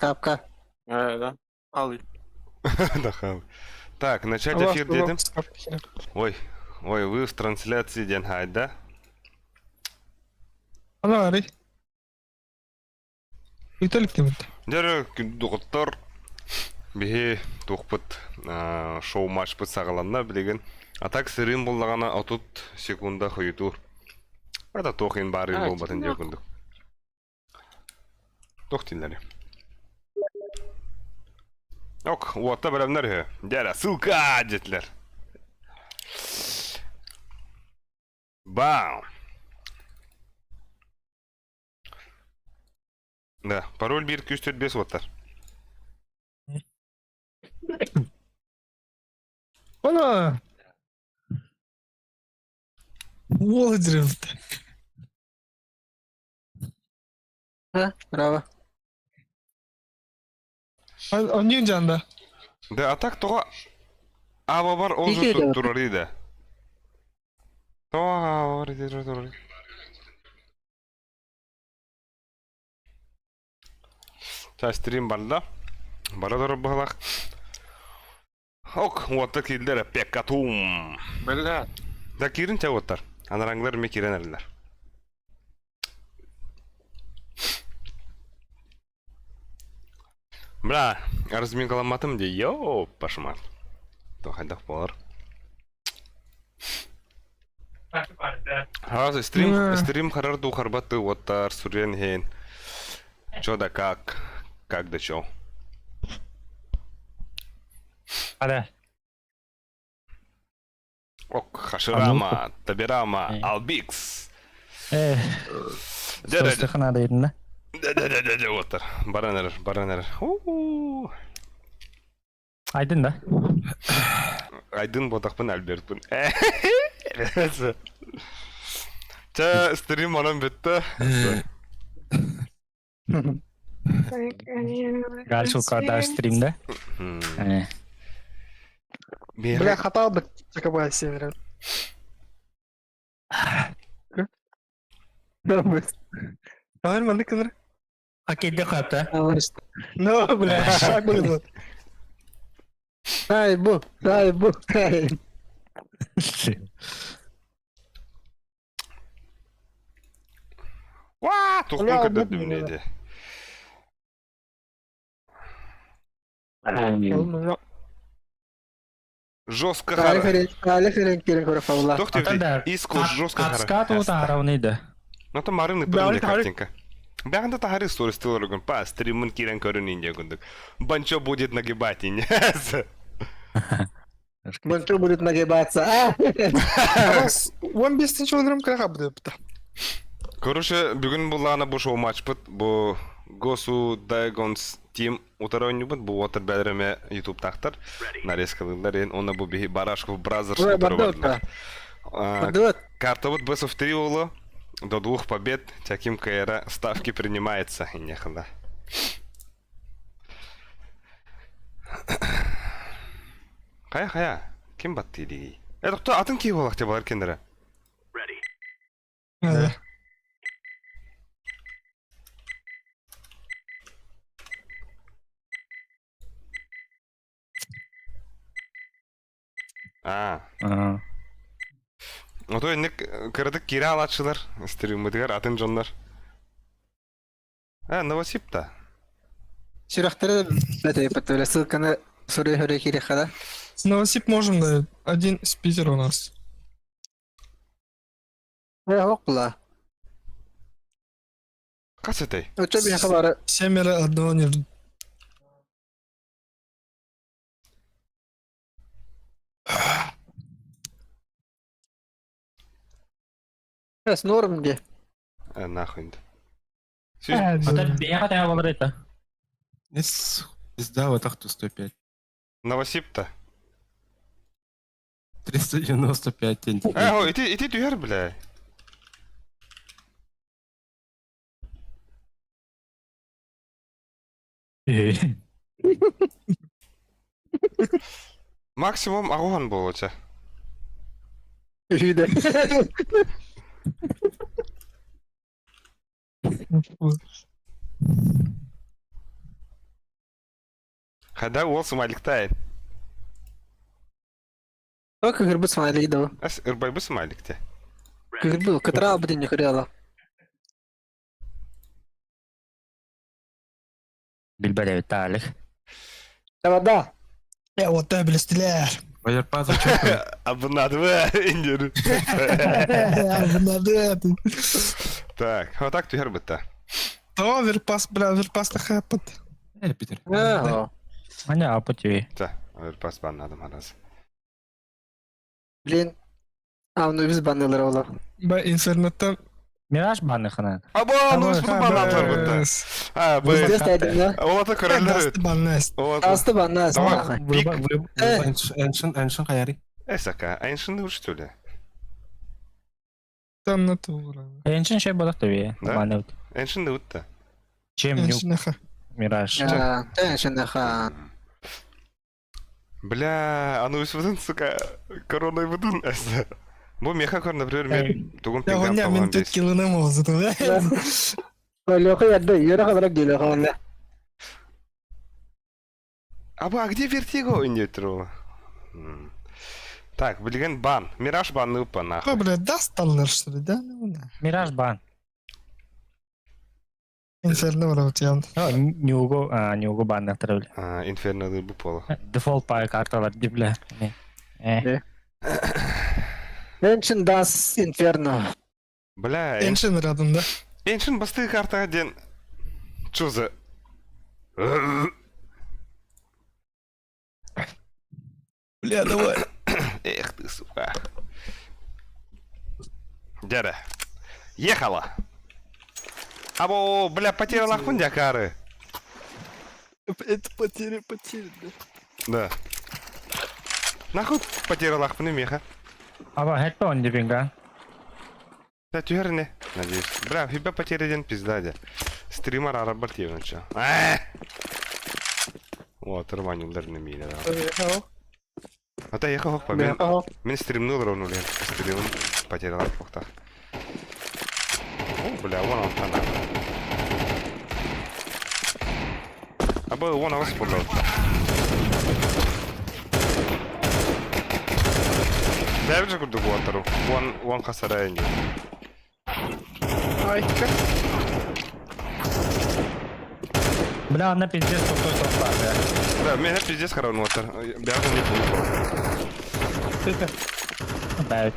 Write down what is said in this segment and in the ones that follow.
Капка. Да. Алый. Да, хал. Так, начать Алло, эфир алло, дедим. ставки. Ой, вы в трансляции ден хайда. Ана арый. Италик темет. Дәрі доғыттар бейе тоқпыт шоу матч пыт сағаланна білеген. Атак сырын болдағана отут секунда хойытур. Ада тоқин барин болбатын жекундық. Тоқтинлары. Ок, уатта бәрәмнер хе. Дәрі, ссылка детлер. Бау. Да, пароль 1-2-4-5 уаттар. Ана. Уолдерев. Браво. Аннен жанда. Да, атак тоға аба бар Ике озы де тұрар еді. Тоға бар еді тұрар. Та стрим барда. Бара дұры бағылақ. Ок, уатта келдері пеккатум. Бля. Да кирин ча уаттар. Анараңлар ме кирен әлілер. Бля, арызмен қаламатым де, йоу, пашымар. Тоқайдақ болар. Хаз, стрим харар духарбаты уаттар, сурен хен. Чо да как да чо. Ада. Ок, хаширама, табирама, албикс. Состыхын адайдың да? Да, уаттар. Баранер. Айдың да? Айдын ботақпын Альбертпін. Ча, стрим анан бетті. Галшыл кардаш стримда? Бля, хата бит чакабай северен. Давай мандык кыныр. Акедде қапта? No, бля, шаг болды. Дай бу. Ва, тоқпын Бля, кірді обидно, дүмнейді. Жестко хара. Алиферен келин көріп қалла. Тоқтевде, иско жестко хара. Қатысқа туыта арауынайды. Но там марыны Бля, пырынды тахары. картинка. Бягында тахары стористы орган, па, стримын кирен көрін инде күндік. Банчо будет нагибать инде. Мончу будет нагибаться. Он без ничего нрым кыраха буде бит. Короче, бүгін бұлағына бұл шоу матч бұд, бұл Госу Дайгонс Тим утаройны бұд, бұл отыр бәдіріме YouTube тақтыр. Нарезкалылар ең, оны бұл бейі Барашков Бразерс утары бадылар. Карта бұд Best of 3 олы, до 2 побед, таким кайра ставки принимается. Нехала. Қая, кем батты едеге? Тоқты, атын кей болақ те балар кендері? Отой nek кырдык кире алатшылар, стримдигер атын жоннар. Новосип та. Сюрахтары бәтей пәтөлі ссылканы сұры керек қада. Новосип можем, да. Один спикер у нас. Оқ бұла. Қас етай? Өтші бен қабары. Семеро одного не ждут. Әс норм де. Нахуй. Ата бияға тәңі болыр еді. Пизда, вот так 105. Новосип та. 395 тенге. Ити түйер, бля. Максимум ағуан болуача. Үйді. Хада ол смайликтайын. О, кыгырбы смайлы да. Ас ырбай бу смайликте. Кыгырбы, кытра абдын не хыряла. Билбәләбит талих. Да. Вот это блестелер. Ойерпас учетный. Абынады бы, индер. Надо это. Так, вот так тюхер бітті. То верпас, бля, верпас та хэппет. Питер. Ага. Аня апоти. Та, pas banladım arası. Блин. Ну biz баннылар ола. Ба интернеттен. Мираж баны хана. Abo, ну biz bunu banladılar bітті. Ha, bu. Bizde staydım ya. Olata körelleri. Баннест. Aslı bannas. Tamam. Эншин каяри. Esaka, aynısını vur что ли? Там натура. Энчин şey болот таби. Да? Баны. Aynısını vur da. Чем нюк Эншинаха. мираж. Теншин хан. Бля, а ну выдын, сука, короной выдын, әсі. Бұл меха кор, например, мен тугун Я пингам гоня табылам мен бес. 4 кило не мозу, да? Лёха ядды, йөрі қадырак дейлі қауында. А где вертиго ойнет ол? Так, білген бан. Мираж банны ұппа, Ха, нахуй. бля, дасталлар, что ли, да? Мираж бан. Инферно вроде я. О, нюго баны травли. Инферноды бұл полу. Дефолт пай карталар дибле. Теншин дас инферно. Бля, Эншин рядом, да? Эншин басты картаға ден. Чо за? Бля, давай. Эх ты, сука. Дядя. Ехала. Або, бля, потеряла хундя кары. Это потери, да? Да. Нахуй потеряла хундя меха. Аба хетпе он дибинга. Да, тюрне, надеюсь. Бля, хиба потерян пизда, дядя. Стример работает, чё. Вот, рвань ударный миля, да. А ты ехал по мен. Мен стримнул ровно, блин. Стримнул, потерял в пухтах. О, бля, вон он там. А был вон он спутал. Да, я же куда гуатеру. Вон хасарай не. Айка. Бля, на пиздец пустой толпа, бля. Да, меня пиздец хоронь ватер. Бягу не получил. Бэйт.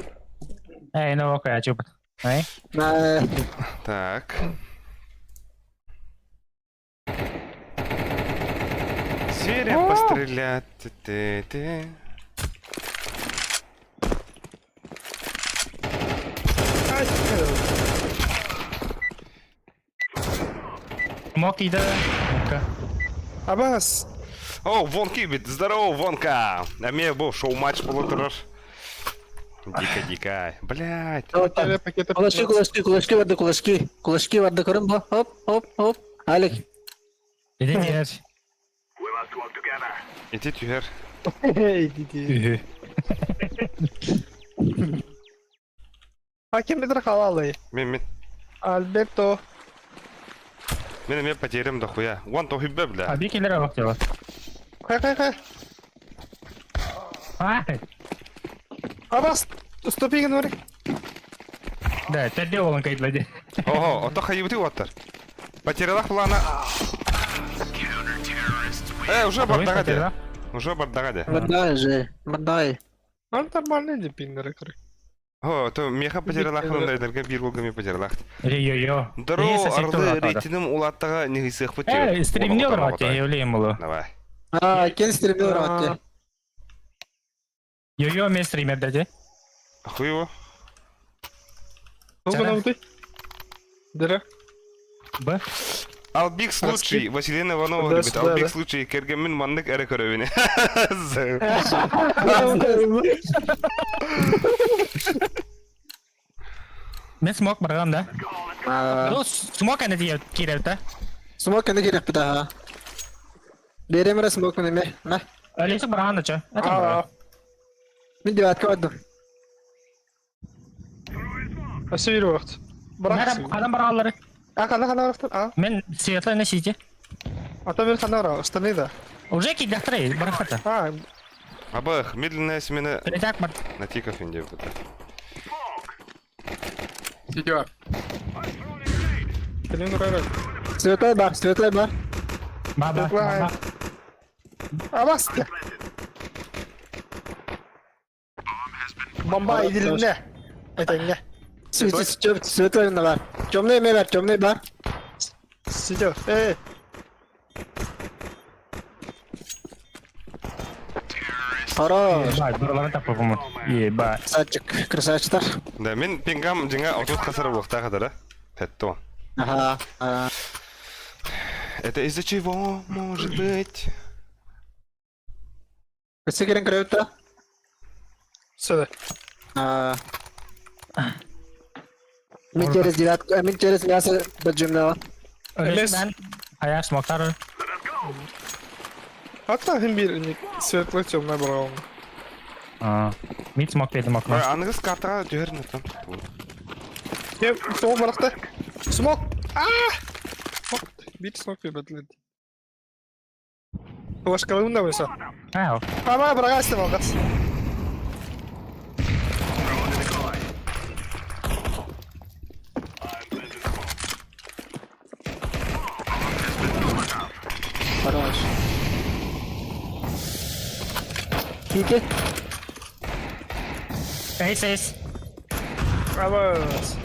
Эй, ну окей, чуп. Эй? Так. Зверя пострелять. Ты. Моки да. Абас. О, Вон Кибит, здорово, Вонка! А мне был шоу-матч полутораж. Дико-дико. Блять. Пакеты. Кулачки варды, кулачки. Кулачки варды көрін ба? Хоп. Алик. Иди дер. Иди тюгер. Иди. А кем бедра халалы? Мен. Альберто. Мен потерям дохуя. Вон то хибе, бля. Аби келер вакыт бар. Хай. Ай. Абас. Стопиген вари. Да, тәдде олын кайтлады. Ого, ото хайыбыты ваттар. Потерялах плана. Уже бардагаде. Уже бардагаде. Мырдай же, мырдай. Он нормальный депингер, короче. О, то меха потерялах пландайдерге бир болгами потерялах. Йо-йо. Здорово, арды рейтинім улаттаға негізсек потерял. Эй, стримне врати, явлеем улы. Давай. Кен стримил ратте. Йо-йо, мен стример дәде. Хуево. Ну-ка, ну ты. Дыра. Б. Албик случай, Василина Иванова Да, любит. да, Албик да. случай, кергемин маннык әрі көрөвіне. Мен смок баргам да. Ну, смок әне дия кирәп та. Смок кенде керек біта ха. Беремірі смок мені ме. Ме. Әлесі барган да ча. Мен деватка вардым. Асир вақт. Адам баргалары. Қана вақт. Мен светлый на сити. А мен ханара, остальные да. Уже кидах трей, барахата. Абах, медленная смена Перетак бар. на тиков инде будет. Сетер. Остальные нравятся. Светлый бар. Баба. Светлая. Басты. Бомба иди. Это не. Светлый бар. Темный бар. Сидел. Хорош. Бай, дураларын таппа помон. Бай. Красавчиктар. Да, мен пингам жинга отут хасар вақта кадара. Хетто. Ага. Это из-за чего может быть? Кысы керен краюта? Сюда. Мен через мясо баджимнава. Ölesinden ayağı smoklar. Hatta hem bir светлый темный брал. Mid smok dedim aklıma. Аныңыз картаға жіберін өтім. Я смог барахта. Смог. Бит смог бедлит. Ваш колонна высо. Ha, Ама брагасты малгас. Хорош. Кики. Ace. Абас.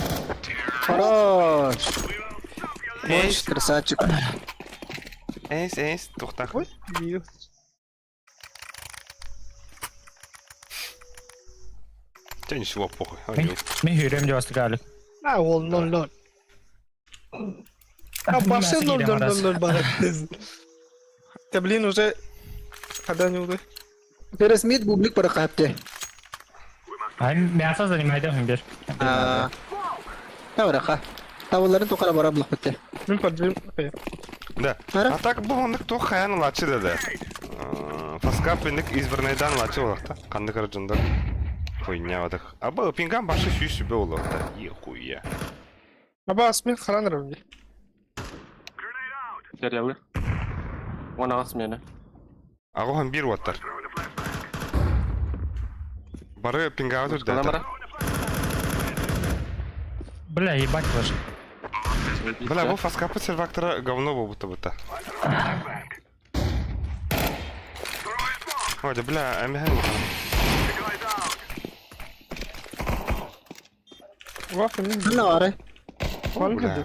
Хорош. Мощь, красавчик. Эйс, тоқтақ. Ой, бил. Тебе ничего похуй. Min hyrem de også galt. Ол 0-0. Баши 0-0 барахты. Да блин, уже когда не удой. Через мид бублик барахапте. Ben meyasa zalimaydım hem bir. Тавраха. Тавларын тукара бараблык битте. Мен подвим. Да. Ара? А так болғандық тоқ қаян лачы деді. Фаскап пендік избірнайдан лачы олақта. Қанды қаржындар. Хуйня вадық. Аба пингам башы сүй сүбе олақта. Ехуя. Абас мен харанырым. Сетер. One смена. Ағоған бір уаттар. Бары пингава тұр дәді. Ламара. Бля, ебать ваш. Бля, бұл фаскапы сервактора говно бұл бұта. Оде, бля, әміхән мұхана. Вафа не Навары. Бля.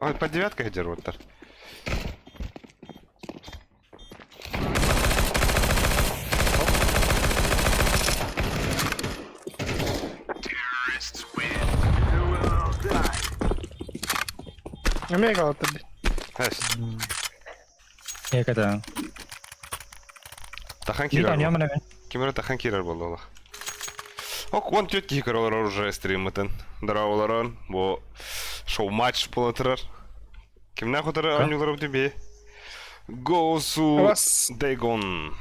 Ой, по девятках дер уаттар. Мен қалатыр. Әс. Hakikaten. Тахан Bir кирер tanıyorum бол. ben. Кемері тахан кирер болды олақ. Ок, он тет кикер олар уже стримметін. Дара оларын, бұл шоу-матч болатырар. Кемна құтары анюларым тебе? Гоусу Абас. Дейгон.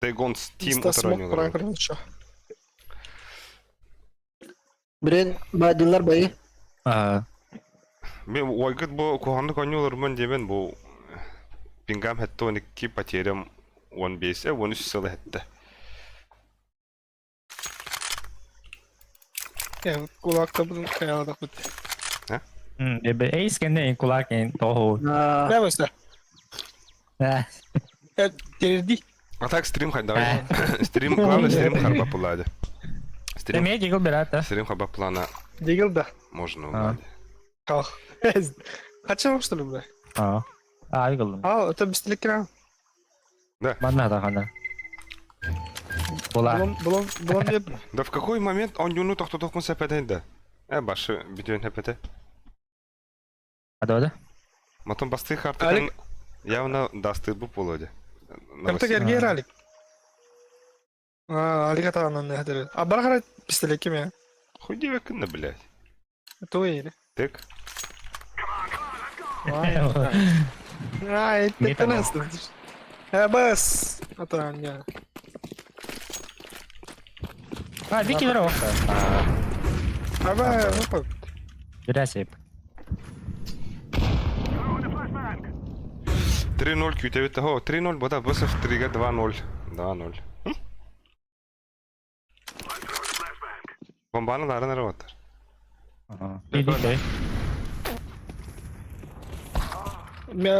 Дейгонс тим Ста құтары смог анюларым. прагрын чо. Бірен бадиллар байы. Мен ойгыт бұл қоғамдық анюларымын демен бұл пингам хәтті 12 потерям 15, 13 сылы хәтті. Я кулакта будем каялада кут. Ace kendine kulak en toho. Я вася. Я терди. А так стрим хайдағай. Стрим, главный стрим харба пулады. Стрим, Demeye giggle bir hatta. стрим хаба плана Дигил да. можно уладить. Кал. Хачам что ли, бля? Giggle. Это без телекран. Ben de hata Bola. Булон деп. Да в какой момент он юну тохто тохмун сепетенде? Башы битюн хепете. Hadi orada. Матон басты хартын явно дасты bu полоде. Кемтек эрге ралик. Алигата анан не хадыр. Барахара пистолет кеме. Худи векинне, блядь. То ели. Тек. Это нас. Бас. Это не. Bir kere o. Аба, ну как? Biraz yap. 3-0 kütebette. Ho 3-0 bu da bu sefer 3'ge 2-0. 2-0. Bombanın larına rovatlar. İyi değil.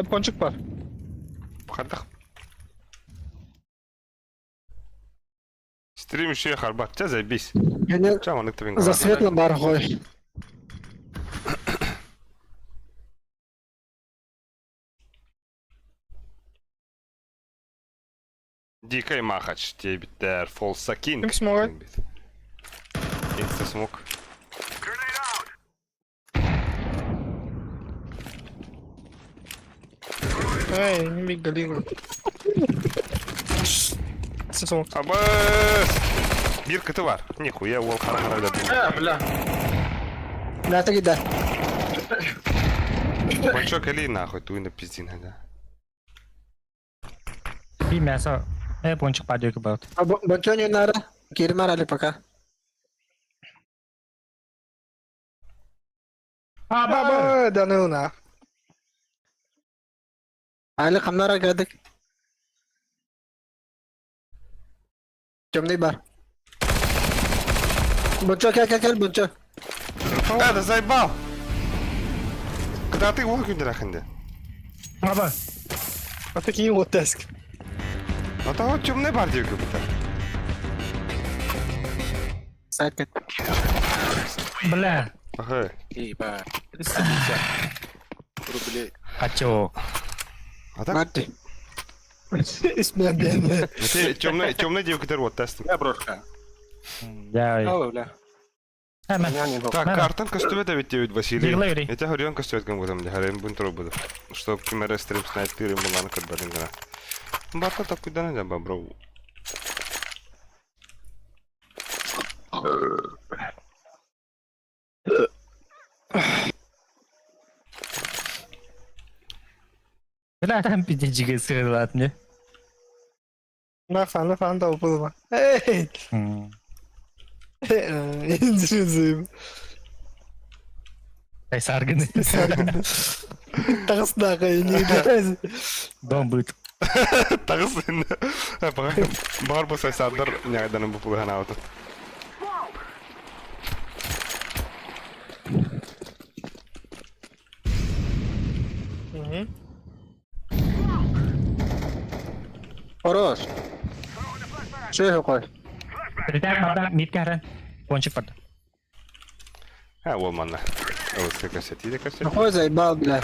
Ponçuk var. Kadaq. Stream işe harbatça zaybis. Yani Çamanlık tıbın. за светлым бар ғой. Дикай махач тебиттер фолсакин. Ким смогает? Инста смог. Эй, не бег галигу. Смог. Аба! Bir kıtı var. Nikuya wall harada bu. Бля. لا تجد ده. Большой кали нахуй туй на пиздин hada. Bir mesa. Пончик падает about. Бончо не надо. Кирмар али пока. Baba danına. Али камнара geldik. Темный бар. Бончо, гel Бончо. Да заебал. Когда ты wall gündür Baba. А такие вот теск. Ну то темный бар diyor ki bu da. Сайт кет. Бля. Aha. Ебать. 350 рублей. Хочу. Adam. Мати. İsmi benim. Темный девка вот тестом. Я брошка. Я... Ау, бля. Hemen. Я не Так, картан костюме Давид Девид Василий. Биглэри. Я тебя говорю, он костюме кому там, харем бунтро буду. Что кимера стрим снайпер ему лана код барингана. Бата так куда надо, бро. Bля, там пиздечка срывает мне. Na fan da opulma. Hey. İncirizim. Ай, сарганы. Тагысына кайын. Дом будет. Тагысын. Бар болса садар нягадан бу пулган ауту. Хорош. Şey koy. Притяг мада мид карен. Пончик падает. Ha olmanla. Evet kaseti de kaseti. Koy zaybal bile.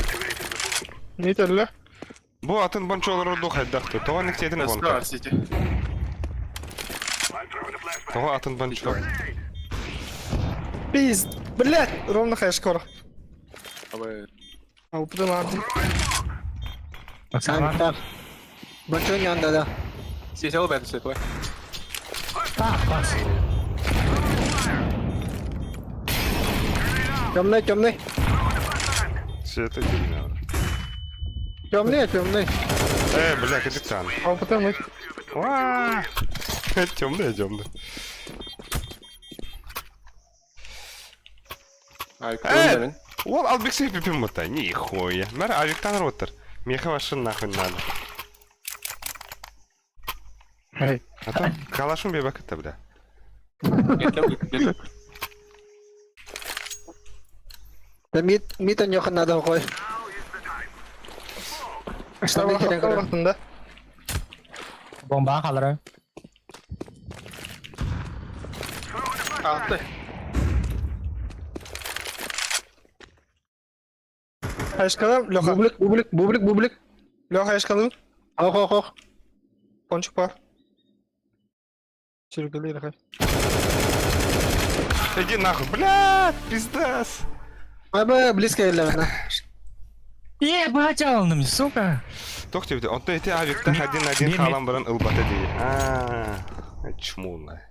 Ne telle? Bu atın bonçoları da haydaktı. Toğa niksetin bonka. Скоро, Сити. Toğa atın bonço. Пиз. Блядь, ровно хэшкор. Ау, Опудum abi. Sen tak. Бончо'nun yanında da. Сити, ал бэт светлый. Пас. Темный. Света дерьмо. Темный. Бля, кадик там. Опудum abi. Ва! Темный. Ай, кто Ол албексей пипим мыта. Нихуя. Мэр авиктан ротер. Меха вашын нахуй надо. Hey. А то калашын бебак это, бля. Нет. Da mitten yok nada koy. İşte Tabii ki de kadar. vaktinde. Bomba kalır. Attı. Хэшкалım, Лёха. Бублик. Лёха хэшкалım. Ох. Пончик var. Çırgılı yere. Иди нахуй, блядь, пиздас. Abi близко елемена. Ебать aldım, сука. Тох тебе, он то эти авиктан один Мир. халам баран ылбата дей. Чмулна.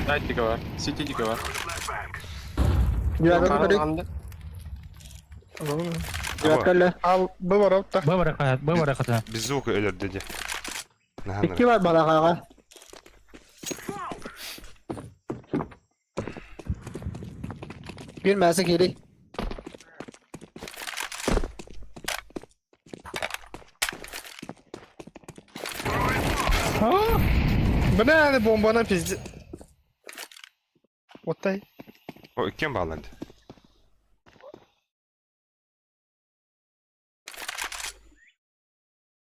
Дайте диговар. Сити диговар. Güven koy. Güven koy. Al, bu var orta. Бывара ката. Без звука ölür dedi. İki var bana kanka. Girmezse geri. Bu ne yani bombana pizdi. Otay. O kim bağlandı?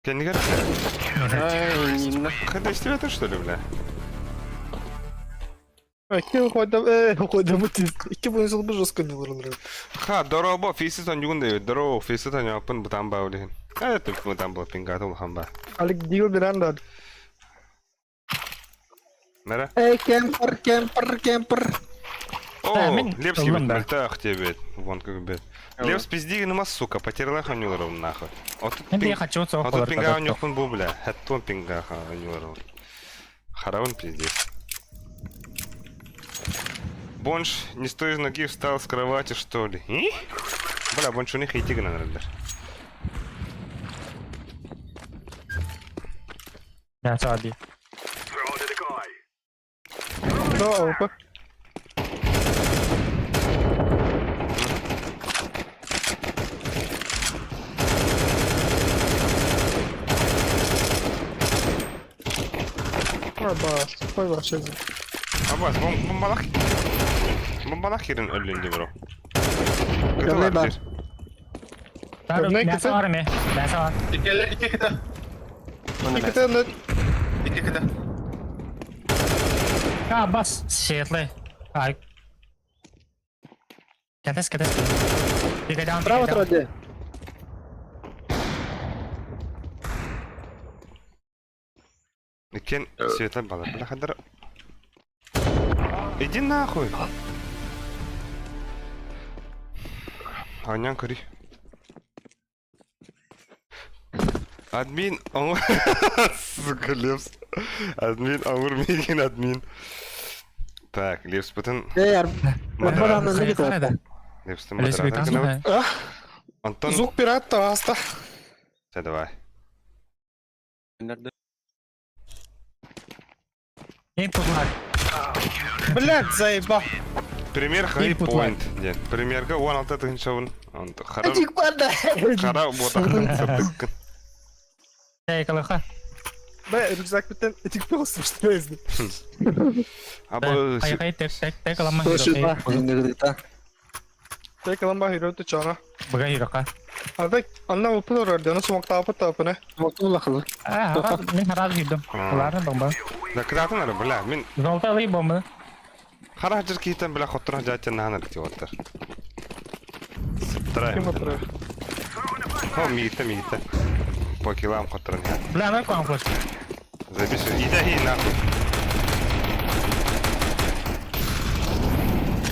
Kendi gel. Ай, Когда истребят, что ли, бля? Kim koydum tiz. 2 boyun sıl bir rızkın yılırlar. Ha, dorobo, fisi son yugun diyor. Dorobo, fisi son yapın butan bağlıyın. Evet, butan bağlı pingatı ulhan bağ. Alik diyor bir anda. Nere? Ey camper. О, мен Лепский ылым, да. бит, тебе, вон как бит. Лепс пизди, нема, сука, потеряла ханюларов нахуй. Мен де хочу соқ Отут пинга он ёхпын бу, бля. Хэттон пинга ханюларов. Харавын пиздец. Бонж не с той ноги встал с кровати, что ли? И? Бля, Бонж у них и тигна, наверное. Ben sağ değil. Da opa. Koy başlayalım. Abbas, bombalak yerin ölündü bro. Görmeyi bak. Ben kısa. sağ var mı? Ben sağ var. iki kita. İki tane İki kita. Ha bas. Shitly. Ay. Kates. Tiga down. Право тройде. Кен светлый баллар. Бля, хадыр. Иди нахуй. Анян кори. Админ, он... Сука, Лепс. Админ, Амур Мигин, админ. Так, Лепс, потом... Ey Модератор. Бадан ne gidiyor? Лепс, ты Лес модератор. витасın. канал. Антон, Звук пирата аста. все, давай. Nerede? Input var. Блядь, заеба. Пример хай Input point. Ден. Примерга 16 тыгыншабын. Харам, Çık bana. хара ботахын сыртыккын. Şey kalıqa. Бля, рюкзак битен этих просто что я знаю. Абы, Ayaqayı tek kalama. Koşuba. İndirdi. Tek kalan bah hero tu çana. Buga hiroka. Arada anna upul orada onu sumak tapı ne? Mutlu lakılı. Мен хараад хийдем. Улаарын бомба. да кратын ары, бля, мен Золотый бомба. хара хажир кейтен, бля, хоттыр хажаачын наханар кити оттар. Сыптырай. Kim atıyor? О, миите. По килам хоттырын. Бля, на конфликт. Забишь, иди нахуй.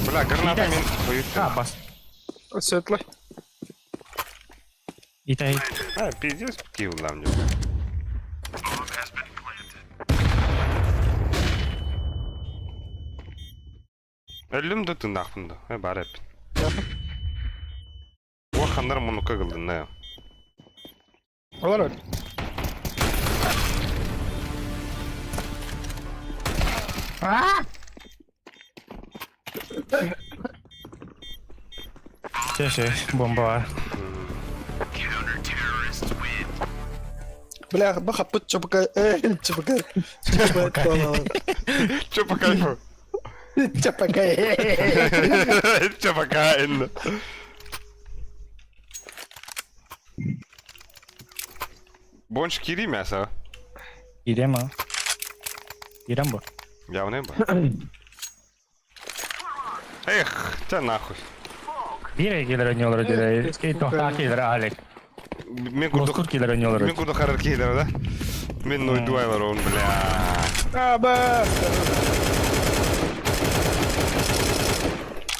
Бля, граната мен Ha боюсь. bas. Светлый. İtay. А, пиздец, киулам не. Ölüm de tındaqpında. Бар hep. O xanlar munuka qıldın ne? Olur öyle. Şey bomba var. Бля, баха пut çabuk çabuk. Чё по кайфу? Çabuk. Чё по кайфу? Бонч кири мясо. İrem ha. İrem bu. Явно ба. Эх, та нахуй. Bir gelir ne olur diye. Skate tohta gelir Alek. Мен курду Dostur gelir ne olur. Мен курду харар кейдер да? Мен ной дуайлар он, бля. Aba.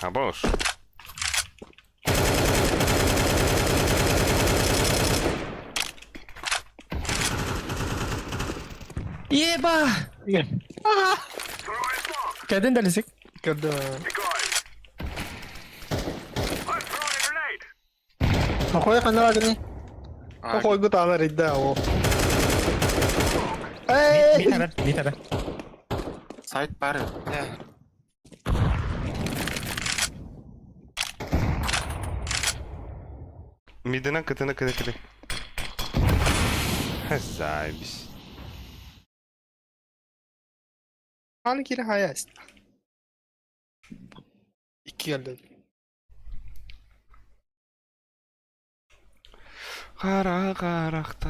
А бош. Yeba. Kadın delisik. Kada. Ako'ya kanal lagi. Ako ko tama rin daw. Bir tane. Side бар. Мидена кытына кыды. Заебись. Hani kiri hayast. 2 geldi. Kara karakta.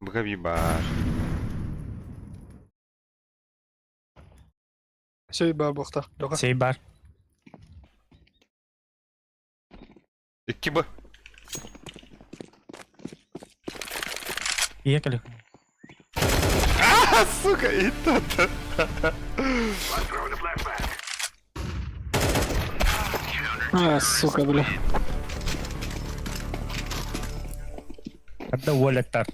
Buga bir bar. Şey var bokta. Doka. Şey var. 2 bu. İyi kalıyor. Ah, suka, ita. Ha, suka bile. Hatta walletler.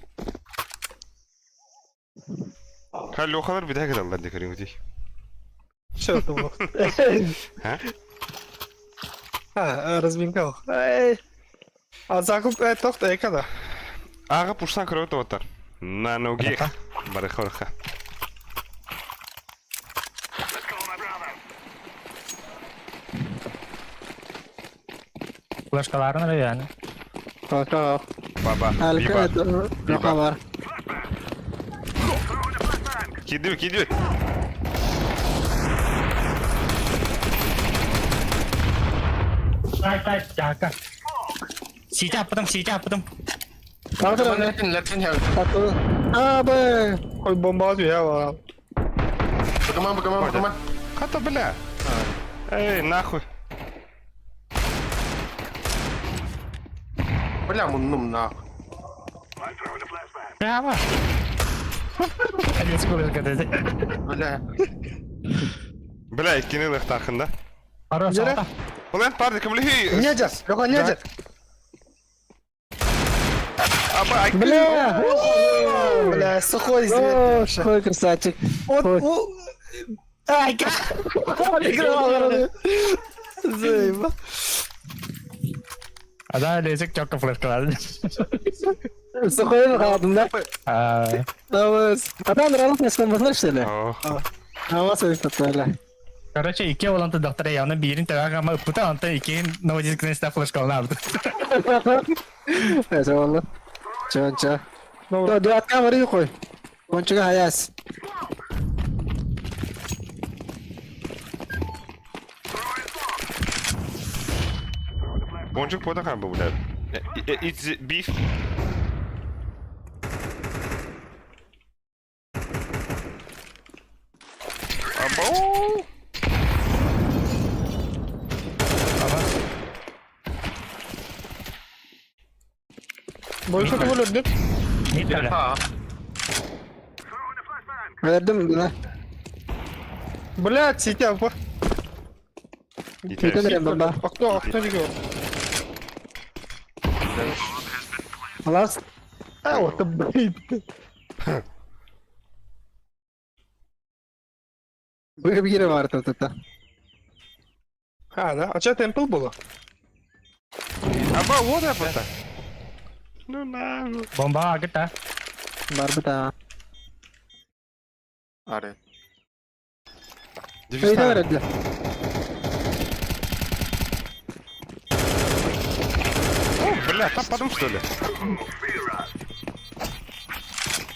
Kalli o kadar bir daha kadar dekarim değil. Şey oldu bu. Ha? Ha, razminka o. Ey. Azakım tok da ekada. Ağa pursan kırıyor da otar. Nano gih. Baraka baraka. Flaşkalarını da yani. Kanka. Baba. Halka Biba. roka var. Gidiyor gidiyor. Tay jaga. Sica attım. Kaldır öyle. Latin ya. Tatlı. Abi. Koy bomba atıyor ya var. Bagaimana? Kata bela. Ey nahуй. Bela munum na. Bravo. Hadi skor kadar. Bela. Bela ikini lık takında. Aro Jere. sağda. Ulan pardon kabul hi. Nyacas. Doka nyacas. Ama ay. Бля! Бля, сухой О, извет. какой красавчик. Вот, Ой. Ай, Заеба. Ada lecek çok flaşkalar. Сухой kaldım da. Namaz. Adam rahat nesnemezler işte. Oh. Namaz öyle böyle. Короче, iki olan da doktora yanına birini tevak ama puta anta iki novacılık nesne flaşkalar aldı. Evet oğlum. Çonça. Dua kamerayı koy. Konçuga hayas. Boncuk poda kan bu bular. It's beef. Abo. Больше кого любит? Ne böyle? Ha. Verdim buna. Блядь, сетя, по. Yeterim baba. Окно не говорит. Halas. А, вот это, блин. Böyle bir yere var tatta. А, да? А что темпл было? Abo what happened? No no. Bomba agit ha. Var bir daha. Are. Öyle öğrendi. Бля, тападым что ли?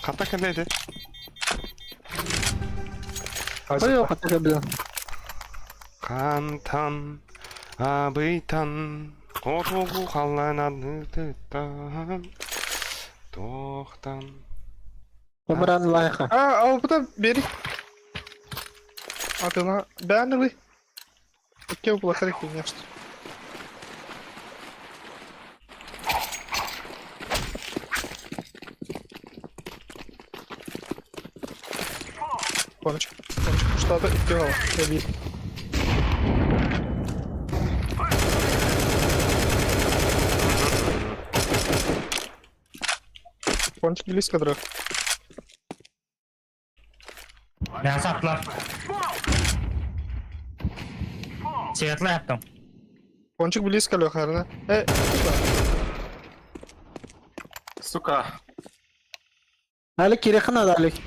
Хата калейди. Koy o hatta kablo. Kantan abıytan Kotuğu kallananıdıktan Doğtan Kabran layıka. А вот это бери. А ты на... Бянный. Какие было характер, конечно. Коночка. Что-то делала. Я вижу. Кончик близко, драк. Ben sakla. Sigatla yaptım. Кончик близко, Леха, да? Suka. Halik kirekin adalik.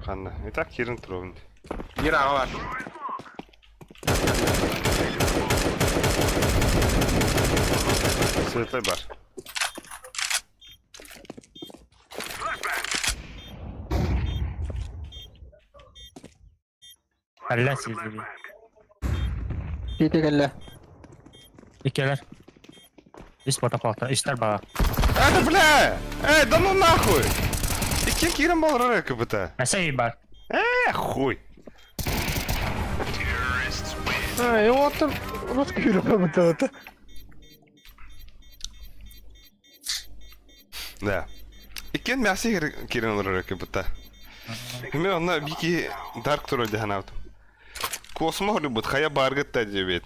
Kanna. İtak kirin trovindi. Bir ağa var. Svetay bar. Kalla sizi. Titi kalla. İkeler. İspota palta. İster bana. Это, бля! Да ну нахуй! Икки кирен болар река быта. Mesai бар. Хуй. Ha, otur. Rus yürüme bu tavata. Да. Иккен мяси кирен болар река быта. Мен онна бики дарк туру дехан автым. Космо холибут хая баргыт тәҗебет.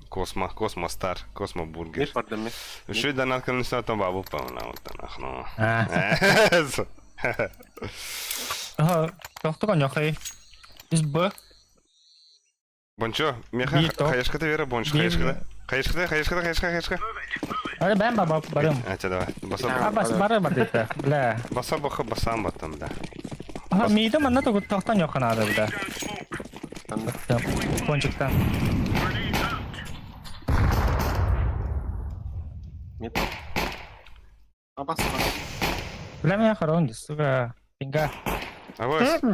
Космо стар, Космо бургер. Не поддами. Шо да накан там бабу пауна вот нахно. Тоқтыған яқай. Біз бұ. Бончо, меха хаяшката вера бончо хаяшката. Ары бән баба барым. Ача давай. Бас бары бар дейді. Білә. Баса баха басам батам да. Мейді манна тоқтан яқын ады білә. Кончиктан. Мид. Абас. Біләме яқыр оң дестіға. Пинга. Авось.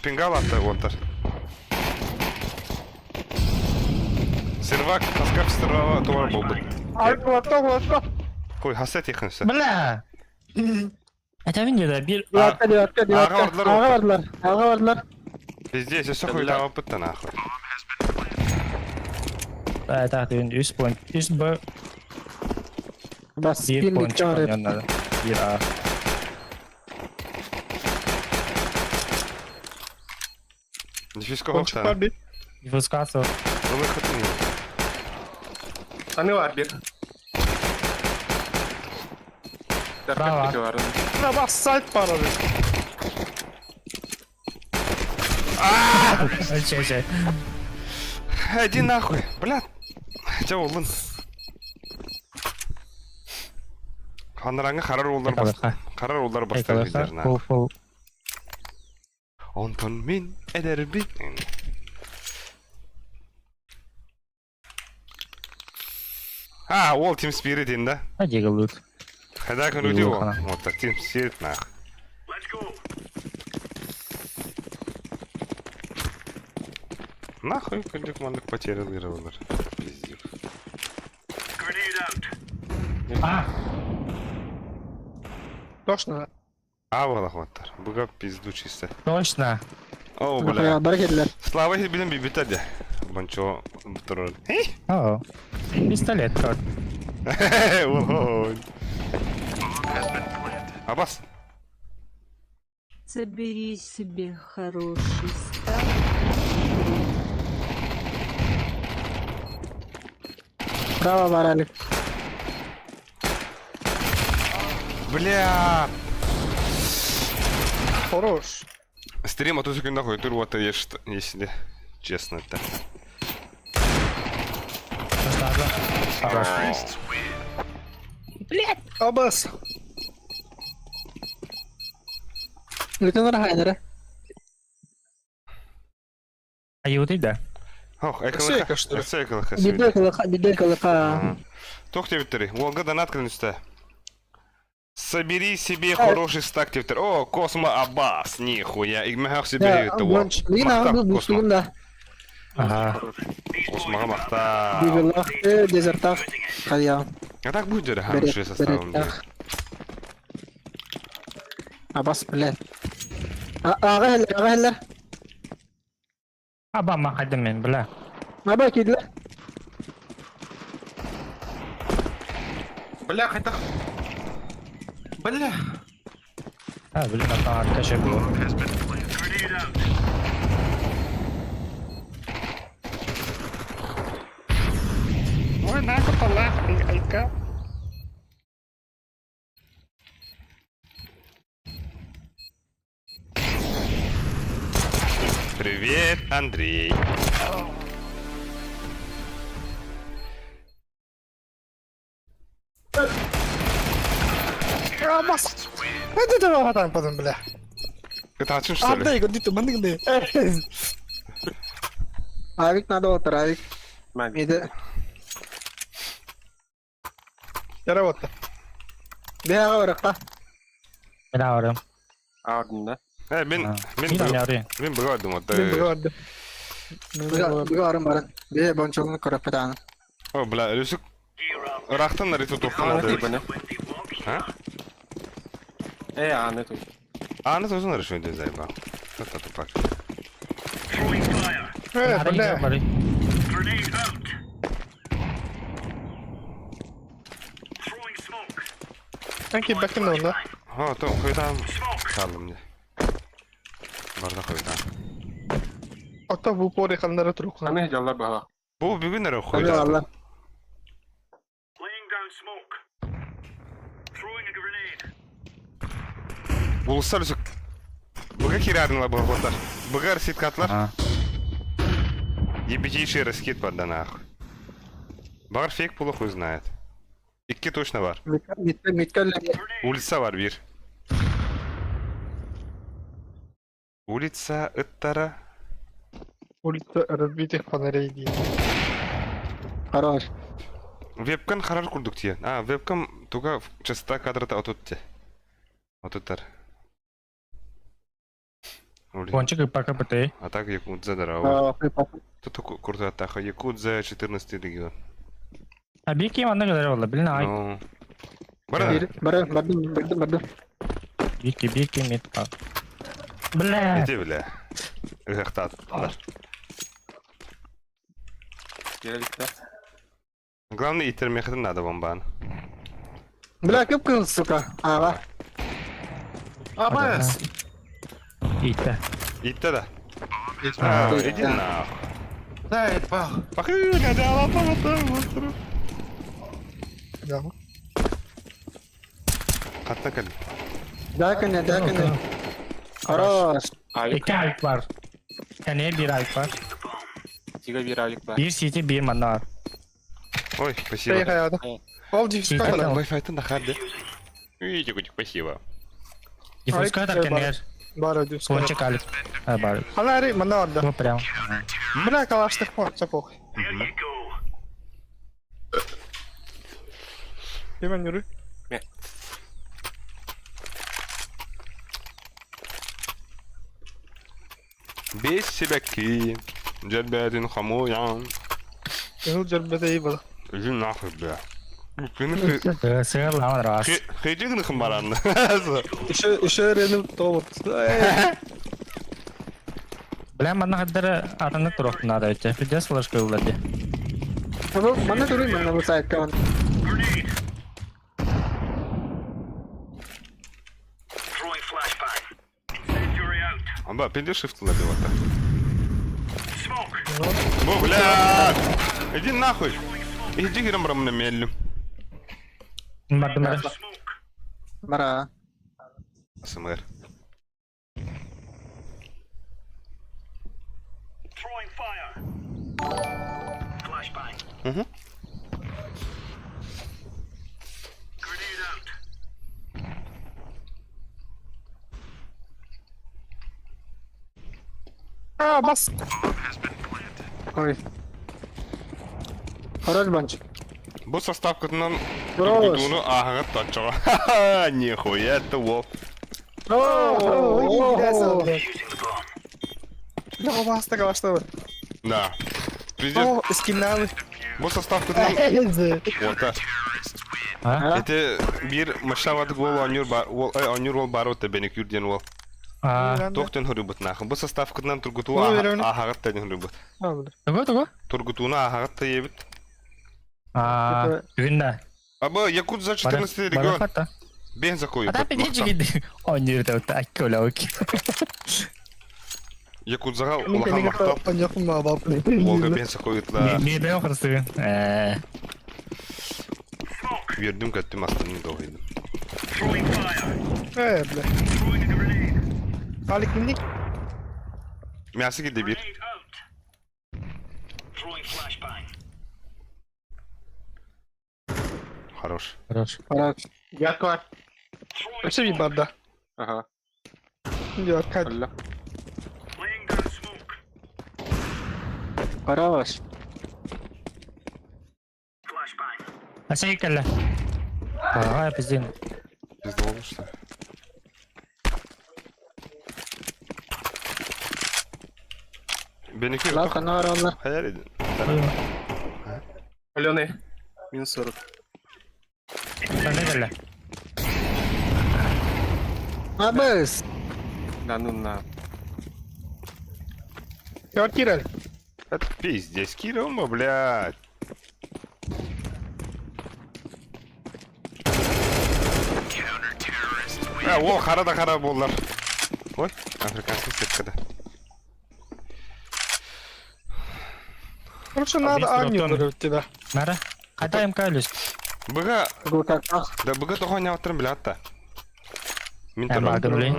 Пингал атты отыр. Сервак таскап стерва товар болды. Altta. Қой, хасет екінші. Білә. Әтәмін деді бір... Ağa vardılar. Везде, все хуй там опытта нахуй. Әтәтін үз point. Үз бұ... Bas Bir bir point çıkan çağırıp. yanları. Bir A. Дефиска Konçuk хохта. var bir. Дифускацию. Выход не. Sami var bir. Bravo. Derken var. Buna bak site var abi. Şey. Иди нахуй, блядь. Ча олын. Ханыраңа қарар олдар Экалыха. Қарар олдар бастар Экалыха. біздер Фул. Онтон мен әдер бит. Ол Team Spirit енді. Hadi gılut. Қайда күн өте ол? Қана. Вот так Team Spirit нах. Нахуй күндік мандық потерялыр олар. Пиздик. Точно. Авала хваттар. Бұға пизду чисто. Точно. О, бля. Hareketler. Слава билен бибитаде. Бончо турор. О. Пистолет тот. Абас. Собери себе хороший став. Bravo var Ali. Бля. Хорош. Стрим, а то секунду нахуй, тур вот есть, если честно это. Abas. Bütün olarak hayırlı. Аюты да. Ох, Сейка, что ли? Сейка, Didel kılıka. Тох тебе Волга донат крынышта. Собери себе хороший стак тевтер. О, Космо Аббас, нихуя. И махах себе это вот. Yine bu Müslüman da. Ага. Космо махта. Bibillah dezertak. Hadi ya. А так будет же хороший составом. Abbas bilen. Ağa heller. Aba makadım ben bile. Aba kediler. Бля, это... Бля. Ha bile natan arkadaşı bu. Ой, нахуй талах. Айка. Привет, Андрей. Абас. Hadi de bak adam padın bile. Это о чем что ли? Abi gitti ben de gitti. Avik nada otur Avik. Mag. Mide. Yere battı. Bir ağa bırak. Ben ağrım. Ardında. Ben Bir tane arayın. ben bıraktım Ben hatta. bıraktım. Bir arım barın. Bir bonçolunu korap pedana. O bla Rüsük. Irak'tan da ritu Аны topladı. той бане. Ha? Аны той. Anı tozun arı şöyle zayıf bak. Tata tupak. Бля. Bari. Sanki bakın onda. Ha tamam koydum. Saldım diye. Barda koydum. Hatta bu pore kanlara turuk. Аны жаллар бага. Bu bugün nereye Tabii koydum? valla. Buluşlar Rüsük. Bıga kirarınla bu hotar. Bıga rsit katlar. Ha. Ебичайший раскид под нахуй. Бар фейк пулы хуй знает. İki точно var. Mitkalle. Улица var bir. Улица Ыттара. Улица разбитых фонарей değil. Хорош. Вебкам karar kurduk diye. Ha webcam tuga частота кадрата отутте. Отуттар. Кончик пака пыты. А так Якудза дарава. Aa, Тут крутой атака. Якудза 14 регион. А бики манда kadar valla bilin ay. Ну. Бара. barın. Бики мет пак. Бля. Иди, бля. Ыхтат. Геликте. Главное итермехтен надо бомбан. Bırak kıpkırmızı suka. Aa bak. АБС. İte. Иtte да. Ha, Иди нахуй. Дай бах. Bakın hadi alalım. Ya. Hatta kalın. Dakine. Хорош. Ayık. İki ayık var. Yani bir ayık var. Тига виралик бар. Bir city bir manda var. Ой, Şey спасибо. hayata. Ol cipsi Şey, kanala. Wi-Fi'den de hadi. Видите, кутик, спасибо. Диффузка так kendiler. Bara diyorsun. Кончик алик. Ha bari. Hanari manda orada. Bu прям. Bırak kalaştık mı? Çapok. Hemen yürü. Без себеки. Джербедин хамуян. Yıl cerbede iyi bala. Иди нахуй, бля. Sığır lan ras. Хейджигн хамаранны. Işığı öğrenip doğru. Bilen bana kadar atını turuktunar öyle. Bir de slash kıldı. Mana turun mana bu site kawan. Amba, пойди shift лови вот так. О, бля! Иди нахуй. Иди грамм на мелю. Madem Mara. СМР. Угу. Aa bas. Ой. Хорош банч. Bu составкадан Брош. тургудуну ахага тачага. Нихуя это во. Ya basta kalaştı. Да. Пиздец. O skinlerle. Bu составкадан вот так. Ha? Это bir машават гол онюр гол барот беник юрден гол. Ha. Тоқтен хөрүбөт нахын. Bu составкадан тургуту Ой, верно. ахагат тань хөрүбөт. Tugu. Тургутуну ахагат таебит. Ha. Günde. Аба Якудза 14 Bana регион. hatta. Ben закою. Hatta bir de gitti. Oynuyor da öte akkola ok. Якудзага Benim улахан beni мактап. kadar yapım mı bab? Волга ben закоютла. Ne de okursın. Verdim kattım aslında doğuydu. Evet bile. Alik minnik. Мясо gitti bir. Хорош. Хорош. Хорош. Ятка var. Öse bir barda. Ага. Yok hadi. Алла. Хорош. Aşağı kelle. Aa bizim. Bizde olmuş da. Benimki Lan yok. kana var onlar. Hayal edin. Алены. Минус 40. Sen ne gel? Abis. Да ну на. Квартира. Это пиздец, Кирилл, блядь. О, қара болдылар. Ой, африканский сеткада. Короче, надо быстро Аню утону. вырвать тебя. Нара. Қайта МК Бұға, Gue kakak. да бұға тоған яуаттырын біле атта. Мен Әм ағын білейін.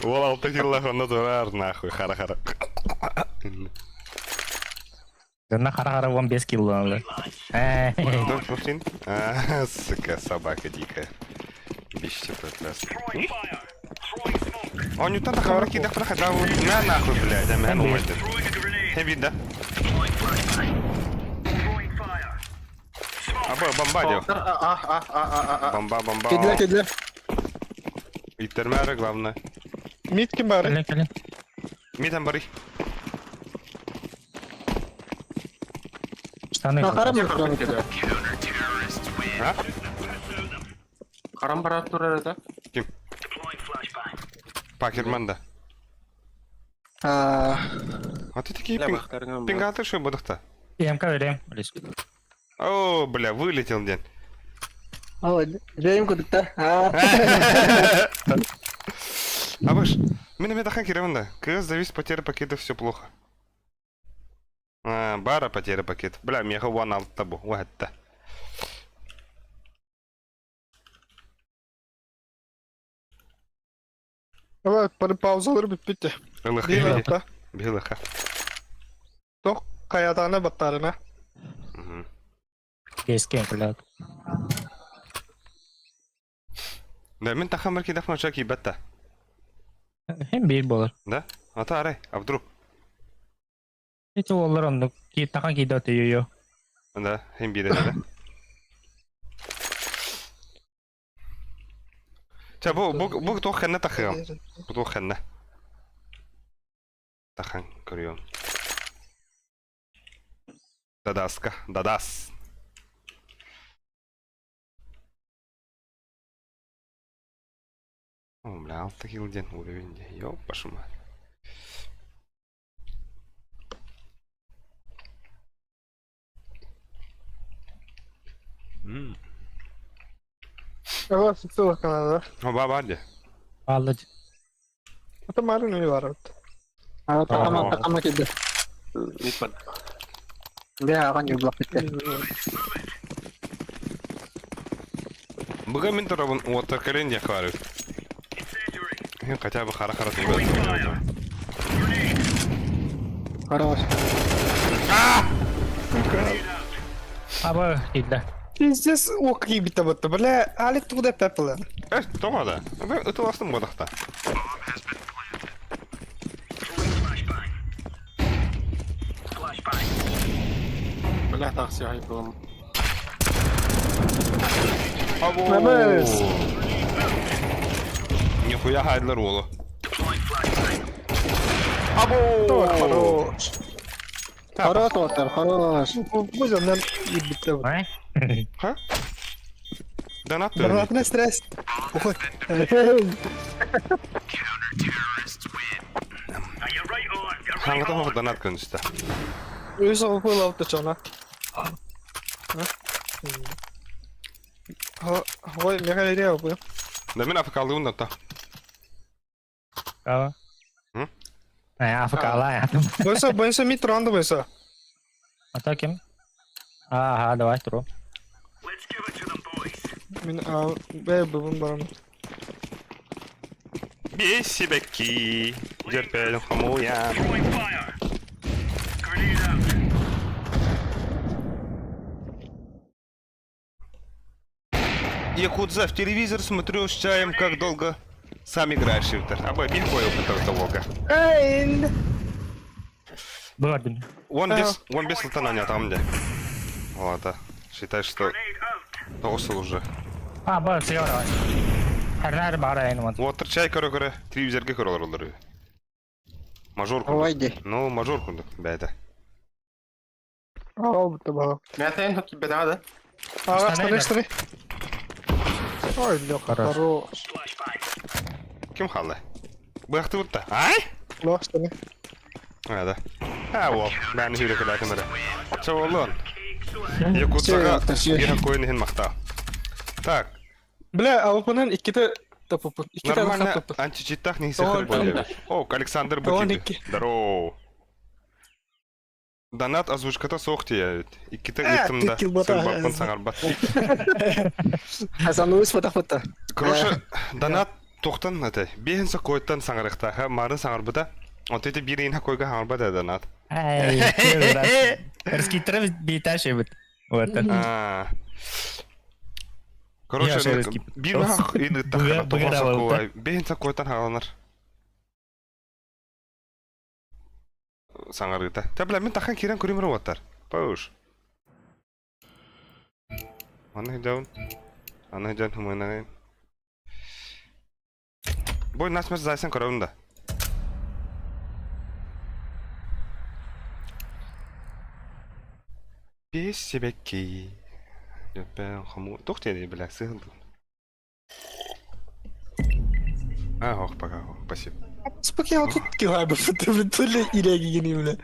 Ол 6 килограммда тұрар, нахуй, қара. Гына қара 15 кило. Пустин? Сука, собака дикая. Бишься прекрасно. Он не так хавраки да проходил. На нахуй, блядь, а меня умоет. Видно. Бомбадил. Бомба. Кидle. Иттермәрі главное. Мид кем бар? Келin. Миден бари. Штаны. Kakara mı? А? Харам барат тур это. Ким? Пакерман да. А ты такие пингаты что будут-то? МК vereyim. О, бля, вылетел день. Oh, Jayim kudukta. Абыш, мен тахан керемында. Кыз завис потеря пакета, все плохо. Бара потеря пакет. Бля, меха ван алт табу. Уатта. Evet, bari pauzaları bitti. Ылых Bir иди. hafta. Билыха. Tok kayadağına battarına. Kesken келет. Да, мен тахан марки дафма чаки бетта. Hem bir болар. Да? Ата арай, а вдруг? Hiç olur onu. Ki takan ki dötü yiyor. Да, hem bir да. Ча, бу то хэнна тахам. Бу то хэнна. Тахан көрüyorum. Дадас. О, бля, 6 килден уровенде. Ёп, пошел мать. Evet, sıksı bakana О, баба, где? Vallahi. Hatta marun öyle var. Takama kidle. Мидпад. Dia akan nyeblok kita. Бога мен тарабын уатакарен якары. Хотя бы хара-хара туда. Хорош. Abi gitdi. Pizdes okey bitti battı. Böyle alet tuğda pepler. Тома да. Ben ытыластым бодақта. Бля, так все хайпом. Мемес. Нихуя хайдлер олу. Хорош. Хорош otur, хорош. Bu yüzden iyi bitti bu. Ne? Ха? Да на ты. Bırakma stres. Oy. Хангата хоқ донат көнсті. Öyle okul aldı çana. Ой, я галерея bu. Да мен афакалды ундатта. Kau. Hmm? Afrika lah ya. Boysa mid round boysa. Atau kim? Давай, turun. Min be bubun baran. Бесибеки. Дерпель хамуя. Якудза, в телевизор смотрю с чаем, как долго сам играешь шифтер. Биг понял, который залога. Gördüm. Он без латана не там, где. Вот, да. Считай, что толстый уже. Bu sigara. Her nerede bari aynı mantık. Вот, чай көрі-көрі, телевизорге көрілер олар. Мажор курдук. Havaydı. Ну, мажор курдук, бәді. Aa bu da bana. Мятен хокки бедада. Aa Stanley. stane. Ой, Лёха, хорош. Ким халы? Бұяқты бұтта. Ай? Лох stane. Әді. Ол, бәні хүйрі кілі әкімірі. Ча олын. Якутсаға gira koyun hen мақта. Так, Бля, а опонент икките тапыпын. Икките нормально тапыпын. античиттах несі Doğru, кір бөлі. doğru. О, Александр Doğru, Быкиби. iki. Здорово. Донат озвучката соқты я. Икките А, ұйқында. ты килбата, Сылбақпын әзі. саңарбат. Hasan Uğuz fotoğrafı. Короче, донат тоқтан әті. Бейінсі қойттан саңарықтаға, марын саңарбыда. Отеті бір үйінға қойға саңарбат донат. Ай, раскитры бейташи вот. Вот это. Короче, Я шерсть кип- бір мақ үйді таққына Бұғыра тоғырса болды. қой. Бейінсі қойттан хағаланар. Саңарыта. Та білә, мен таққан керен көремір оғаттар. Пауш. Аны хиджауын. Аны хиджауын хымайнағайын. Бой насмер зайсан көрауында. Бес себекки. Дөппен қыму. Тоқ деді біләк сығылды. Ох, пока, спасибо. Спок я вот тут килаю, блин, то ли и реги не бля.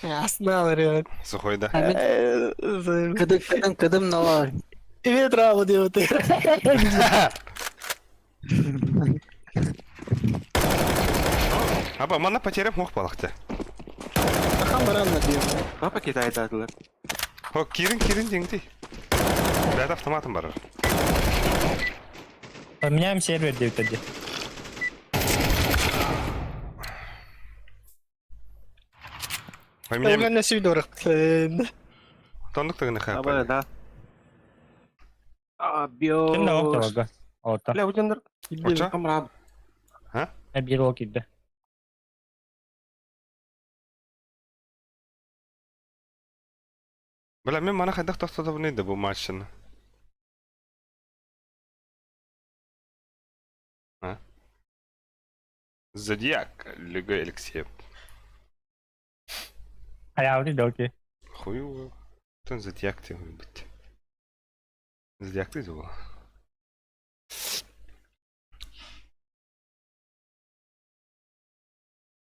Ясно, реально. Сухой, да? Kıdım ne var? Evet, bravo diyor. Аба, мана потерям мох балақты. Kameram ne diyor? Папа Китайда атылар. О, кирин деңдей. Бәді автоматым бар. Поменяем сервер DVD. Поменяем Ben nasıl bir doğru? тондық тігіні қайып. Аба, да. Абио. Kim de okta bak. Orta. Бля, удендер. Оча? Камрад. Bir ok idi. Бля, мен мана қайдақ тоқтады бұнайды бұл матчыны. Зодиак, Лига Алексеев. Ayağı da okey. Хуй, тон Зодиак те ғой бітті. Зодиак дейді бұл.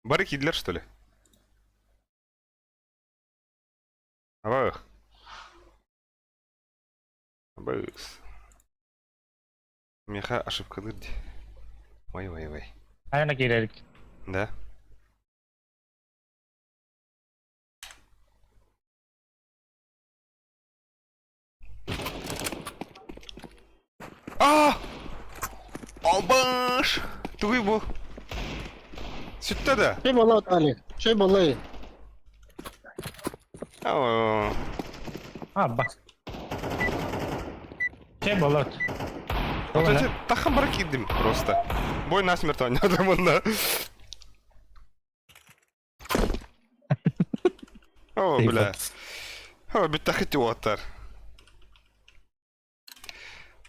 Бары кидлер, что ли? Абах. Абыс. Меха ошибкалыр де. Вай. Ayağına girelim. Да. Албаш! Тугай бұл. Sütte de. Şey balığı Ali. Şey balığı. Aa, Ha bak. Şey bolot. вот эти тахан барак идем просто. Бой насмерть ойнадым онда. О, бля. О, бит так идиоттар.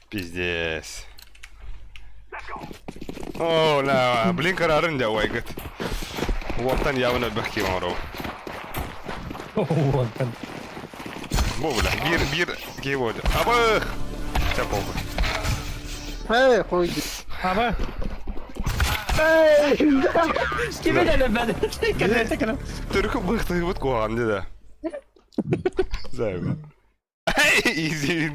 Пиздец. О, ла, блин, карарын да ойгат. Воттан явно бахки мору. Вот. Бо, бля, bir гейводи. Абах! Чапоба. He koydu. Abi. Kime dedim ben? Tekrar. Türk'ü bıktı bu koğan dedi. Zayıf. Easy.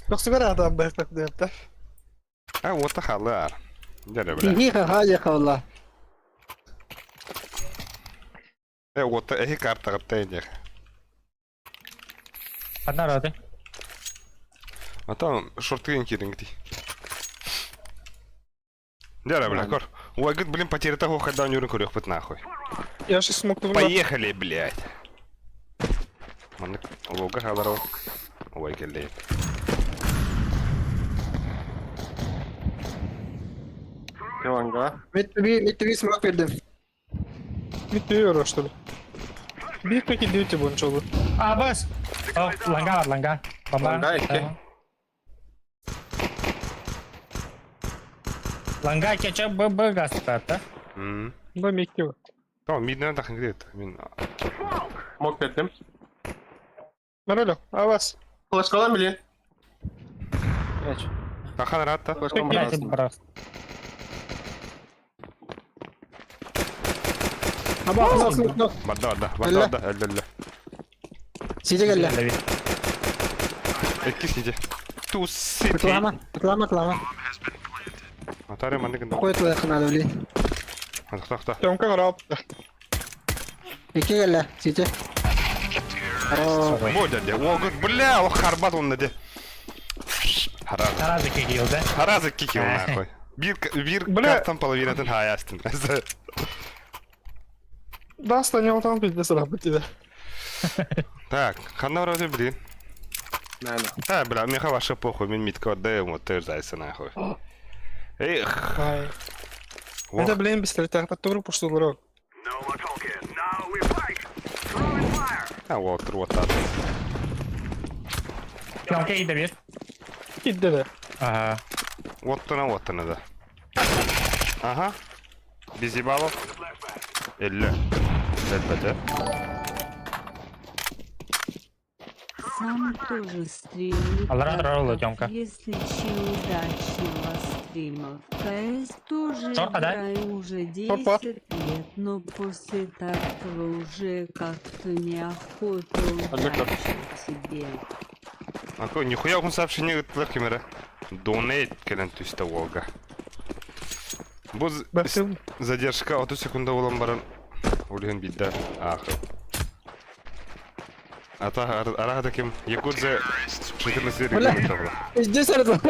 Nasıl bir adam ben tak diyor da. Ha, what the hell var? Gel bre. Hihi hadi kavla. What the karta kaptaydı. Одна рота. А там шорты инкиринг. Гel bre, кор. Ой, говорит, блин, потеря того, когда у него рюкурёх пот нахуй. Я же смог туда. Поехали, блядь. Мандык, лога хабаров. Ой, geldi. Кеванга. Mitte bir smoke verdim. Bitiyor что ли? Bir peki diyor ki bunun çolu. Aa bas. Oh, langa var langa. Baba. Langa, iki. Tamam. Ланга keçe bu gastata. Б мектебі. Tamam, midden takın gidiyor. Min Mok verdim. Ben öyle. Avaz. Flash kalan bilin. Geç. Takan rahat da. Flash kalan Блядь, lazım. брат. Ama akıllı yok. Badda. Öyle. Ölle. CT gel. İki sizi. Tu city. Tıklama. Atarım ben de gidiyorum. Koy tıkla yakın öyle. Hadi tak. Тёмка қарап. İki gel. CT. Bu dedi. O gün bля, o harbat onu dedi. Haraz. Tarazı kekiyolda. Haraz kiki ona koy. Bir Bля. karttan половинатын hayastın. Даста не отам пиздец работает. Так, қандай вроде блин. Нано. Бля, мне вообще похуй, мен митка отдаем, вот ты зайся нахуй. Эх, Ай. ох. Это, блин, быстрее так тур пошел урок. Вот так. Piyonka iyi de bir. Gitti de. Aha. Вот она, да. Ага. Без ебалов. 50. Это. Сам тоже стримит. Allah так razı olsun, как Тёмка. Если удачного стрима в КС тоже Чёрта, да? играю уже 10 Опа. лет, но после такого уже как-то неохота удачи тебе. Ако, нихуя он сообщение от камера. Донейт келен түйсті олға. Бұл Бәкім. задержка 30 секунда olan барын өлген бидді ақы. Ата арада кем? Якудза 14 регламент табыла. Здесь это.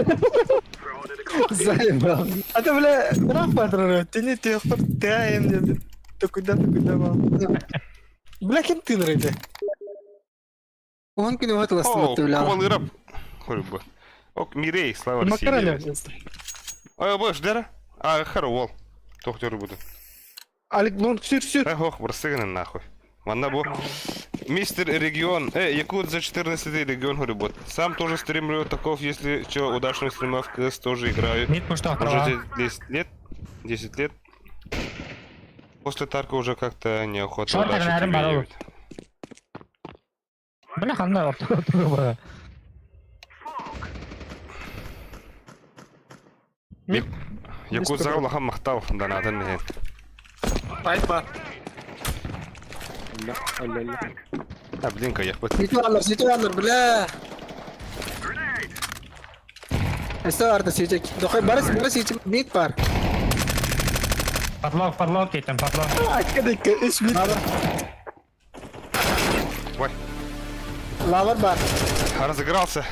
Заебал. А ты, бля, прав, патрон, ты не тех, ты аем, ты куда, мал. Бля, кем ты нравится? 10 gün öğüt О, lastık öyle. кувал ирап. Хөрбі. Ок, Мирей, слава Макароны. России. Ой, бош, дәрі? А, хару ол. Тоқтер буду. Алик, ну, сюр. Ох, бросыгын нахуй. Ванна бу. Мистер Регион, Якудза 14 регион хурибот. Сам тоже стримлю таков, если что, удачно стримов в КС тоже играю. Mid push'ta Уже oturma. 10 лет. После Тарка уже как-то неохота Шорт удачи играем, тебе баров. явить. Бля, қандай oturma. Якудза улахан мақтал данатын нехен. Fight var. А, блин, каяк бөт. CT alır bile. Esta vardı CT. Dokay barış CT mid var. Patlok кетем, patlok. Dakika, 3 bit. Ой, Lavar var. разыгрался.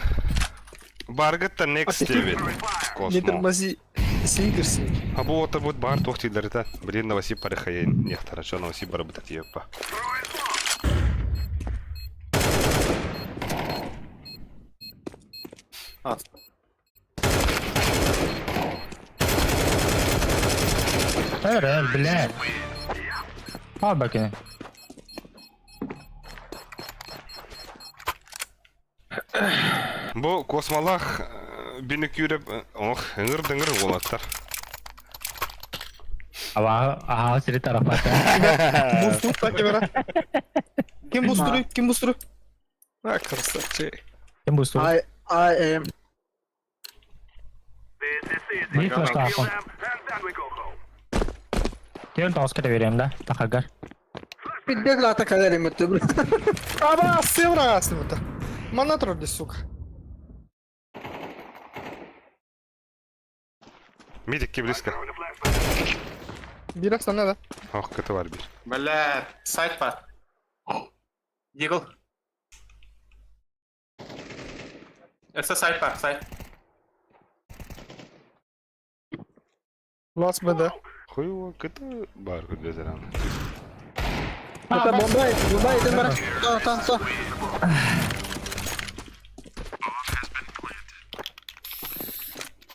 Баргетта next level. Не Космо. тормози. Сингерс. А bu otur bu бар тоқтилер та. Блин, Новосиб парихайын. Нехтара, что Новосиб барабытат еппа. At. Öyle, bля. Al bakayım. Бұл космолақ бинік үйреп, ыңыр-дыңыр олаттар. Aha, seri tarafta. Бустур, так, камера. Кем бустуру? А, красавчик. Kim bu su? I am. Bir flash daha yapalım. Diğer task'ı vereyim de. Takagar. Bir de lata kadar emetti bu. Аба, севра, севра. Мана троди, сука. Мидикке близко. Бирок sana da. Ох, көті бар бір. Beyler, site var. Deagle. Yoksa site var, site. Лас беда. Хуй о, көті бар көдезер аны. Hatta bomba edin bana.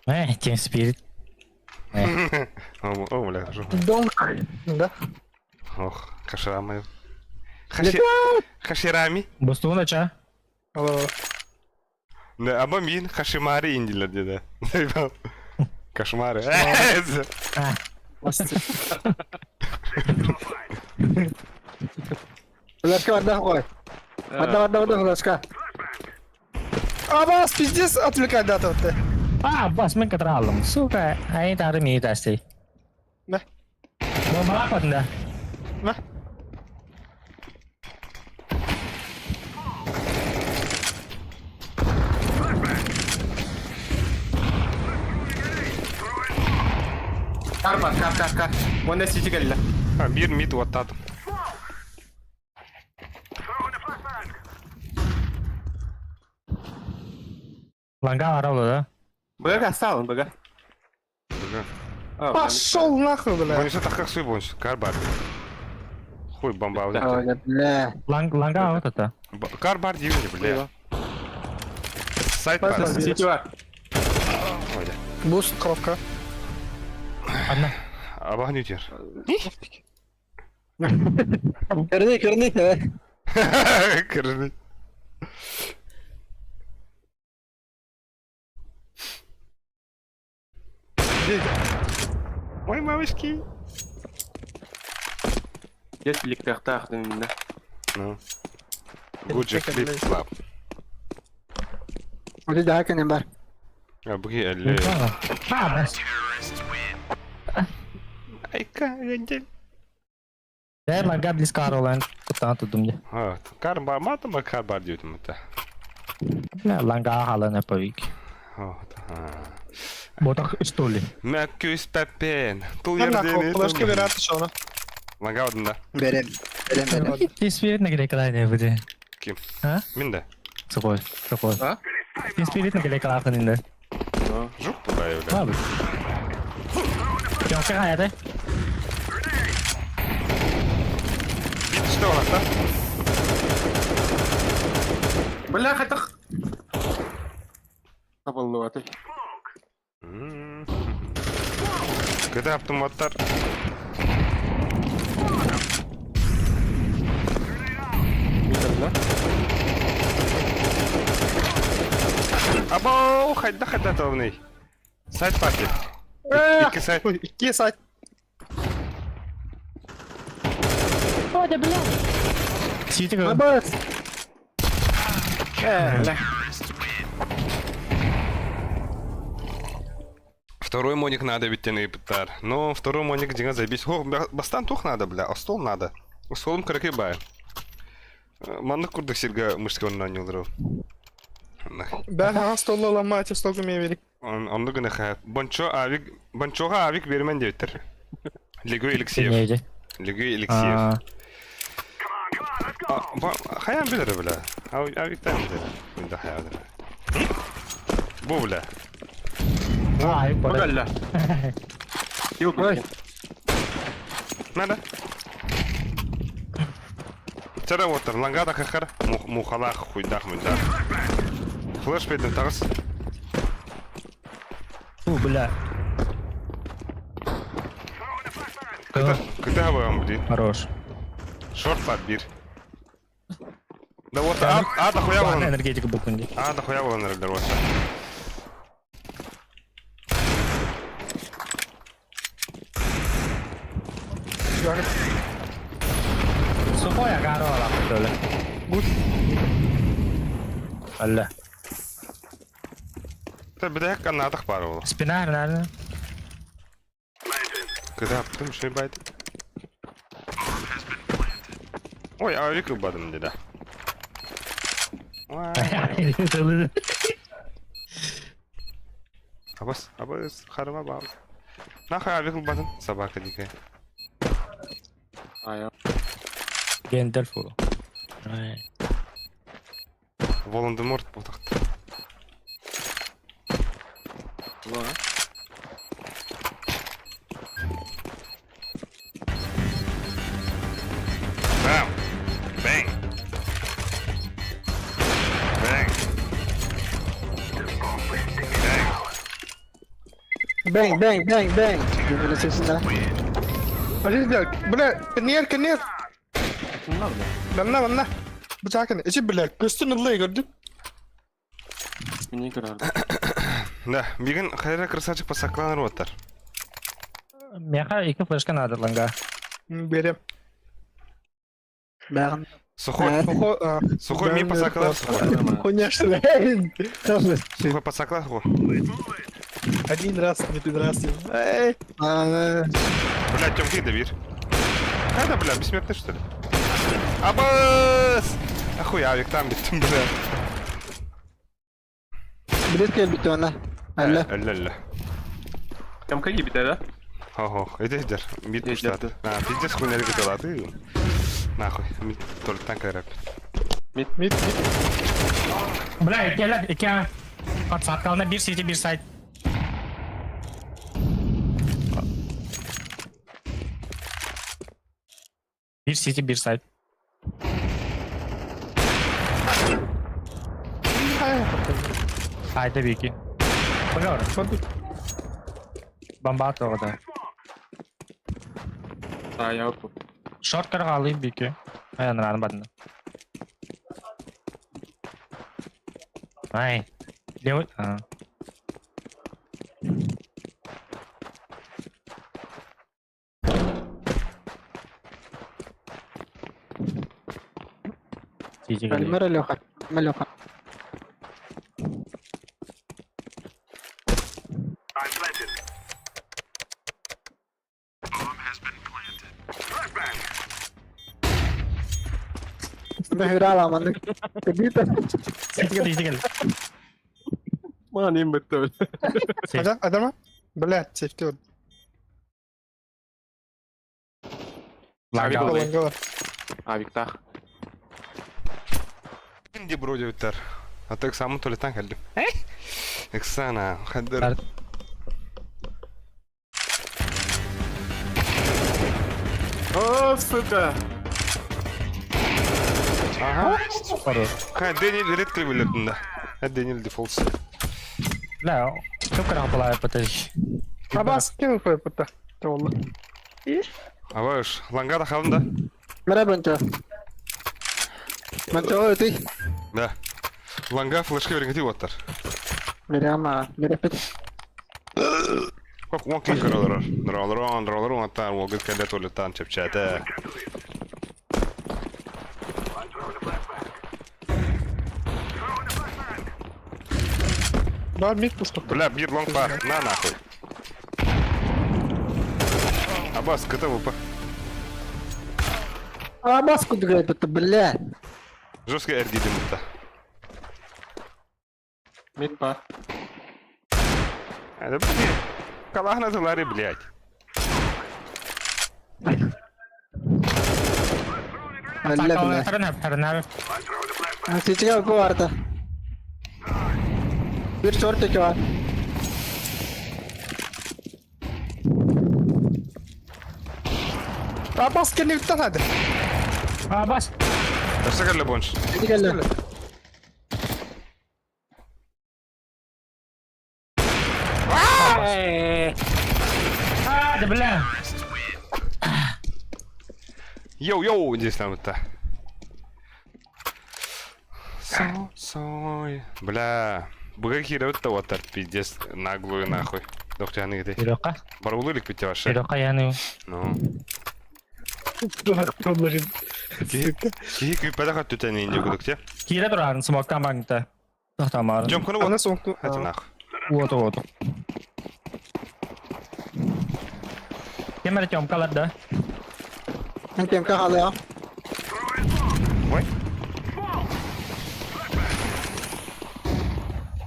Tamam. Team Spirit. О, бля, жо. Донк. Да. Ох, кашрамаю. Хаширами. Boost'unu da ça. Ало. Ne, ama min Hashimari indiler dedi. Кошмар. Флешка отдай, ой. Отдай, флешка. Абас, пиздец, отвлекай да тут. Abbas men keterlaluan. Suka, aing taruh mita sih. Nah. Mau balapan dah. Nah. Kar. One SCG geldi. Bir mid ваттадым. Langga arah lo ya. Бага, салон, бага. Пошел нахуй, бля. Бойнша таққақ суй бойнша. Кар бар. Хуй бомба алды. Ой, бля. Langga вот это. Кар бар деймін бля. Сайт бар. CT var. Ойда. Буст, коробка. Одна. Абағын өтер. Кырны, Кірді. Ой, мамочки. Есть ликтахта ахтымында. Ну. Гуджи флип флап. Hadi daha kanem var. Бұғы әлі. Abbas. Айка, гендел. Ya langga beli sekarang lan. Kutang tuttum ya. Кар бар маты ма кар бар дейтім мұтта. Ya langga halan apa wik. Botak istoli. Мәккөз пәппен. Тұл Там нахуй, ерден флешка берат еще она. Лаңға одында. Berem. Spirit negeri kelai nih bude. Ким? Hah? Мен де. Sekol. Ha? Spirit negeri kelai kan ini. Жоқ бұда евле. Abi. Yang kayak ada. Бит ішті олақта. Бля, хатық. Капылды батыр. Көті аптым оттар. Абау, қайда тауынай. Сайт пакет. İki сайт. Ой, iki сайт. Сити kan. Абас. Второй моник надо ведь тяны пытар. Но второй моник деньга забить. О, бастан тух надо, бля, а стол надо. Столом караки бай. Манны курдuk сирга мышка оннан yıldırı. Ben ha stolla olan maçı stol gömeye vereyim. Onu güne hayat. Bonçoğa avik vermen deyittir. Ligo eliksir. Neydi? Ligo eliksir. Hayal bilir bile. Avikten bilir. Bunda hayal bilir. Bu bile. Ay, pada. Бага. Yok. Nerede? Çara otur. Langada kakar. Muhalak huydak mıydak. Flash bedin tağız. Bela. Kıta hava mı değil? Хорош. Short var bir. Da вот da хуя Ладно, вон. энергетика букунди. Da хуя вон nerede вот. Supo ya karo lah betul. Allah. Da bir de hek anladık var oğlum. Spinar nerede? Kıta yaptım şey baydı. Oy ağrı kıbadım dedi. Abas karıma bağlı. Nahı ağrı kıbadım sabah kadike. Aya. Gentel full. Voldemort bu taktı. Bam! Bang! Bang! Bang. Böyle sesinden. Hadi gidelim. Bля, kenir. Bana. Bıçak kenir. İçi bля, göstün ılıyı gördün. Beni kırardı. Да, бигин хайра красавчик посакланыр оттар. Меха 2 флешка надо ланга. Берем. Бәрін. Сухой. Сухой ми посаклар. Конечно. Сухой посаклар. Один раз, не пидорасил. Эй, Блядь, Тём, ты Давид. Это, бля, бессмертный, что ли? Абас! Охуявик там, бля. Білет кел біті оны. Әлі. Ля-ля. Там какие биты, да? Ого, идер. Мид Я пуштат. ждёт. А, пиздец хуйня регатала, ты? Нахуй, мид только танка рэп. mid. Бля, 2 Пацат кална 1 CT 1 сайт. Bir CT 1 сайт. Сайда бики. Погавра. Бомбат orada. А, я вот тут. Short kara alayım biki. Ayağını badını. Ay. Leo. Ha. CT kali. Әлмір әліоқа. Әліоқа. Mühür alamandık. Kıdıydı. CT kali. Маним бетөл. Адама? Блядь, сефтер. Авик Лага. был. Ланга var. Авиктах. Инди броди биттер. А так самый то ли танк әлдім. Эксана, хадыр. Бар. О, сука! Ага. Хорош. Ха, Дэниэл редкли вылетін да. Дэниэл дефолтс. Бля, çok karanlığa yapatır. Абас, кем foi puta? Oldu. Аваш, лангада халым да? Мәрі бәнчі. Бәнчі ой өтей. Да. Ланга флешка веренгети оттар. Бере ама. Бере пет. Как он кликер алар. Роллерон аттар, ол гыз кәлет олеттан чепчәті. Var mid пусто. Бля, бир лонг бар, на нахуй. Абас, кыта выпа. А бас кудгай бітті, бля. Жестко RD дымытта. Мид бар. Это, блин, калахна залари, блядь. Әлі бля. Tarın. Сичіге өкі vardı. Bir short eki var. Абас kendini bitti hadi. Aa bas. Verse kelle bonç. Hadi gel. Hadi bля. Йоу, здесь там это. Сой. Бля. Бұға кері өтті оттар, пиздец, наглую нахуй. Доқтяны кеде. Юрокка. Барулы лик бітте ваша. Юрокка яны. Ну. Продолжим. Кихи күйпәді қат түтәні инде күдік те. Кире durarın smoke'tan bagnitte. Tohtamar. Жом күні Она вот. соңку. Хәті нахуй. Oto. Kemere tjom kaladı. Ben temka halı ya. Ой.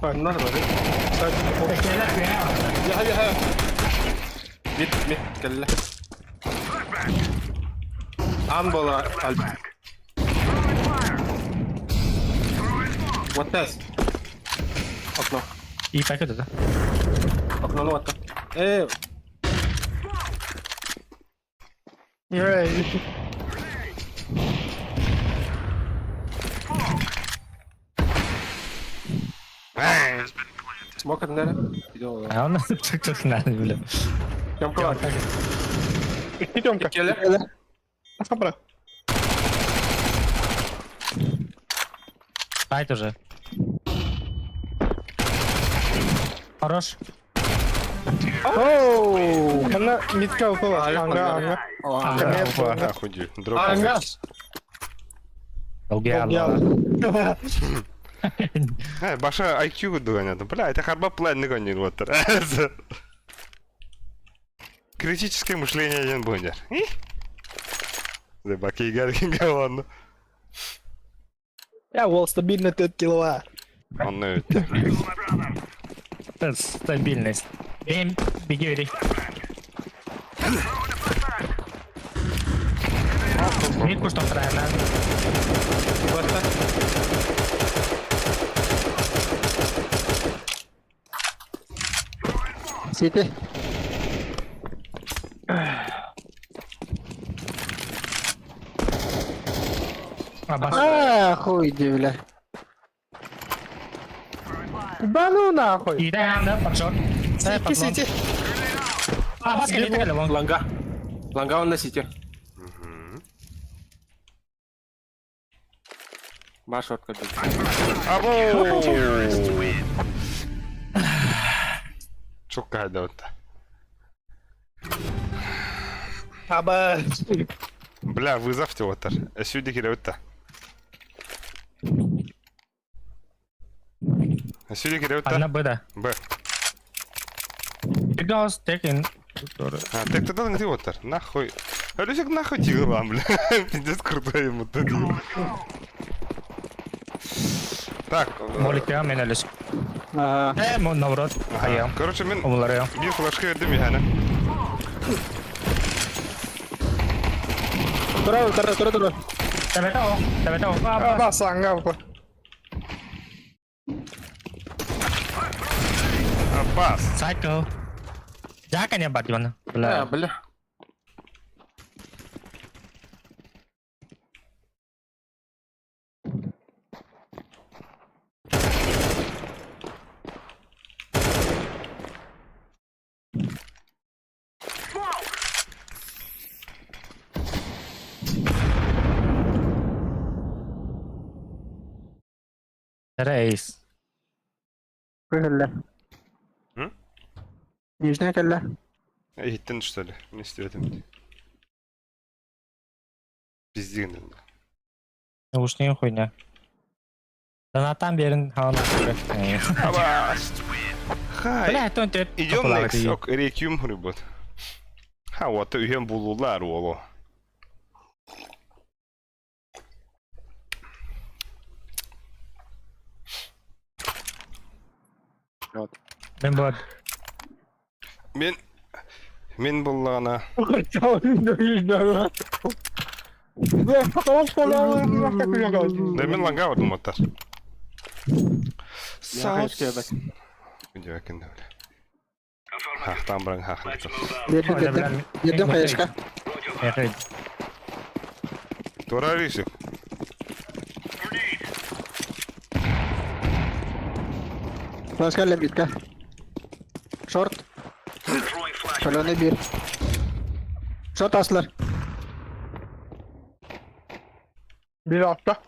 Bunlar var. Ya. Mid, kelle. An bola alp. What this? Okno. İyi paket dedi. Okno what? Smoke nerede? Bir de o. Ya onu çok nerede bile. Jump var. Идем как. Kelle. Собра. Сайт уже. Хорош. Оу! Она митка упала. Anga. Охуди. Дроп. Anga. Долгая. Баша IQ дуганады. Бля, это харба планны гонит вот. Критическое мышление один будет. Забаки гелкинга ладно. Я вол стабильно 5 кило. Он на Это стабильность. Беги, беги. Митку что правильно. Сити. Хуй иди, бля. Да ну нахуй. И дай нам, да, подшот. Дай Сити, подлон. сити. Бас, не вон. Ланга. Ланга он на сити. Баш шотка бит. Çok kaydı orada. Аба. Бля, вызовте отыр. Сюда кире өтті. Сюда кире Одна өтті. Б, да. Б. Бегаус, текин. А, так тогда не ты отыр. Нахуй. Алюсик нахуй тигр вам, бля. Пиздец крутой ему тут. Так. Молик я, мен әліс. Ага. Наоборот. Аяғым. Короче, мен Олар я. bir флешка verdim yani. Тура. Тебе того. Аба санга. Abbas. Cycle. Jangan ya, Bat, gimana? Бля, бля. Рейс. Кыгылла. Hı? Нижняя калла. Gittin что ли? Не istiyorum. Пиздин. Наушнигin хуйня. Донаттан берін хауына. Abbas. Hay. Бля, тон тет. Идем next. Yok, Requiem reboot. Ha, o da üyen bulurlar oğlu. Мен бот. Men bullana. Men langa vardım otar. Я хочу бак. Где vakit öyle. Ha, tam bırak ha. Yedim kayışka. Doğru arıyorsun. Флешка лебедка. Шорт. Шаленый бир. Шорт аслар. Bir hafta.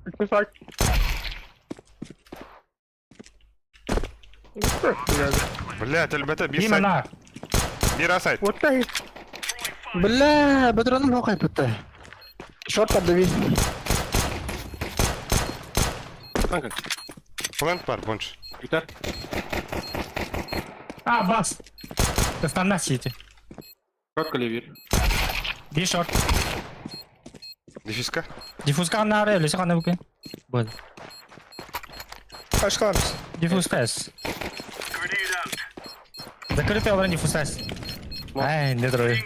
İki saat. Блядь, ребята, bir Дима сайт. на. Bir asayt. Вот так. Бля, патроным хокай пытта. Шорт поддави. Kanka. Plant var bunch. Битер. Бас. Достан на сити. Шотка левир. Би шорт. Дефиска. Диффузка на аре, лише кана букен. Бой. Kaç kalmış? Диффуз тес. Закрытый обран диффуз тес. Ай, не трой.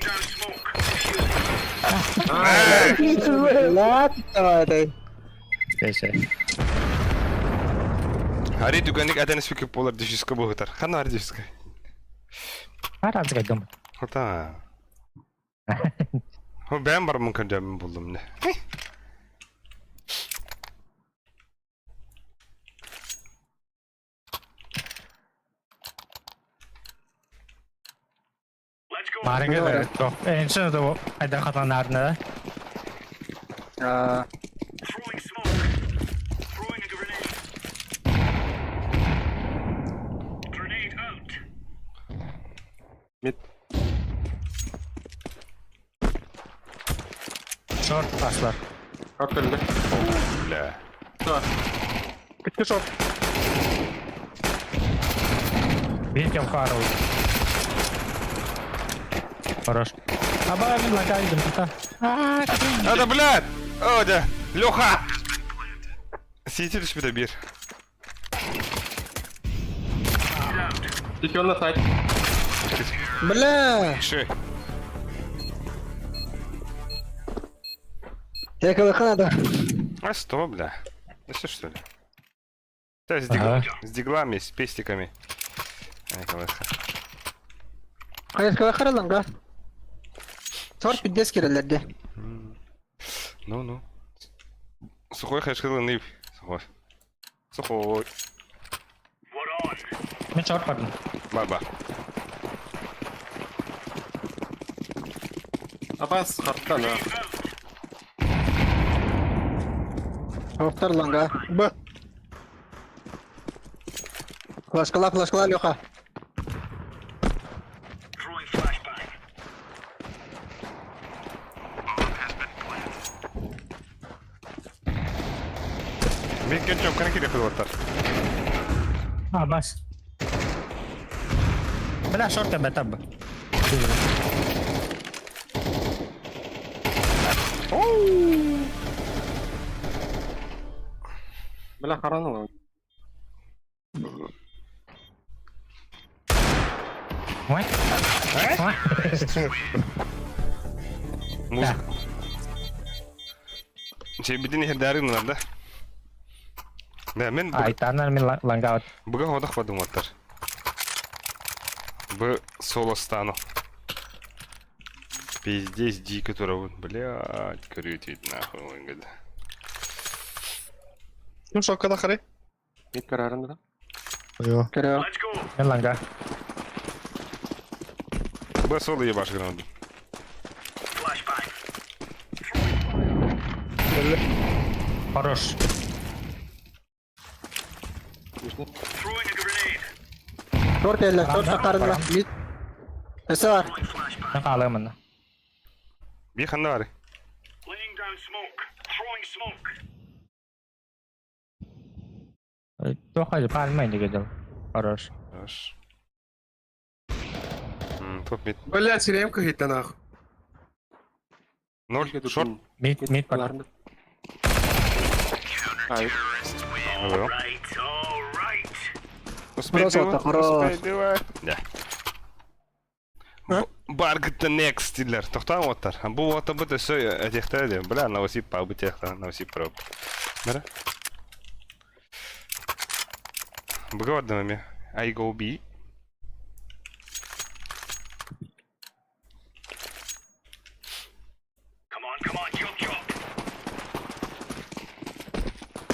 Ладно, Стейшэ. Хари дүгэнийг аданас пик полар дефиска боготар. Хана хари дефиска. Хараа згайдам. Хота. Хо ben var mı kadar buldum ne? Маринга то. Эншэ то айдар хатан нарна. Short paslar. Short öldü. Бля. Sağ. Bitti short. Bir кем Харл. Хорош. Аба, мен лагаю, да. Это, блядь! О, да! Леха! Сетились bir de bir. İki onunla side. Бля! Şey. Yakalakan adam. А что, бля? Это что ли? Да, Ага. с диглами, с пестиками. Ай, колоха. Hayır lan ga. Sort bir des kirelerde. Ну. Сухой хэшкилл нип. Сухой. Сухой. Мен short button. Баба. Abbas short'tan ha. Shortlar lan ga. B. Flashkala Lyoha. Ben geçiyorum, kana kire kılvatlar. Bas. Bela short है बेटा अब. Bela karanlık lan. Ouais. Ouais. Музыка. Чебидин хердарин var da. Да, мен Айтанар мен лангаут. бүгін одақ бадым оттар. Б соло стану. Пиздец дико туравын. Блядь, көрет ет нахуй ойнгады. Kim short'ka qaray. Mid kararında da. Yo. Kero. Мен ланга. Б соло ебаш гранду. Хорош. Short eller. Short takarında. Mid. Ese var. Мен қаламын. Bir xanda var. Жоқ хазir palmaydi gedel. Хорош. Хорош. Топ мид. Блядь, сиремка хитте нахуй. 0 шорт. Mid button. Kalarında. Hayır. Алло. Хорош. Да. Баргытты next дилер. Тоқтам оттар. Бұл отта бұты сөй әтекті де. Бля, навосип па бұты ектар. Навосип проб. Мәрі? Бұға вадды мәме. I go B.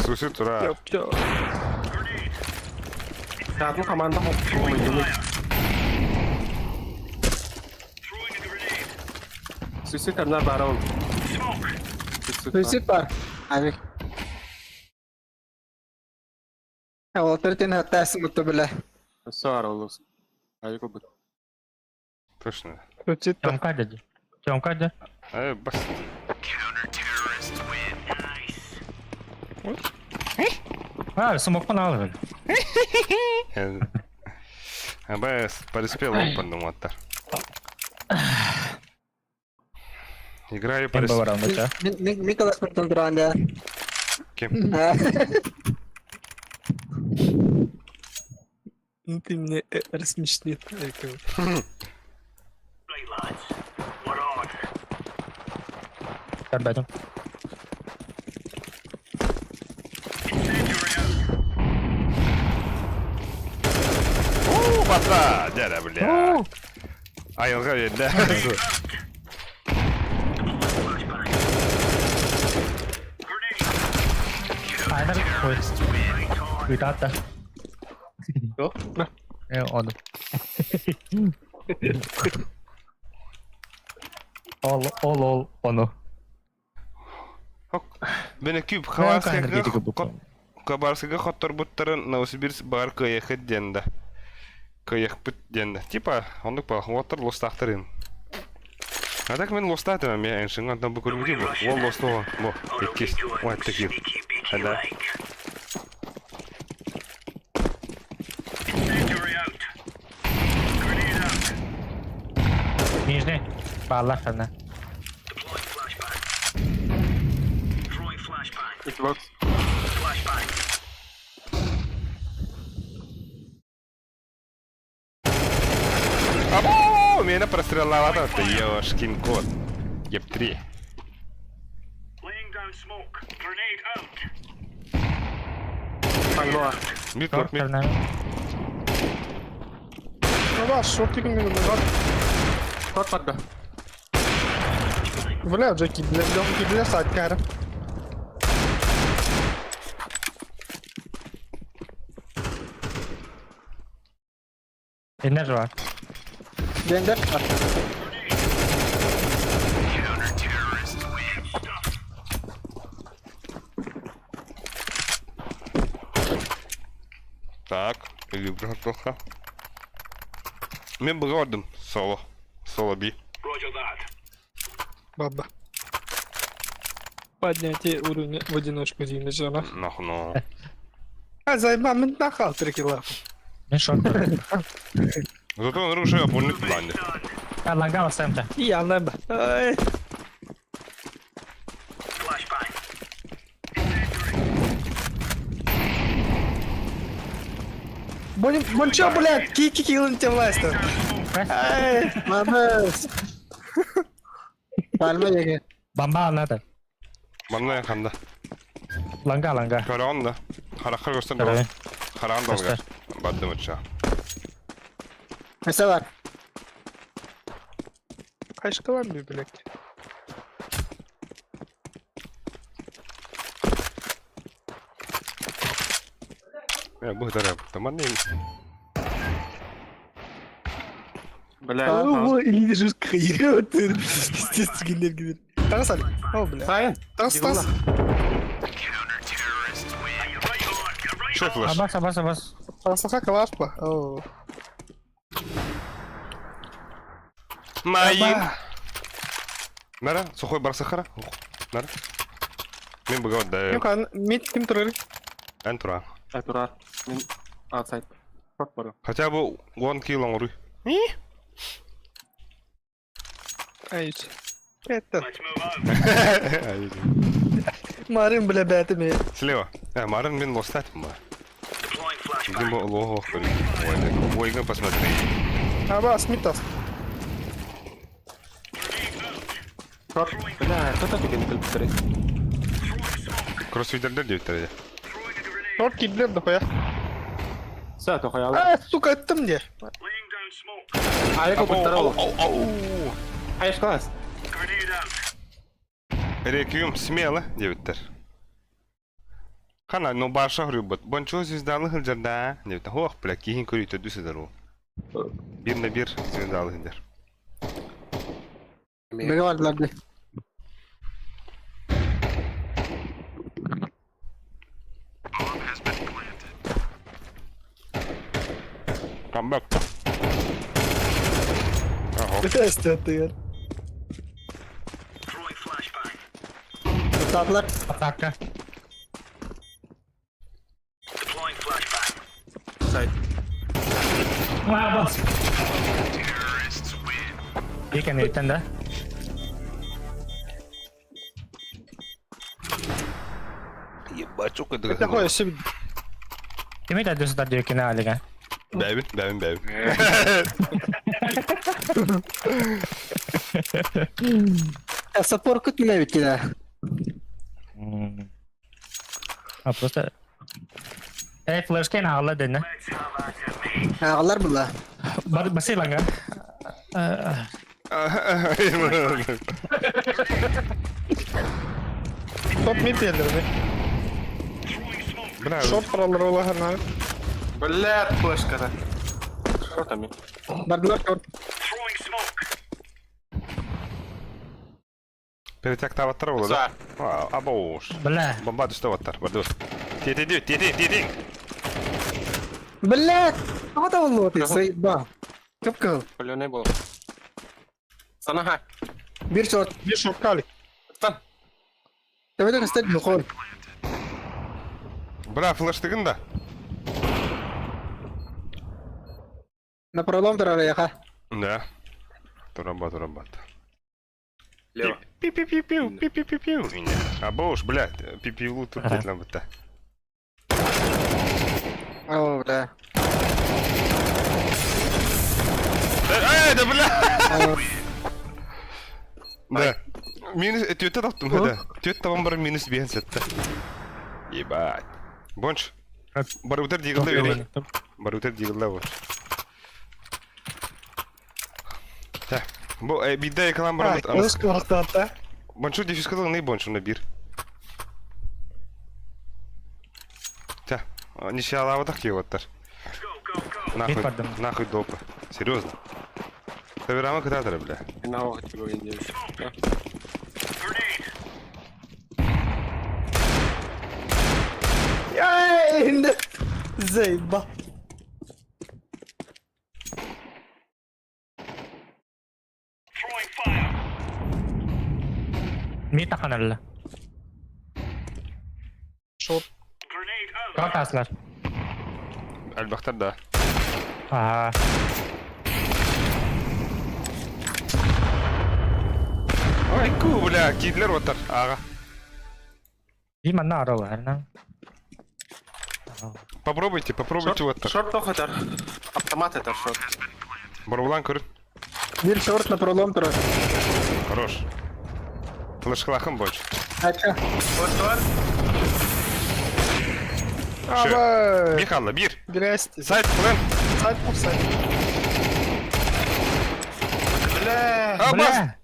Суси тұра. Yok. Yardım komanda hop. Suicide terminal bara oldu. Suicide var. Abi. Ya otoriten hatta smuttu bile. Sağır olursun. Hayır bu. Точно. Suicide. Темка dedi. Темка dedi. Бас. Смокпан алып. Бас, переспел опен думаттар. Играю Кем переспел. баварам да. Nicholas Burton durağında. Кем? Ну ты мне рассмешнил. Карбатом. Бата! Дядя, бля. Айылға елді. Айдар ой. Уйтатта. Yok. Onu. Ол onu. Бені күйіп Кайнер Кабарсыға хоттар бұттарын Новосибирск бар көйеқі денді. Көйеқ бүт денді. Типа, ондық ба, оттар лостақтырын. А так мен лоста атам, мен эншин антан бу көрмөдү бу. Ол лосто бу. Эккис. Ой, такие. Хада. Нижний. Баллах sana. Xbox. Або! Меня простреловато, ты ёшкин кот. Еп-3. Pangloa. Mid, Short mid. sana. Baba short taking me var. Short padda. Bля, уже кидля сать, cara. Inner var. Bende. Так, или плохо. Мен бгордым. Соло. Соло би. Баба. Поднятие уровня в одиночку Димежана. Нахну. А заебал, мен на халтере килла. Ben short. Зато он рушил опорник плане. Ben langa basayım da. İyi anlayın ben. Ay. Бон чё, блядь, кики киллин тебя власть. Ай, Mamız. Palma yenge. Bamba anladı. Bana yakanda. Langa. Karan da. Harakar göster Karan. da. Karan da Göster. olga. Badım uçağı. Mesela var. kaçta var bir bilek. Ya bu kadar yap. Tamam değil. Бля, Aa, elini жестко кayıyor. Естественный gibi. Tans Ali. Oh bля. Sayın. Tans. Şey flash. Bas. Tans калаш па. Oh. Mayın. Nara? Сухой бар сахара? Nara? Мен бұға Kim да. kan mid kim turur? Ән тұра. Turar. Min outside. Short baru. Хотя бы 1 kill on ұры. Ay. Это. Марин бля бәтіме. Слева. Марын мен лостатым ба. Идем бұл лоғы оқыры. Ойға посмотри. Аба, смитас. Short. Bля, кто так един кіл бітірі? Кроссфидердер деуттер. Short kidler de koya. Сәт оқай алы. Aa, suka attım diye. Айға бұттар олы. Айш қалас. Реквием смело деуттер. Қана, но барша хрюбат. Бончо звездалы хылжарда. Деуттер. Хоқ, бля, кейін көрейті дүсідер ол. Bir на bir звездаlı хылжар. Biri vardılar bir. Come back. Aho. Bir test attı ya. Tutsadılar. Atakka. Side. Bas. Bir kere itten de. Ебать, çok kötü. Это koya şimdi. Kimi de düz da diyor ki ne haline. Bevin. Support kutmuyor bitti de. Ha просто. Flash kan ağla dene. Ağlar bunlar. Basayım langa. Top mid yerler be. Bravo. Short paraları ola hemen. Bля, флеш кара. Short ami. Vardılar short. Перетяг таваттар болады. Сар. Абош. Бля. Бомба düştü таваттар. Бардос. Тети. Блядь! Ада он лотый, заебал. Кып-кыл. Паленый был. Sana hack. Bir short. Bir şok kalik. Tabii de kıstet bir kol. Бля, флештигин да. На пролом тара ha. Да. Турабат. Лево. Пи-пи-пи-пиу. А бош, блядь, пи-пи-лу тут Ага. там вот. О, бля. Да, бля! Да. Минус, тётя таптым, да. Тётя табан бар минус бен сетті. Ебать. Бонч. Барутер дигілді берейін. Барутер дигілді бонч. Так. Бұл бидді экран Ha, барамыз. öz kılakta hatta. Бончу дефис кылың не бончу на бир. Так. Неше алавадақ кеваттар. Бит бардым. Нахуй допы. Серьезно. Собираем кататора, бля. На охот его индейцы. Yay! Indi. Zeyba. Mid takanarlar. Short. Kalk aslar. Albaxtar da. Aha. Ой, ку, бля, кидлер отыр, аға. Bir mana arı var lan. Попробуйте отыр. Шорт охотар. Автомат это шорт. Барулан көрін. Bir short на пролом tara. Хорош. Флешклахым больше. Acha. Вот var. Aba. Михалла, бир. Грязь. Сайт, плен. Сайт offside. Бля. А, бас! Бля!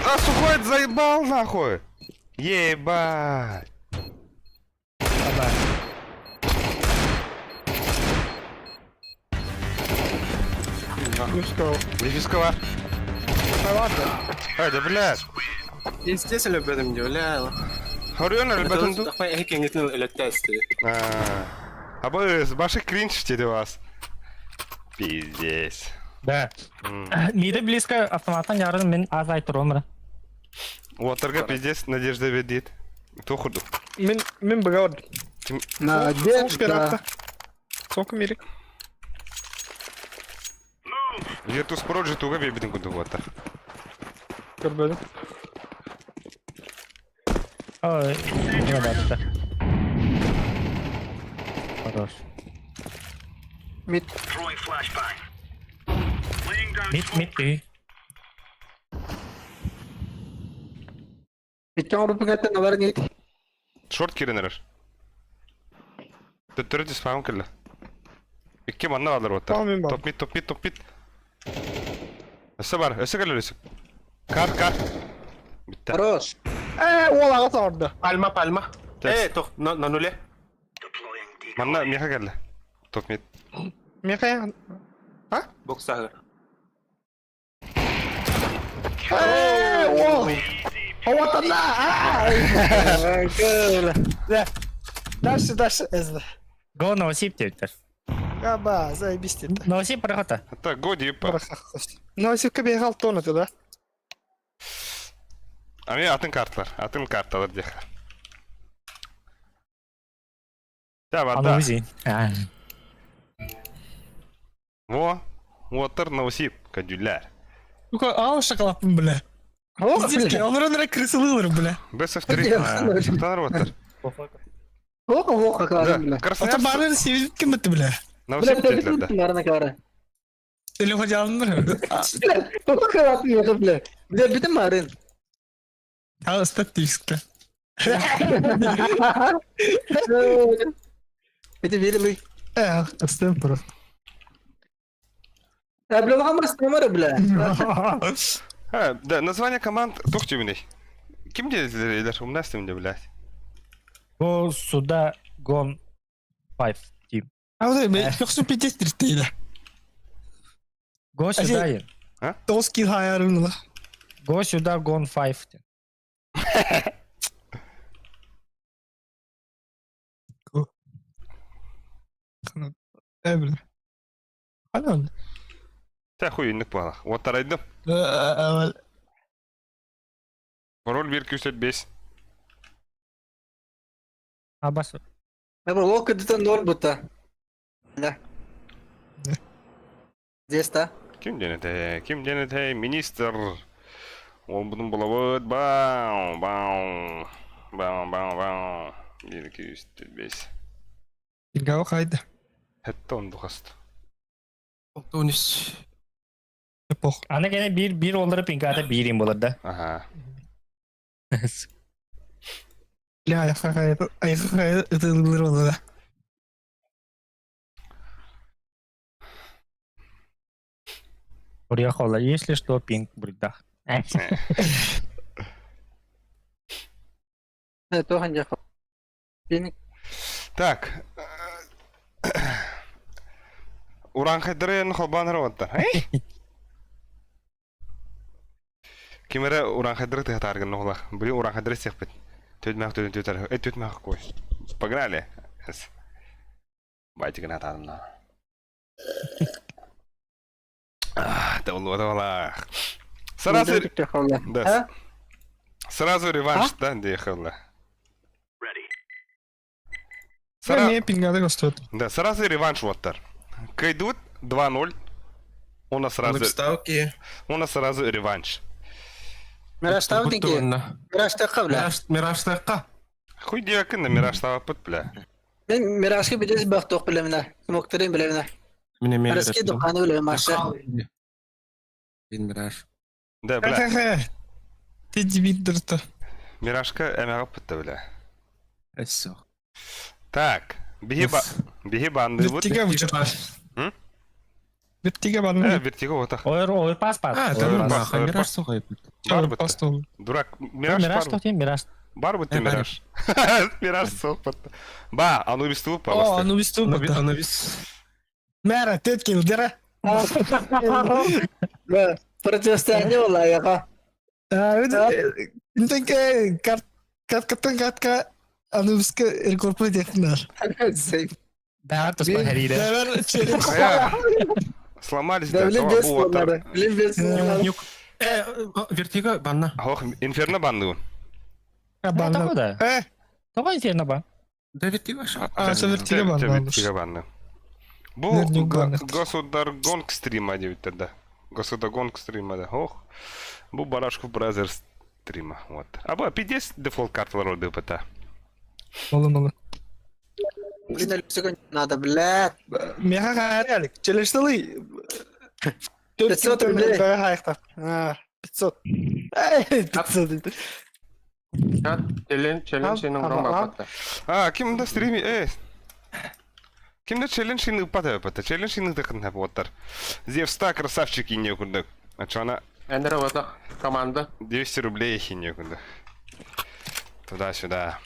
А, сухой заебал, нахуй. Ебать. Aba. Юшков. Дефискова. Haydi, блядь. Здесь любим дюля. Хорён, ребятам тут. Давай я кингетнул электрости. Абыз, башы кринж dedi вас. Пиздец. Да. Миді близко автоматтан ярын мен аз айтыр өмірі. Уотерга пиздец, Надежда ведет. Кто худу? Min begård. На Son spiller да. efter. Son kom Erik. Virtus Pro туга бебедин куду уотер. Görmedim. Ой, не надо. Хорош. Mid. Mid değil. Mid'den vurup gittin haber neydi? Шорт киренер. Төттөрөт спам кылла. Икки манна алар уотер. Tamam, ben bak. Топ мид. Öse var, öse gelir öse. Kar. Bitti. Хорош. Ola kat orada. Palma. Test. Toch, na nule. Manna miha geldi. Top mid. Mekaya. Box sahır. Ola. Havadan la. Böyle. Дальше ezdi. Go no sip deyiptir. Gaba, zajebiście. No sip прохота. Так, годи епа. No sivka bir halt donatı da. А мен атын карталар деха. Ja, wat Аны da? үзейін. Уотер наусип, кадюляр. Ну-ка, ау шоколадпын, бля. О, Пиздец, бля. олар крысылылар, бля. Best of 3. Шықтанар уотер. Оқа Да, қаладым, бля. Ата красавцы. барлары себеп кім бітті, бля. Бля, Наусип бля, dediler bütün de. narına kara. Телефон жалындар. Oqa qalatım yoxu, bля. Bля, bütün marın. Ал ұстап дейсікті. Это верили. Ұстап просто. Бля, маған бастамары, бля. Ha, да, название команд тоқ жеміней. Кім деділер? Умна істемінде, блядь. Go сюда gone 5 team. Abi ben yoksa pidestir değil. Go сюда ен. Dos kill hayarını la. Go сюда gone 5 team. Emre. Hadi. Та хуй иннік бала. Уотер айдым. Evvel Пароль 1-2-3-5. Абас. Эбо лока это 0 будто. Да. Здесь, да? Ким денете, министр. Ол будун булабыт, бау, бау. Бау, бау, бау. 1-2-3-5. Пингау хайда. Хетте он духаст. Тунис. Эпох. Аны gene bir onları pinkata birim olur da. Ага. Бля, аяққа қайыр ытылылыр оны да. Buraya kolla. Если что, пинг burada. Это ханья. Пин. Так. Уран хайдырын холбан раваттар. Кимера уран хайдыры тыгатаргын нохлах. Бри уран хайдыры сехпет. Төтмәк кой. Погнали. Байтик на танна. Давла. Сразу да. Сразу реванш, да, дехала. Не, пингады гостет. Да, сразу реванш ваттар. Кайдут 2-0. У нас сразу реванш. Мираж ставтинки. Мираж тақабля. Мираж таққа. Хуй диякын, мираж тавапыт, бля. Мен миражки бидес бақтоқ білеміне. Смоктерин білеміне. Міне Раски дұқаны білемін машы. Бин мираж. Да, бля. Ты дебит дұрысты. Миражка әмәға пытты, бля. Эссо. Так, биги банды вот. Вертига вычерпа. Вертига банды. Вертига вот так. Oyur pas pas. А, да, баха, мираж соғай бұд. Бар бытты. Пастол. Дурак, мираж Мираж бар. тоқтен мираж. Бар бытты мираж. Мираж соқ бытты. Ба, Анубис туып О, паласты. Анубис туып бытты. Анубис. Мәра, теткин, дера. Противостояние ола, яға. Интенке, картка Анубиска рекорпы дехнар. Бәғат тұспа хәриді. Дәвер, челен. Сломались, да, Білім бес вот болмады. Білім бес болмады. Юк. Вертига банна. Ох, инферно банды он. Тоғы да. Тоғы инферно ба. Да вертига ша. Аса вертига банды. Вертига банды. Бұл Вернюк банды. Государгонг стрима деп да. Государгонг стрима да. Ох. Бұл Барашков Бразерс стрима. Вот. Аба, 50 дефолт карталар олды быта. Молы. Блин, Алексей, надо, блядь. Меха хайралик. Челешталы. 500 рублей. Бәға хайықтар. 500. 500. Челлендж сенің бұрын бапатты. Кимді стриме, Кимді челлендж шины ұппаты өпіті. Челлендж шины дықын әп оттар. Зевста красавчик ине күнді. Ачана Әндірі отақ команда. 200 рублей ине күнді. Туда-сюда.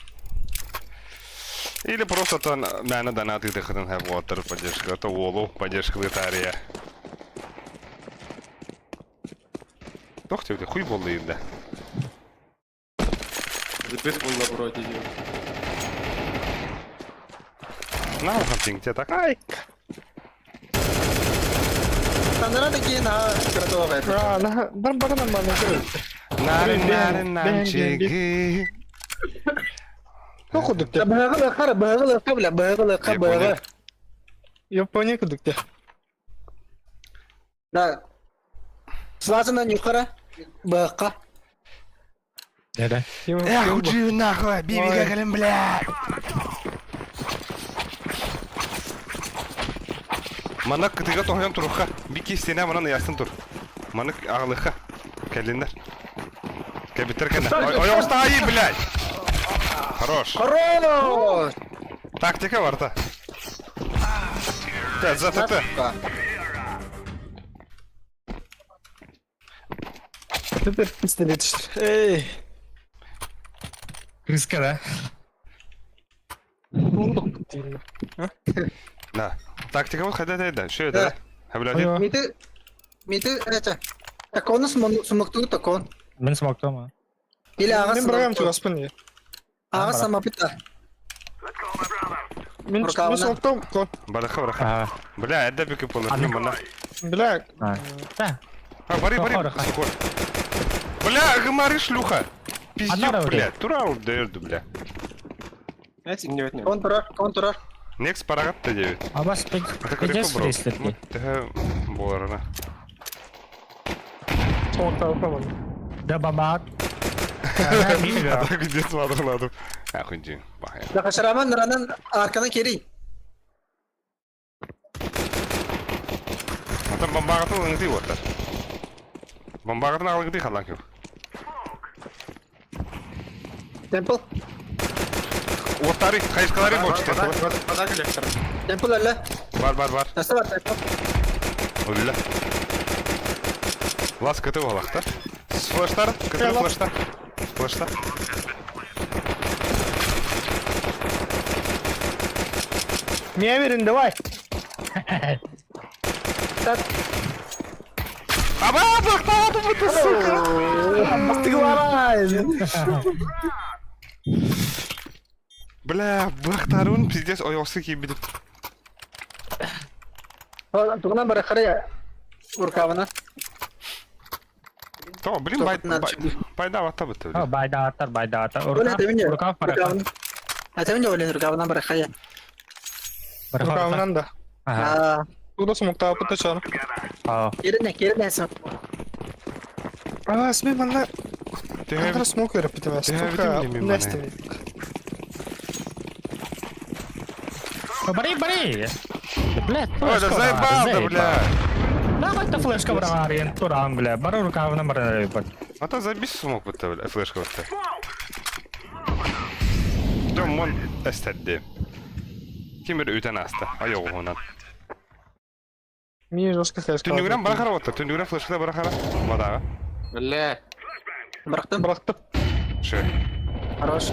Или просто то мәні донаты дықын әп оттар поддержка. То олу поддержка литария. Тоқты өте хуй болды енді. Запит болды вроде де. На оған теңте так. Сандыра таки на кратова байты. Бар бағынан бағынан. Нарын Оқыдық те. Бәғылы. Япония күдік те. Да. Слазынан юқара. Бәққа. Дәді. Уджи нахуй, бибига калим, бля. Манак кытыга тоғыян тұруққа. Бики стене манан ястын тұр. Манак ағылыққа. Кәліндер. Кәбіттер кәні. Ойоғыста айы, блядь. Хорош. Хорош! Тактика варта. Затыты. Теперь пистолет. Эй. Рыска, да? Да. Тактика вот ходят айда. Что это? Хаблядин. Миты, это. Таконы сумақтығы такон. Мен смокту ма? Или аға Мен бұрағам тұғаспын не. Аға самапыта. Мен смокту кон. Бараха. Бля, это беки полностью мана. Бля. Да. Бари. Бля, гамары шлюха. Пиздюк, Одна бля. Турал дөрдü, бля. Эти не ведь Кон турар. Next парагат да дебит. Абас пидес фрейслерге. Тэхэ боларына. Soğukta yapamadım. Да бабат. Мидга. Так где смотрладым. Ахунжи. Бахая. Yaklaşıraman Nuran'ın arkadan geri. Ата бомбагатын ыңгый отар. Бомбагатын алгыды халан кеп. Temple. Отары, кайышкалары болчу. Вода коллектор. Temple öyle. Бар. Nasıl var Temple? Өллә. Лас кыты балактар. Флештар, кыты флештар. Флештар. Niye verin de vay? Аба, бактады бу сука. Bastığı var ay. Бля, бактарын пиздец оёксы кийбиди. Tuğuna bırakır ya. Urkavına. То, блин, байда вата бит. О, байда атар. Öyle demin ya. Уркав парака. Urkavına. Demin ya öyle urkavına bırakır ya. Rukavından da. Ага. Aa. Bu da smokta apıta çağırın. О. Yerine sen. Aa Smey bana Тэгэ kadar smok verip bitemez. Değerli Tuka değil miyim ne bana? istedi? Бери. Блядь, Ой, да заебал ты, бля. Давай ты флешка брагарин, туран, бля. Бары рукавына бара. А то забис смог бит, бля, флешка бит. Жомон эстедди. Кимир үтен аста, аяğı онан. Niye жестко хэш? Түнүгүрөн барахара отта, түнүгүрөн флешка барахара. Мадага. Бля. Bıraktım. Bıraktım. Ше. Хорош.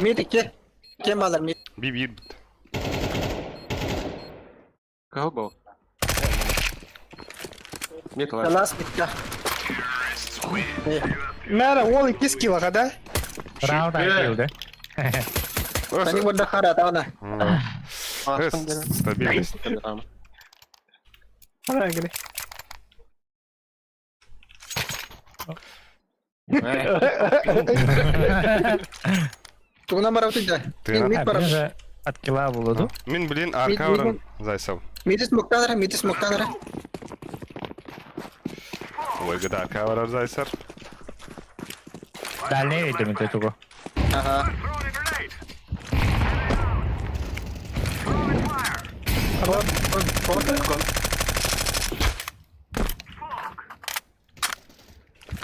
Mid 2. Kim alır mid? Bir bit. Кого был? Нет, ладно. Last mid ya. Mera wall 2 skill kadar. Раунд айкилди. Tani burada kara tavana. Стабильность. Oraya gire. Tuğuna bıraktı da. Тыгына. Mid bıraktı. Биринде аткила болду. Мен билин арка Мид- барам, Зайсов. Midi smoktanır. Ойгада арка барар Зайсар. Дальний идем туго. Aha.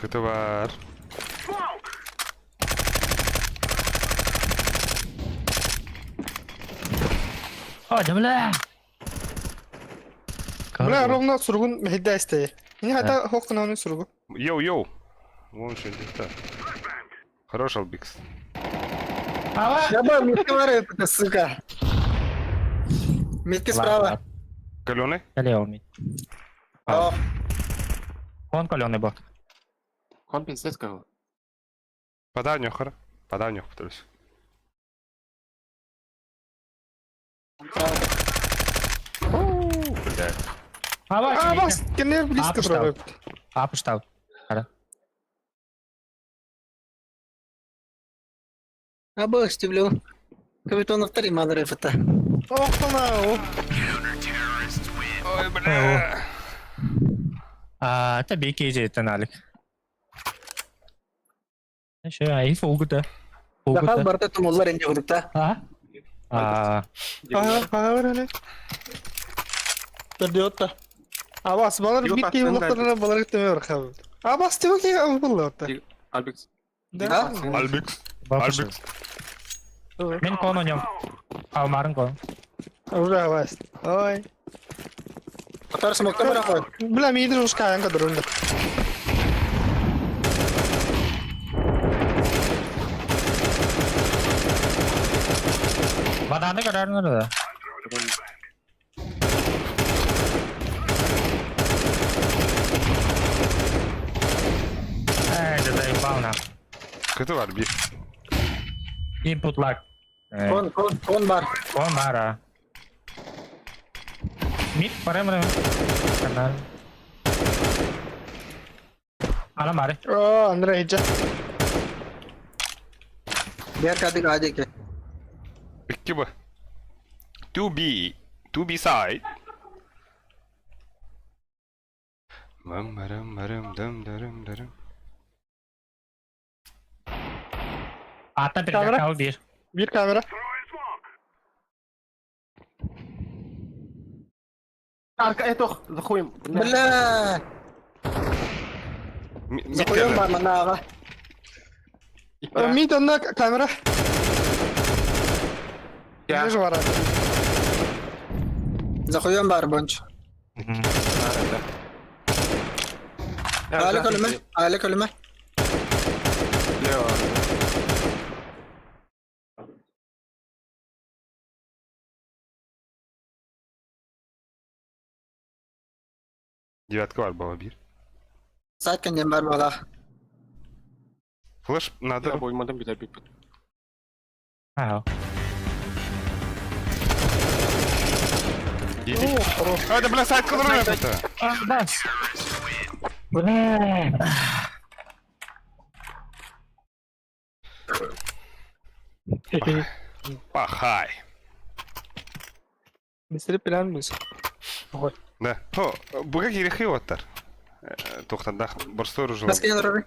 Кыты бар. О, да бля. Buna ровно surgun mehidde isteye. Yine hatta hokun onun surgu. Йоу. Вон что это. Хорош Албикс. Ya bu midki var ya bu suka. Midki справа. Калёный? Калёный. О, Он калёный бот. Он пиздец кого? Подавню, хара. Подавню, повторюсь. Блядь. Aa bas. Kendine blisko Apıştał. bırakıp. Апыштал. Ара. а bu işte biliyor. Kapitonu вторым alır efta. Oh tamam. Ой, бля. Это BKJ это налик. Şey ay Fogut'a. Bakal barda tumullar ince grupta. Ha? Aha var öyle. Diyor da. Abbas balar Yok, bitti aslında- yollarına balar gitmeye bırakalım. Abbas diyor ki Allah da. Альбикс. Ha? Альбикс. Бабушка. Альбикс. Мен кон ойнайм. Алмарын кон. Уже Abbas. Ой. Atar smokta bırakır. Bilmem iyidir hoş kayan kadar önde. Badanda kadar da. Да заебал на. Кыты бар, bir. Input lag. Kon var. Кон бара. Мид парем. Канал. Ana mari. О, Андрей, иди. Diğer kadı gadi ki. İki bu. To be side. Marım dım dırım. Ata bir Kamera. dakika bir. Bir kamera. Arka etoh, zakhuyum. Bla. Mid Zakoyun geldi. var mı nağa? Мид, одна камера. Ya. Вижу вора. Zakoyun var bonç. Aile ölüme. Aile ölüme. Leo. Девятка var baba bir. Zaten dem var bala. Flash надо. Ya boymadım bir de bir pıt. Ha. Yedi. Hadi bla side kalır yaptı. Ah bas. Bu ne? Пахай. Быстрее план мısın? Да. Ho, buga girişi otar. Toxtada borstor уже. Nasıl gelir oraya?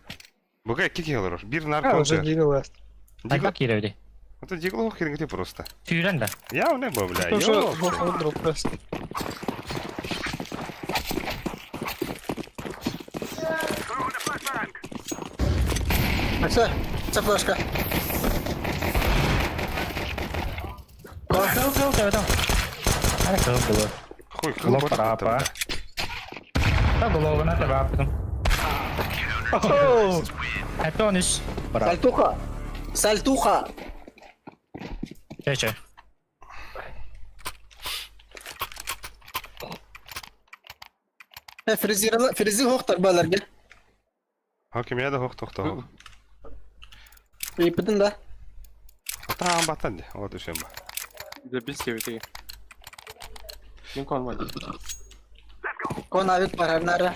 Buga iki kilo. Bir А, narko. уже гигал. Ay bak yere Это дигло херенги просто. Tüyren de. Я не бля. Это уже дроп просто. Aksa. Це флешка. Kıl. Hadi kıl. Хуй, Лоб парапа. Та голову на тебе апитом. Етоніш. Сальтуха. Сальтуха. Чече. Frizi hoqtar balarga. Hakim ya da hok toxta. Yipidin da. Tamam batandi. O düşen ba. Bir de bir seviyeti. Lincoln var. Kon avit var her nara.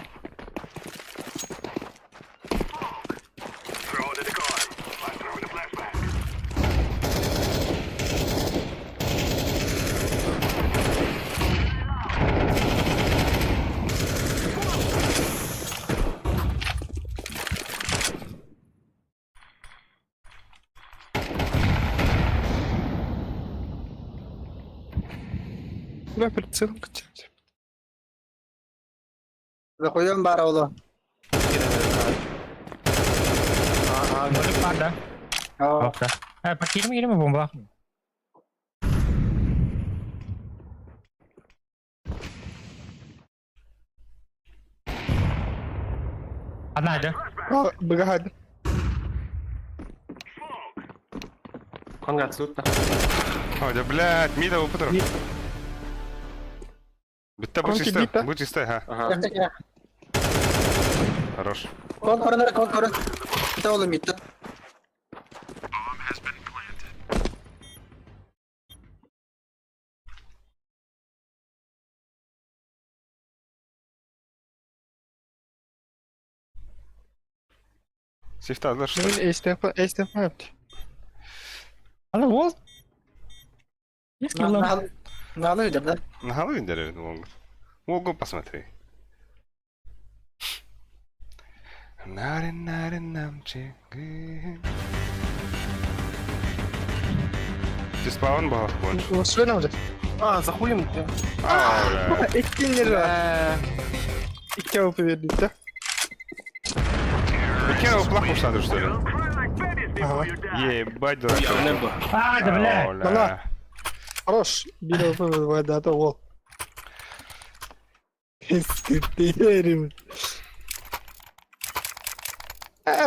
Бля, прицел качать. Zakoyun var oğlum. Molik var da. Oo. Yok da. Ha bak girme bomba. Hadi. А, богахад. Конга отсюда. Hadi блядь, мида упутро. Bitti bu Konki çiste. bitti. Bu çiste ha. Ага. Хорош. Kon korunur, kon korun. Bir de oğlum gitti. Shift aldılar Ну, что? эстеп yaptı. Hadi ol. Есть киллом. Nalı ödüm lan. Нахало индерет Волгу. Волгу посмотри. Нарин намчи. Ты спавн был больше? Лошвен уже. А, zakhuyum. Aa, 2000 lira. 2 avı verdik de. Прикинь, его плохо надо что ли? Ага. Ебать, дурак. Ya ne bu? Hadi bile. Оля. Хорош. 1 avı verdi hatta ol. Sıkıntı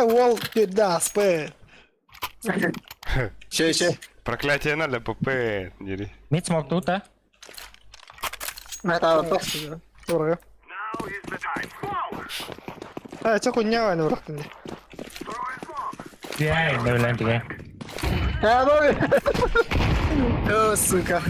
Wall пизда, спэ. Şey. Проклятие на ЛПП. Дери. Mid smoke тут, ha? Mehmet abi bak. Oraya. Ha, çok oynayan var bıraktın. Diğer ne öyle diye. Ha bak. Yo suka.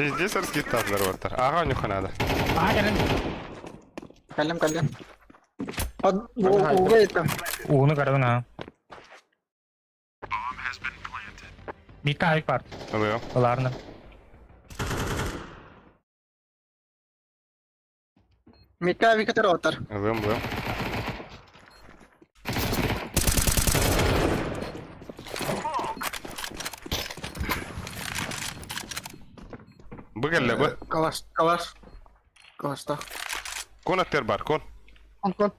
Пиздец, раскидатlar отар. Ağa nüxanada. Aa gelin. Kallem. Uga ettim. Uğunu karadın ha. Bir kayık var. Oluyor. Dolarını. Mika wicket otar. Oluyor. Bu gelle bu. Kalaşta. Kon atır bar kon. Kon.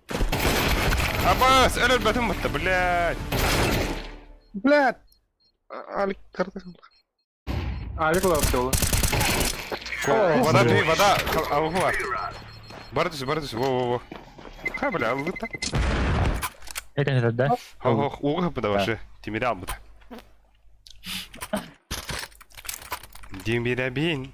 Abbas el batım battı blad. Блядь! Alik kardeşim. Alik olabilir oğlum. Vada bir vada avu var. Bardus. Wo. Ha bla aldı da. Evet de. Ho uğu hapı da var. Timide aldı. Dimire bin.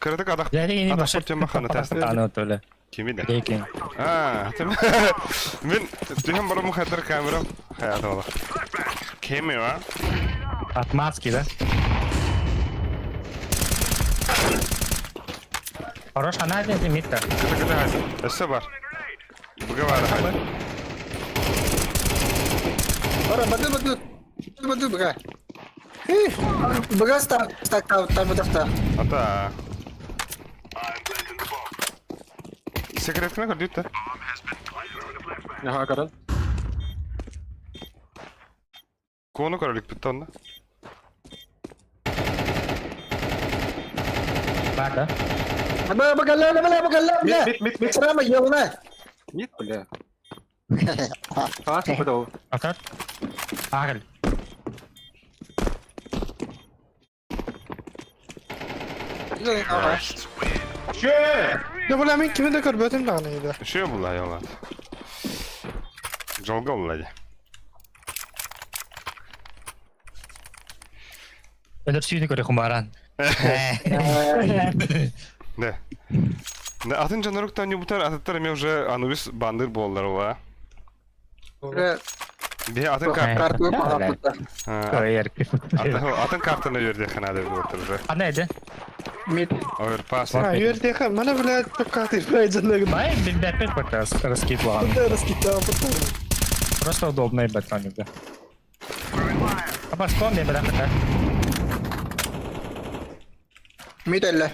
Kırdık adak. Jadi ini Adak maksud portyan makanı tersi. Tanı öyle. Kimi de? Dekin. Tamam. Ben diyorum bana muhaddar kameram. Hayatım olur. Kamera. Atmaz ki de. Хорош, она один митка. Kıta haydi. Esse var. Buga var haydi. Ora betul Buga. Buga stack out tabu. Ata. Sekretine kadar diyor. Jaha, karan. Konu kararlık bitti onda. Bak. Bagalla. Mid. Serama yoluna. Нет, бля. Kaç bu? Atar. Agil. Ya bu lamin kimin de körbötün tanıydı. Şey bulay yola. Jolga bulay. Öyle suyunu göre kumaran. Ne? Ne atın canlarıktan yubutar atatlar me уже Anubis bandır bollar ola. Bir atın Kartu Koyar. atın kartını verdi kanada bir oturur. Ana neydi? Mid. Over pass. Ha yürüdü yakın. Bana bile çok katil. Raycanlığı. Bay bir bepet bakas. Раскид ладно. Biraz gitti ama потом. Просто удобно ебать на них. А пошком мне бля такая. Mid elle.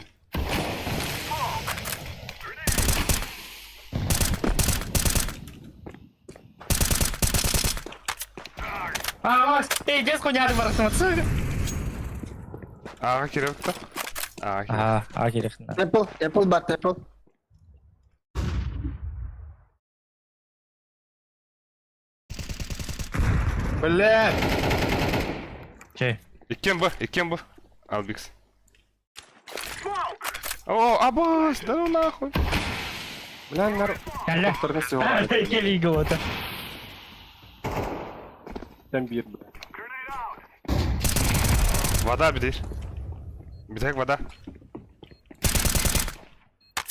Эй, без хуйня ты барасın. Ağa kirevdi. Ağa kirevdi. Ага, агирехна. Apple bat apple. Bля. Şey. İkken bu. Al Bix. О, Abbas, да ну нахуй. Bля, нар. Kelle. Doktorun sığıyor. Keli go'ta. Sen bir. Vada bir değil. Bir tek vada.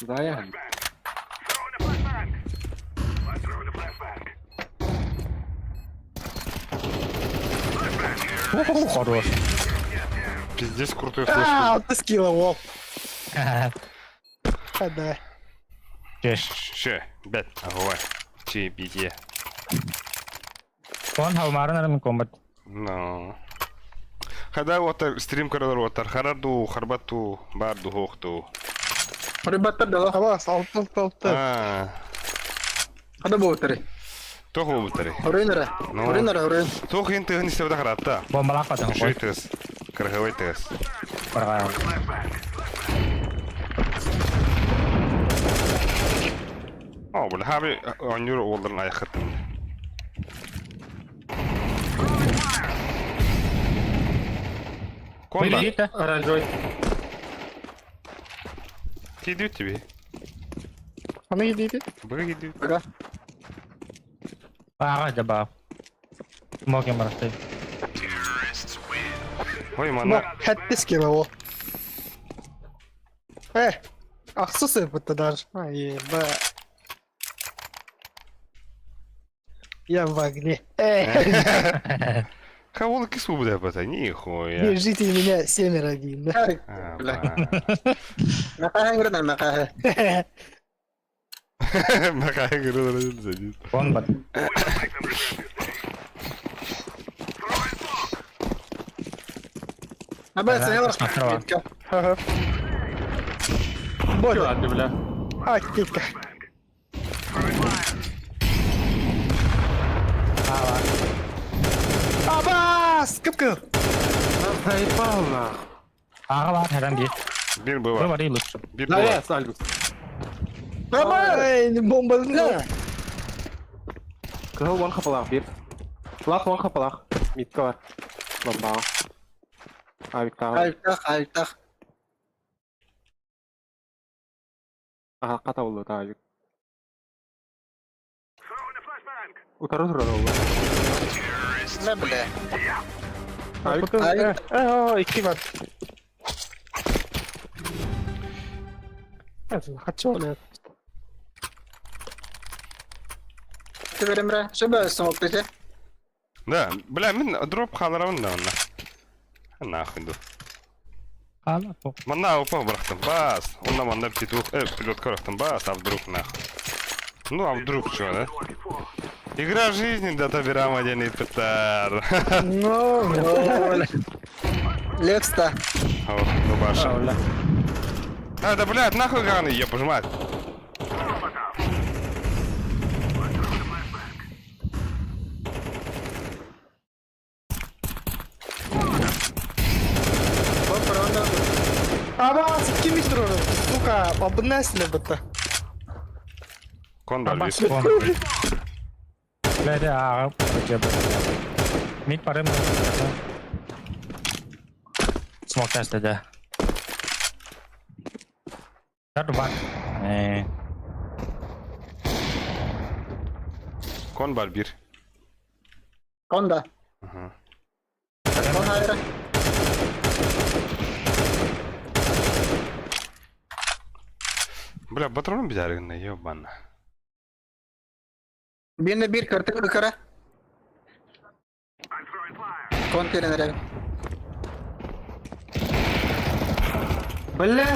Да, я. Хорош. Пиздец крутой флеш. Ааа, алты скилла ол. Hadi. Кеш. Ше, бет, агуай. Чи битие. Кон хавмарын арам комбат. No. Хада отар стрим каралар отар. Харарду, харбату, барду, хохту. Ribatta dala. Ama altı. А, Hada bu otari. тоху бутари. Horinara. No. Horin. Тох ente не се вдахрата. Бомбалак патан Шой кой. тес. Крахавай тес. Парга. О, бул хаби онюр олдырын аяқаттым. Конда. Видите? Оранжевый. Gidiyor tabi. Bana gidiydi. Bıra gidiyor. Baga. Парга даба. Моген барастай. Oy Ama mana. hette skilla o. Aksı sıvıttı dar. Ay be. Я в огне. Кого кису буде пата? Нихуя. Держите меня 7-1, да? А, Бля. ба. Макаха градан, макаха. Макай грыдыр задит. Вон бат. Аба, сеньор. Смотрю. Ага. Чё, Боля. Адли, бля? А, кика. Абас! Кып-кып! Заебал, нах. Аға бар, herden bir. Bir bu Bir var. var değil. Bir bu Да, var. я, Альбус. Эй, не бомбаның да. Кызыл вон хапалах, бир. Флаг вон хапалах. Митка бар. Бомба. Авиктағы. Альтах, альтах. Ага, қата болды, та авик. Утары тұрады ол. Не, бля. Авик. О, 2 var. Хочу ли? Ты верим, бля. Что бы смог прийти? Да, бля, мен дроп халарамын да онна. Нахуй ду. Hala bu. Манна упал брахтам, бас. Онна манна птитух, пилотка брахтам, бас, а вдруг нахуй. Ну, а вдруг чё, да? Игра жизни, да табирам один и петар. Ну, Лекста. О, ну баша. А, да блядь, нахуй ганы, я пожимать. Абас, kim istiyor? Сука, обнесли бы то. Кон бар Bas бир. bu. Böyle de ağa. Mid parım. Smoke test dedi. Satu bak. Кон бар бир. Конда. Ага. Кон айра. Бля, патроны бизаргын, ёбан. Birine bir kartı yukarı. Кон перенерек. Бля,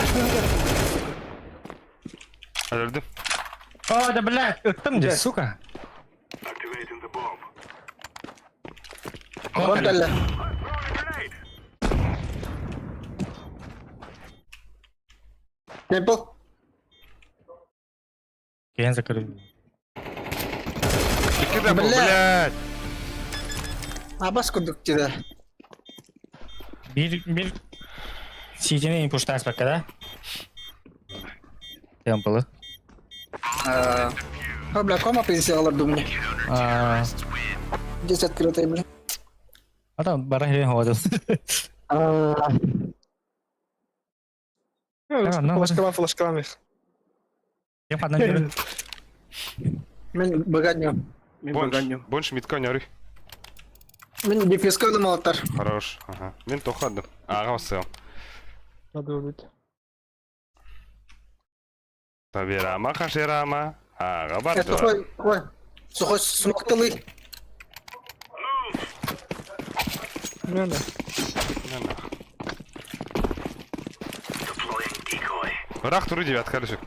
Öldüm. Oh da блядь, öttüm de suka. Кон келді. Темпл. Keyin закрыл. İki de bu, Bля. блядь. Абас кудук тиде. Bir CT'nin input test bak da. Temple'ı. О, бля, кома принесла, думаю. Здесь открытый, бля. Adam bara hediye havada. Флажками. Я падна görün. Мен богатню. Бонш митка нёрый. Мен дефиска думалдар. Хорош. Ага. Мен тохадым. Аға бассам. Надо убить. Табирама, хаширама. Аға бар да. Сухой, ой. Сухой смоктылый. Не, да. Рах туру девятка лишек.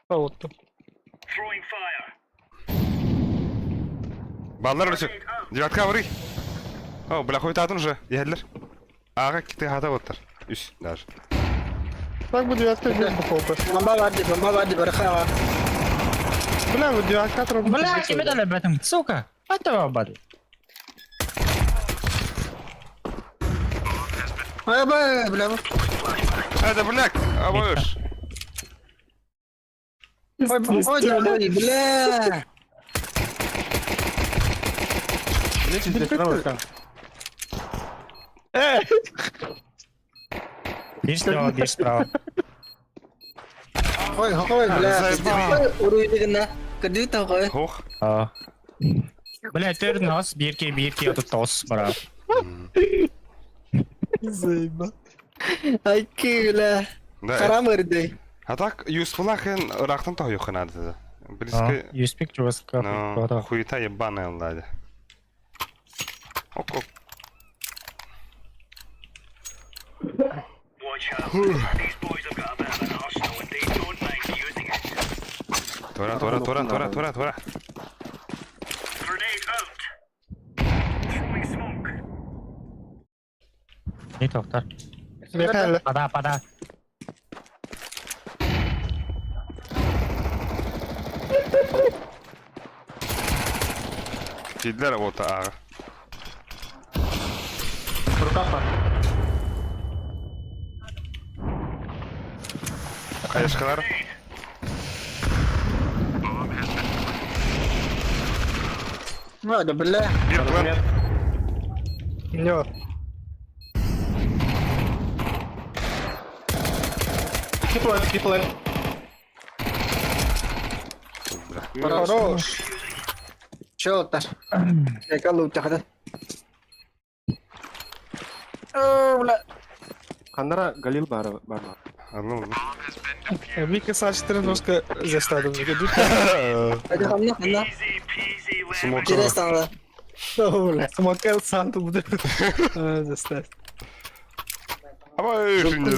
А вот тут. Балдар лишек. Девятка врый. О, бля, хой татын уже. Ехедлер. Аға ките хата боттар. Үс, даже. Так бы 9 без бухолка. Бомба варди, барахава. Бля, вот 9 трубы. Bля, kime de lebetim? Suka. Hadi babadi. Ой, бля. Hadi блядь, обоешь. Ой, бля. Лечить здесь правой стан. Bir slava, bir sprava. Ой, бля. Заебал. Уруйдыгына. Кырды тагы. Хух. Aa. Bля, törün has, 1-2 atıp toz bara. Заебал. Айки, бля. Да. Харам ырды. А так, юспулахен рахтан тох юхын ады. Близко. You speak жестко. Но хуета ебаная, ладно. Ок. Тора. Не тоқтар. Михаил. Пада. Kidler oта ağa. Рукапа. Каяшкалар. Hadi billah. Bir plan. Не var. Iki plan. Хорош. Şoltar. Yakalı uçakta. Бля. Кандара Галил бар. Anladın mı? Вика сачты немножко заставил мне говорить. Hadi kanla. Smoke. Интересно, да. Бля, смокал Санту будет. Заставь. Ama şimdi.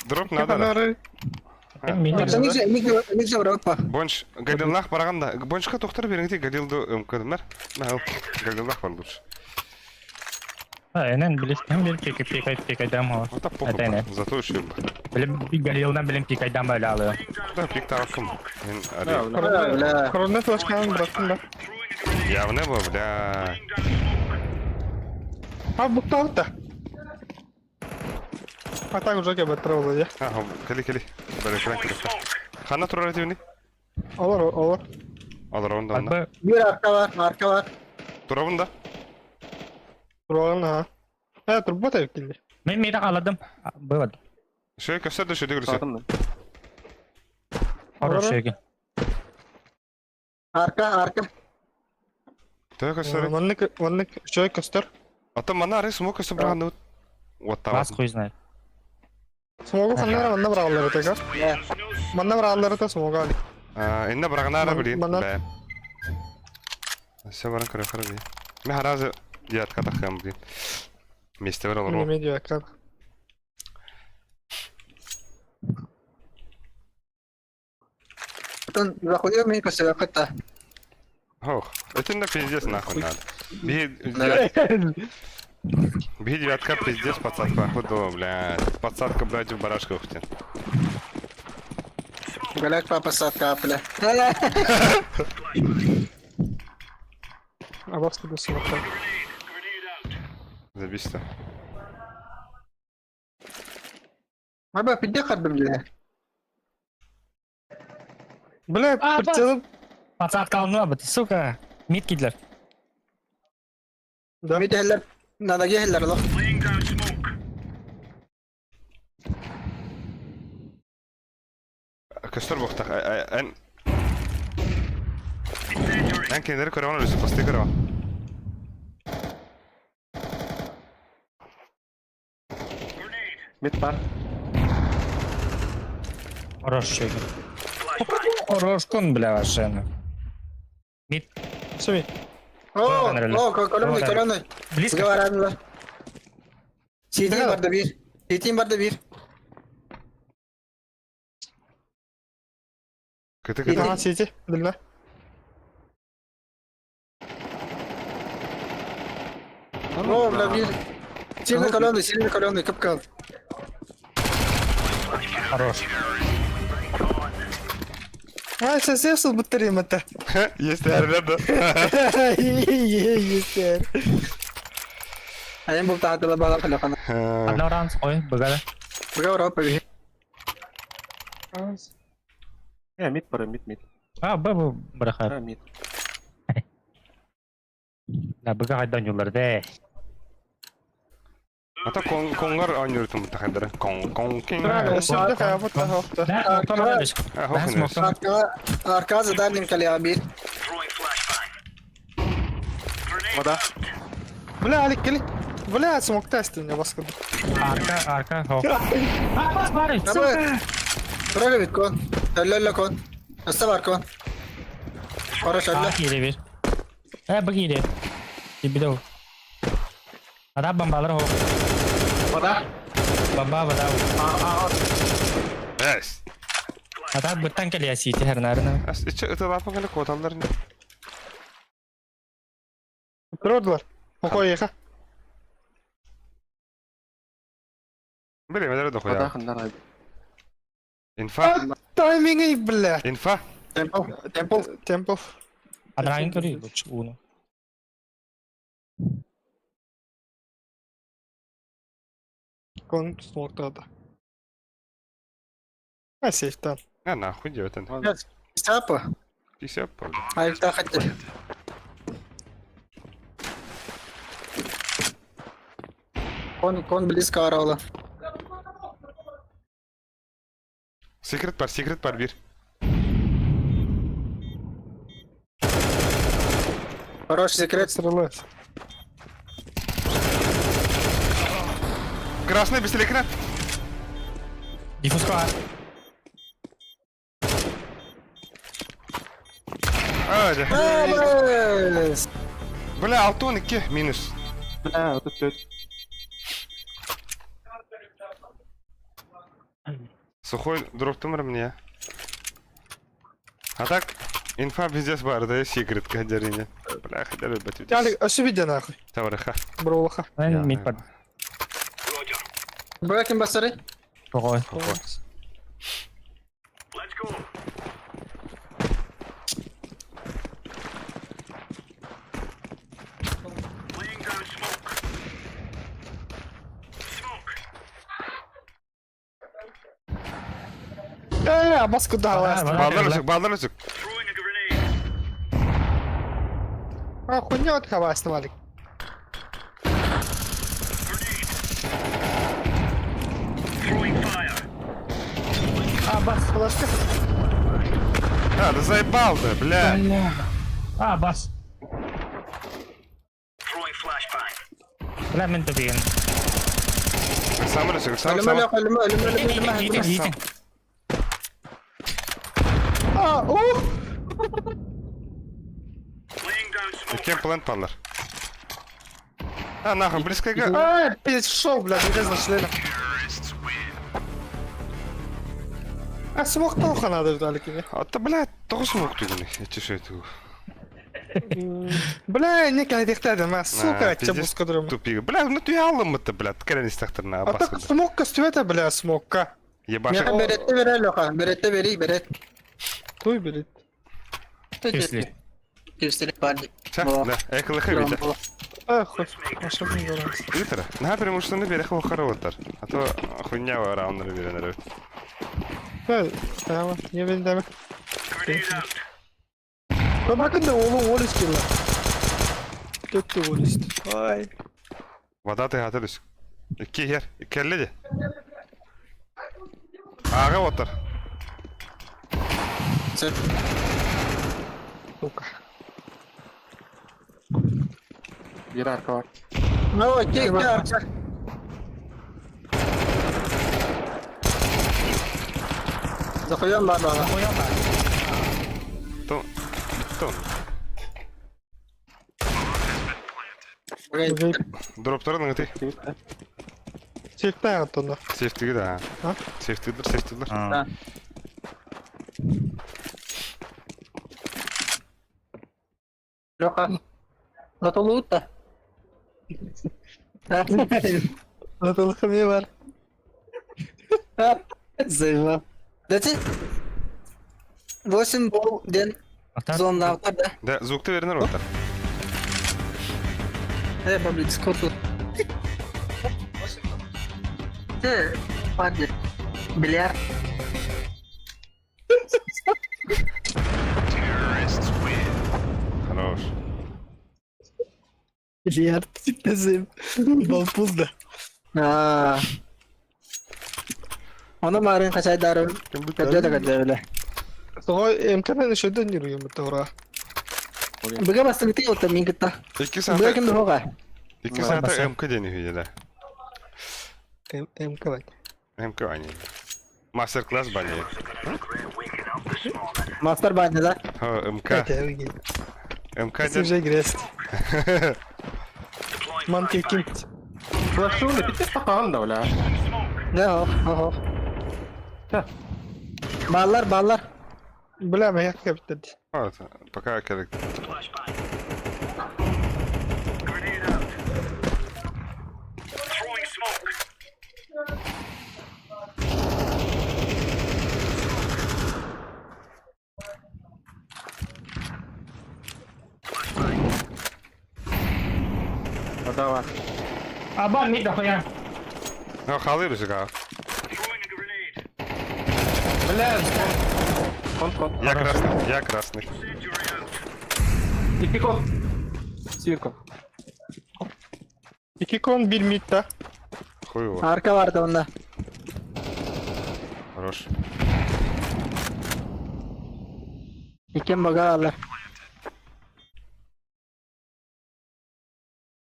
Drop надо. Канары. Микро Европа. Бонч, Галилнах бараганда. Бончка тоқтар беріңде Галилді өмкөдімер. Мәл, Галилнах бар лучше. Aynen bilip pikaydam o. Ата похуй. Aynen. Зато üşüyorum. Bir galilden bilim pikaydam böyle alıyor. Да, пик тавакым. Мен арай. Бля. Коронет başkanım bıraktım da. Я в небо, бля. А bu tarafta. А так уже gibi trollu ya. Ага, кели. Böyle kıran keli. Хана турар etiyoni? Olur. Alır onda onda. Abi Bir arka var. Turabında. Trollun ha. Ha dur bu tepkili. ben mira aladım. Böyle. Şöyle köşede düşürdü görürse. Sağdım ben. Хорош şey. Arka. Töre köşede. Vanlık şöyle göster. Ата мана арай смок köşede bırakanda. Otta Вас var. хуй знает. Smogu kanlara manna bırakırlar tekrar. Ya. Manna bırakırlar da smogu ali. Inne bırakana ara bileyim. Bana- Be. Sen bana kırı bileyim. Ben harazı diyat katakam bileyim. Miste var olur o. Ne diyor ekran. Потом заходил мне косо какая-то. Ох, это на пиздец нахуй надо. Бей девятка, пиздец, подсадка, походу, блядь. Подсадка, блядь, в барашках хотя. Галяк папа садка, бля. А bas gibi smogu. Забисто. Abi pidde kaldım bile. Bля, А, fırçalı. Подсадка он abi, сука. Mid gittiler. Bir de heller. Nada geheller lo. Köster boktak, en kendleri karavan ölüsü, pastayı karavan. Mid бар. Хорош şey. Хорош кон, бля, вообще. Mid. Sumi. Kolonlu. Близко. Говорят, CT vardı bir. CT vardı bir. Kötü. Aha CT. Dinle. O bля bir. Sильно kolonlu kapkan. Хорош. Ha sen sevsin bu tırıyım hatta. Есть nerede? Yeter. Ayın bu tahtla bağlı kalakana. Одна ранс, ой, богато. Bıga Avrupa bir. Mid бар, mid. А, bu bırakar. Ha, mid. La bıga haydan yolları de. Ata kongar oynuyorsun bu takımları. King. Şimdi kıyafet daha hafta. Ben smoke'tan öyle. Ha, Ben hoş smoke'tan. Arka zadarlim kalya bir. Вода. Bля Ali gel. Bля smoke testin ya baskın. Arka, ho. Bas bari, Abi. suka. Şuraya bir kon. Ölle kon. Üstte var kon. Koruş ölle. Geri bir. Bak geri. Bir de o. Ada bombalar o. Вода. Bomba ada. Yes. Ada bertang kali ya sih her narına. As içe ıtılapma gene kotalların. Трудно. Покой яха. Bileyim de Вода koyar. хандар. Infa. Тайминги, блядь. Infa. Темпов. Ada lagi kali uno. Кон смокта да. А сейфтан. Ne nahуй делать это? Сапа. Все правда. Hayır daha hadi. Kon близко арала. Secret var bir. Хороший секрет. Стрелять. Красный без экран. Difus keluar. Hadi. Evet. Bля, Алтон 2 minus. Бля, вот это. Сухой дроптым мне. А так, инфа пиздец бар, да, секрет кадерине. Бля, хотя бы батют. Яли, освиди нахуй. Тавраха. Броваха. Ben mid pad. Bırakın basarı. Pokoknya. Бас куда ласт? Балдан açık. А, хуйня от хаваст, Валик. А, бас, флешка. А, да заебал ты, бля. Bas. Wala men to be yun. Сам açık, sağ. Ölüm ölüm. Eating. А, ух! Кем план палар. А, нахуй, близко га. А, пиздец, шоу, блядь, вылез на члена. А, смог плохо надо вдали тебе. А то, блядь, тоже смог ты не. Я тебе что это? Бля, не кайдехте дем, а, сука, тя пиздец, бускадрым. Тупик. Бля, ну ты алым это, блядь, крайне стахтерна, А так баска. смокка стюета, бля, смокка. Ебашек. Ya berette verer loka. Berette veri beret. Туй, блядь. Seriously. Üstelik vardı. Ча, да, эколыха видя. А, хоть, ошибка не говорю. Твиттер? На, потому что не берег лохароватар. А то хуйнява раундер беренер. Да, tamam, niye beni deme? Ben bakın da oğlum wall istiyor lan. Kötü wall istiyor. Ay. Вода ты hatırlıyorsun. İki yer, kelle de. Ağa otur. Sen. Сука. Bir arka var. No, gel. Zakoyan var bana. Тон. Тон. Уже Дроптарын ты. çekti hayatında. Сефтиги да. Ha? Сефтидер. Ha. Loka. Natolu da. Atılık niye var? Зайва. Дайте. 8 бол ден зон навтар да. Да, звукты вернер отар. Паблик скоту. Падли. Бильярд. Хорош. Billard. Bizim. Balpuz da. Onu marin kaçay darım. Kerja da kerja öyle. Sonra emkanı şöyle yürüyor mu tavra? Bagaimana bastın itu utama kita. İki saat. Bırakın da hoga. İki saat MK deniyor hüyede. Emkanı. MK aynı. Masterclass bani. Master banyoda. Ha, MK. Öte, MK Sen de. же грест. Mantığı kim? Flash'u ne bitti patawan da öyle. Ne o? Oho. Heh. Ballar. Bilmem yak yaptı. Evet, пока керек. O da var. Aba mid da koyan. Ha, kalıyoruz ya. Kont. Я красный. İki kont. Sirko. 2 kon 1 mid da. Хуй его. Arka vardı onda. Хорош. İki baga alır.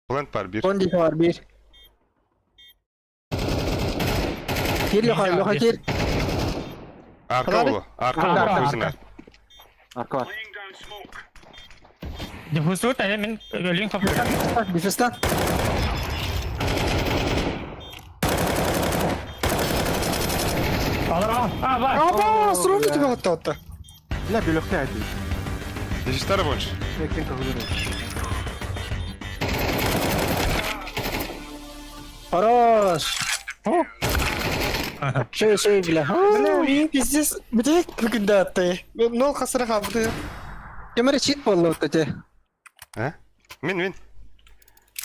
Plant var bir. 10 dik var bir. Gir yukarı gir. Arka Hadi. oğlu. Arka Arka, oğlu kızına. Arka var. Difusu tanya min ölüyün kapıda. Nefesten. Alır al. Aa var. Aba sırrını gibi hatta. Ne blokta aydı. Десять больше. Bekleyin kalıyor. Хорош. Şey bile. Bile iyi pizziz. Bir de bugün de attı. Ne ol kasara kaldı. Kemer cheat bollu ötece. Ha? Min.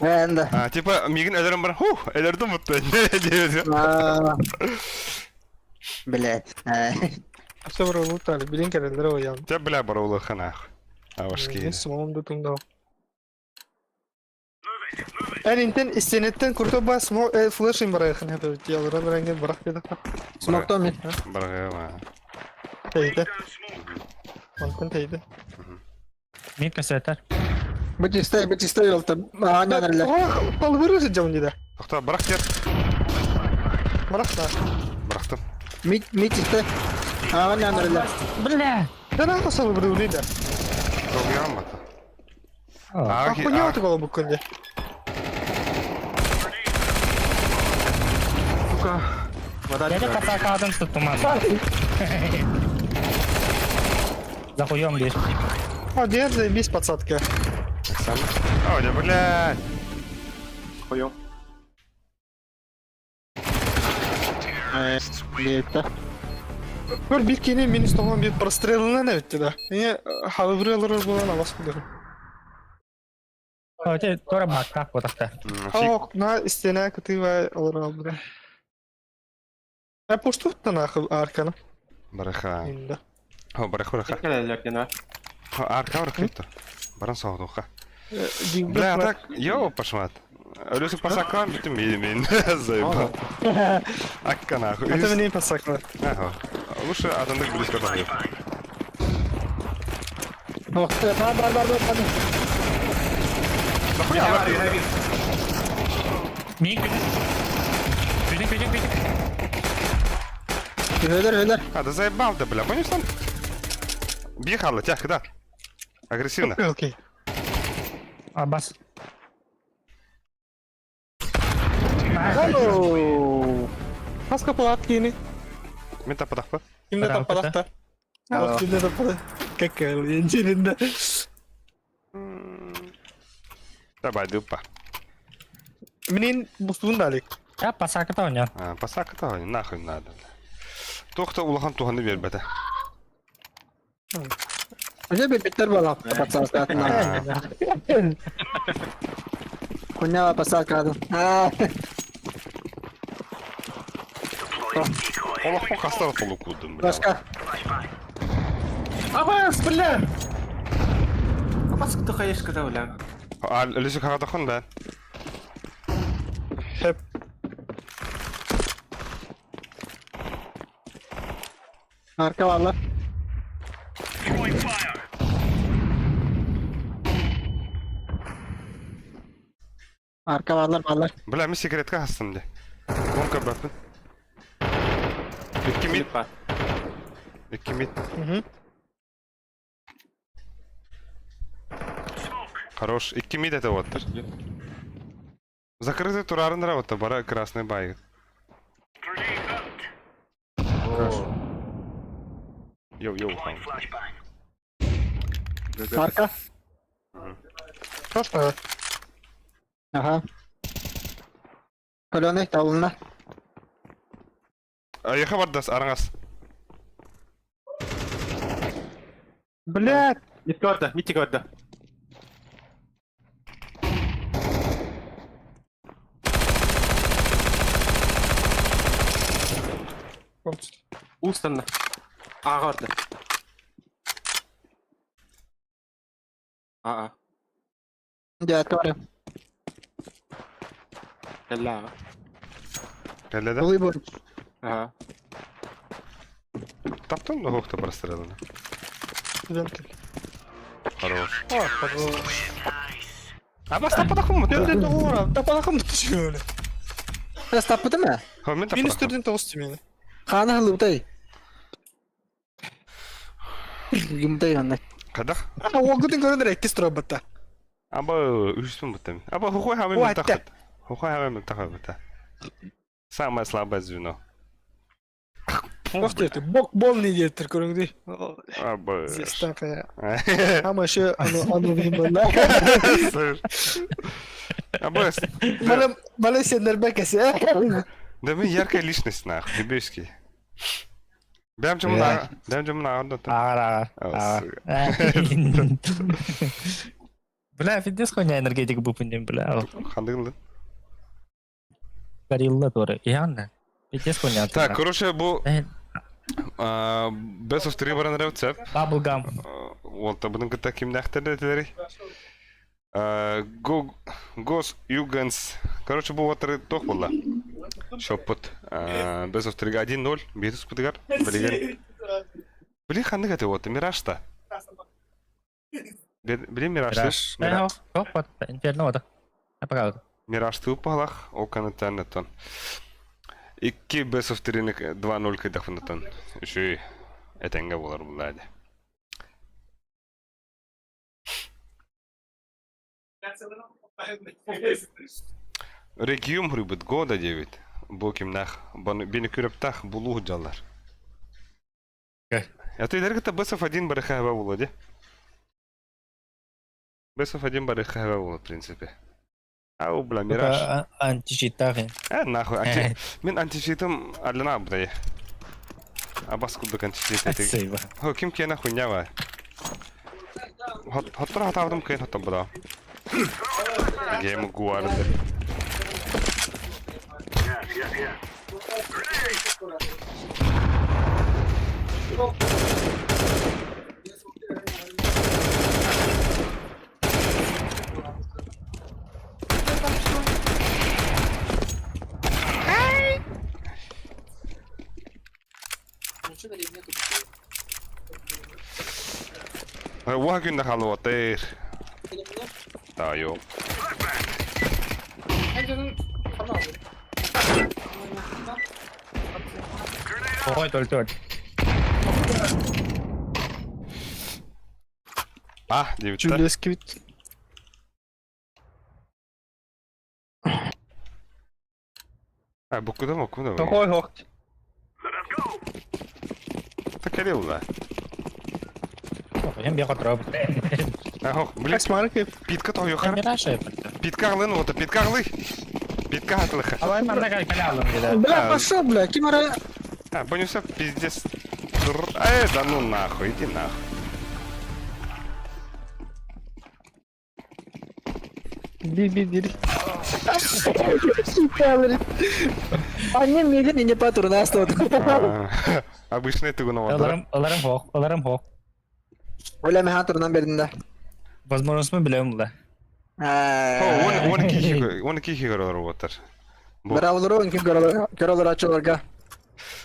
Ben de. Ha, tipa Migin ederim bana. Ederdim mutlu. Ne diyorsun? Aa. Bile. Sonra olur tabi. Bilin kerelere o yan. Te bile bara oğlu kana. Avaşki. Sımamım da tunda o. Elinten istenetten kurtu bas mo flash'ın bırakın hep öyle yalıran rengi bırak dedi. Smoke'tan mı? Bara ma. Teyde. Mantıklı teyde. Mid kaseter. Bu ciste yolta. Hanya nerede? Aa palvırı camın dedi. Toxta bırak gel. Bırak da. Bıraktım. Mit ciste. Hanya nerede? Bile. Ben ağla salı bırakı dedi. Çok yanmadı. Bak bu ne yaptık oğlum bu konuda. Сука. Вода Dede çıkıyor. kasa kadın tuttum abi. Захуем bir. Ha diğer de biz patsatka. Sen. Hadi блядь. Koyuyorum. Bitti. Böyle bir kere minus tamam bir прострелına ne etti de. Niye halıvırı alır bulan avas bilirim. Oce tora bakka kotakta. Ha na istene kıtı ve alır alır. Ya poştu tuttan arkana. Bırakha. Indi. Ha bırak. Gelecek yine. Ha arka bırak. Baran soğuduğu. Bля, Бля, так, йоу, пошмат. Ölüsü pasaklar bütün benim zayıf. Akka nahуй. Это мне пасакла. Ага. Лучше атомных близко подъехать. Var. Нахуя var ya? Mid bidik. Höler. А, да заебал ты, бля, понял что? Бьехала, тяжко, да. Агрессивно. Окей. Abbas. Oo. Kas kapı at yeni. Мента подахпа. Kimde Bravo, tapalakta. Bak kimde tapalı. Kakao yencerinde. Давай, дупа. Minin musluğun da alik. Ya pasakı da oynayan. А, пасака-то нахуй надо. Тоқта улахан туғанды бер бәті. Önce bir bitter bala. Kapatsanız zaten. Kunya pasar kadın. Ha. Олақ по қастар толы кудым, бля. Başka. Абас, бля! Абас кто хаешка да бля. А, лүсі қағада хон бән. Hep. Arka varlar. Arka varlar. Бля, мен секретқа қастым де. Онка бәпін. Bitki mid. Var. 2 mid. Хорош. 2 mid это вот. Закрытый турарын работа, бара красный байт. Йоу. Арка. Просто. Ага. Каленый талына. Аяха бардас, араңас. Блядь. Мидка орда, мидтик орда. Устанна. Ага орда. Ага. Я тоже. Ага. Келледе. Был и будет. Ага. Таптың да хоқты простреланы. Хорош. Аба стападақым мұты? Денден ура. Тапалакым düşüyor. Стаппыды ма? Мен Мен тападақым. üstlerden tost meni. Хана хылыбытай. Гимтай янна. Қадақ? О гүдүн көрүнөр эккес турабатта. Аба үйіспен бұттым. Аба хухой хавай Ой, мен тақыт. Хухой хавай мен тақыт бұтта. Самое слабое звено. Бок дейт. Бок бол не дейт көрүңдү. Аба. Зестапа. Ама şu аны bilmem. Аба. Бала сендер бекесе. Да мен яркая личность, нахуй, дебюшки. Бәм жымына ағырды. Бля, фитнес хуйня энергетика бупындем, бля. Қандығылды. Горилла тоже. Реально. Фитнес хуйня. Так, короче, бұл Best of 3 баран рецепт. Bubblegum. Ол табының күтті кімді әқтірді әтілері. Гос Юганс. Короче, бұл ватыры тоқ болды. Шоппыт. Best of 3 1-0. Бетіс күтігер. Білеген. Біле қандық әті оты? Мираж-та. Біле Мираж. Хоп, вот, инферно да. Направо. Мираж тып бағлақ. Ол қанаттан әттен. 2 Best of 3 2-0 кайдақ фынаттан. Үші әтенге болар бұл әді. Региум рыбыт года 9. Бокимнах. Бені күріптақ бұлуғы жалар. Яты едергіті Best of 1 бары қағыба болады. Best of 1 бары қағыба болады, в принципе. Ау, бля, Мираж. Античитары. Нахуй. Мен античитым алына бұдай. Абас күлдік античит етегі. Сейва. Хо, кім кені хуйня ба? Хоттыр хатавдым кейін хоттым бұда. Геймі гуарды. Уа күнді қалы отыр. Да, yok. Ой, только. Девятта. Julius Kvit. Бұқыда ма, күнді ма? Такой хок. Так әлі ұлда. Я бегу троп. Хоқ, білек, Касмарки. питка тау йоқар. Мираж это. Питка ғылын оты, питка ғылы. Питка ғатылықы. Давай морда как колялом, да. Бля, пошел, бля, Кимара. Понесет пиздец. Да ну нахуй, иди нахуй. Бибидир. Анnem yedin ince patron hasta oldu. Обычный ты гуна Оларым хок. Öyle mi hatırından berinde? Возможность мы білем да. Он кихи көрілер отыр. Bir avları on ki görülür açılırga.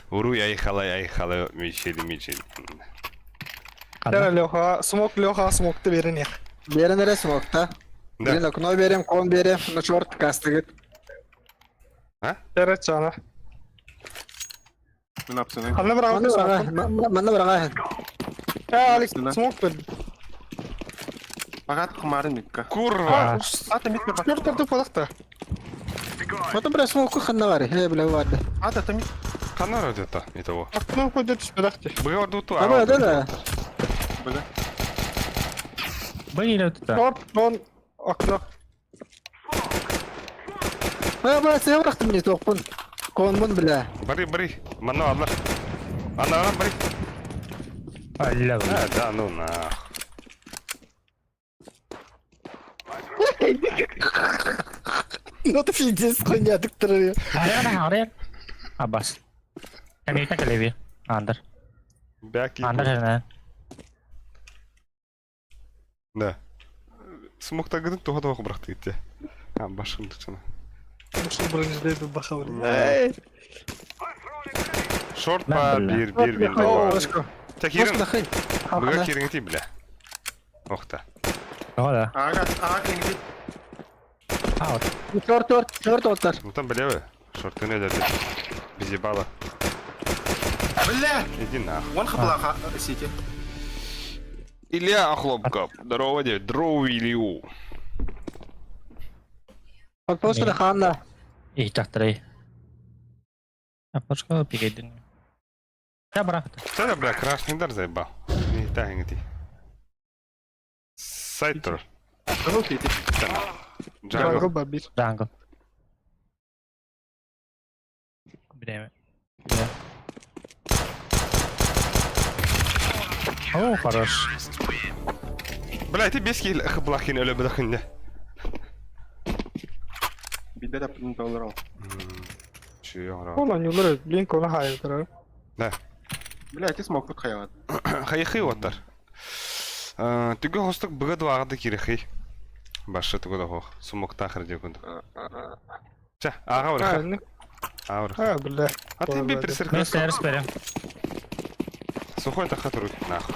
Уруй айхалай мечели. Тера Леха, смокты берин я. Berin neresi mokta? Да. Birine knoy berem, kon berem, no short kastıgıt. Тера Чана. Min apsının. Anna bırak. Manna bırak. Ya Alex Üstüne. smoke verdi. Fakat kumarın mikka. Kurva! Ata mit bak. Dur palakta. Mata bırak smoke kanna var. He bile vardı. Ata mit. Kanar ödeta, ito o. Aklına koydu düşmedakti. Bıga ordu tu Ama öyle de. Böyle. Bagi lo tuta. Short non akla. Ben sana bıraktım ne tokpun. Konmun bile. Bari. Manna Allah. Ana bari. Allah Allah. Ha, da no na. No te fijes konya tıktırıyor. Ada. Abbas. Kami kita kelebi. Under. Belki. Under sana. Ne? Smokta gidin tuha tuha bıraktı gitti. Ha başımdı sana. Nasıl birincide bir bakalım. Short Ben pa böyle. bir window var. Başka. Tek Başka yerin. da kıyın. Bıga kirin iti bile. Okta. Hola. Aga kingi. Out. Short otlar. Mutan bile mi? Short'u ne dedi? Bizi bağla. Billah. İdin na. Wan kapla sike. Илья Охлопков. Здорово, дядя. Здорово, Илью. Otlar da kanla. Ih taktray. Apa sih pikir Ya berapa? Це, бля, крашний дар заебал. Не тягнути. Сайтер. Ruh iti. Джангл. Jungle babir. Jungle. Время. Да. О, хорош. Бля, ты без килл хблахин öyle bırakın ne? Bir de pin dollar al. Şu yok Ulan yıllar Blink ona hayırdır. Ne? Billah iti smoke kayavat. Хайхи отар. Түгэ хосток быгад вагады кирихи. Башы түгэ да хох. Сумок тахыр дегунд. Ча, ага Ha урха. ne? Ага урха. Ha billah. А ты би Ben присырхас. stairs берем. Сухой тахатыр нах.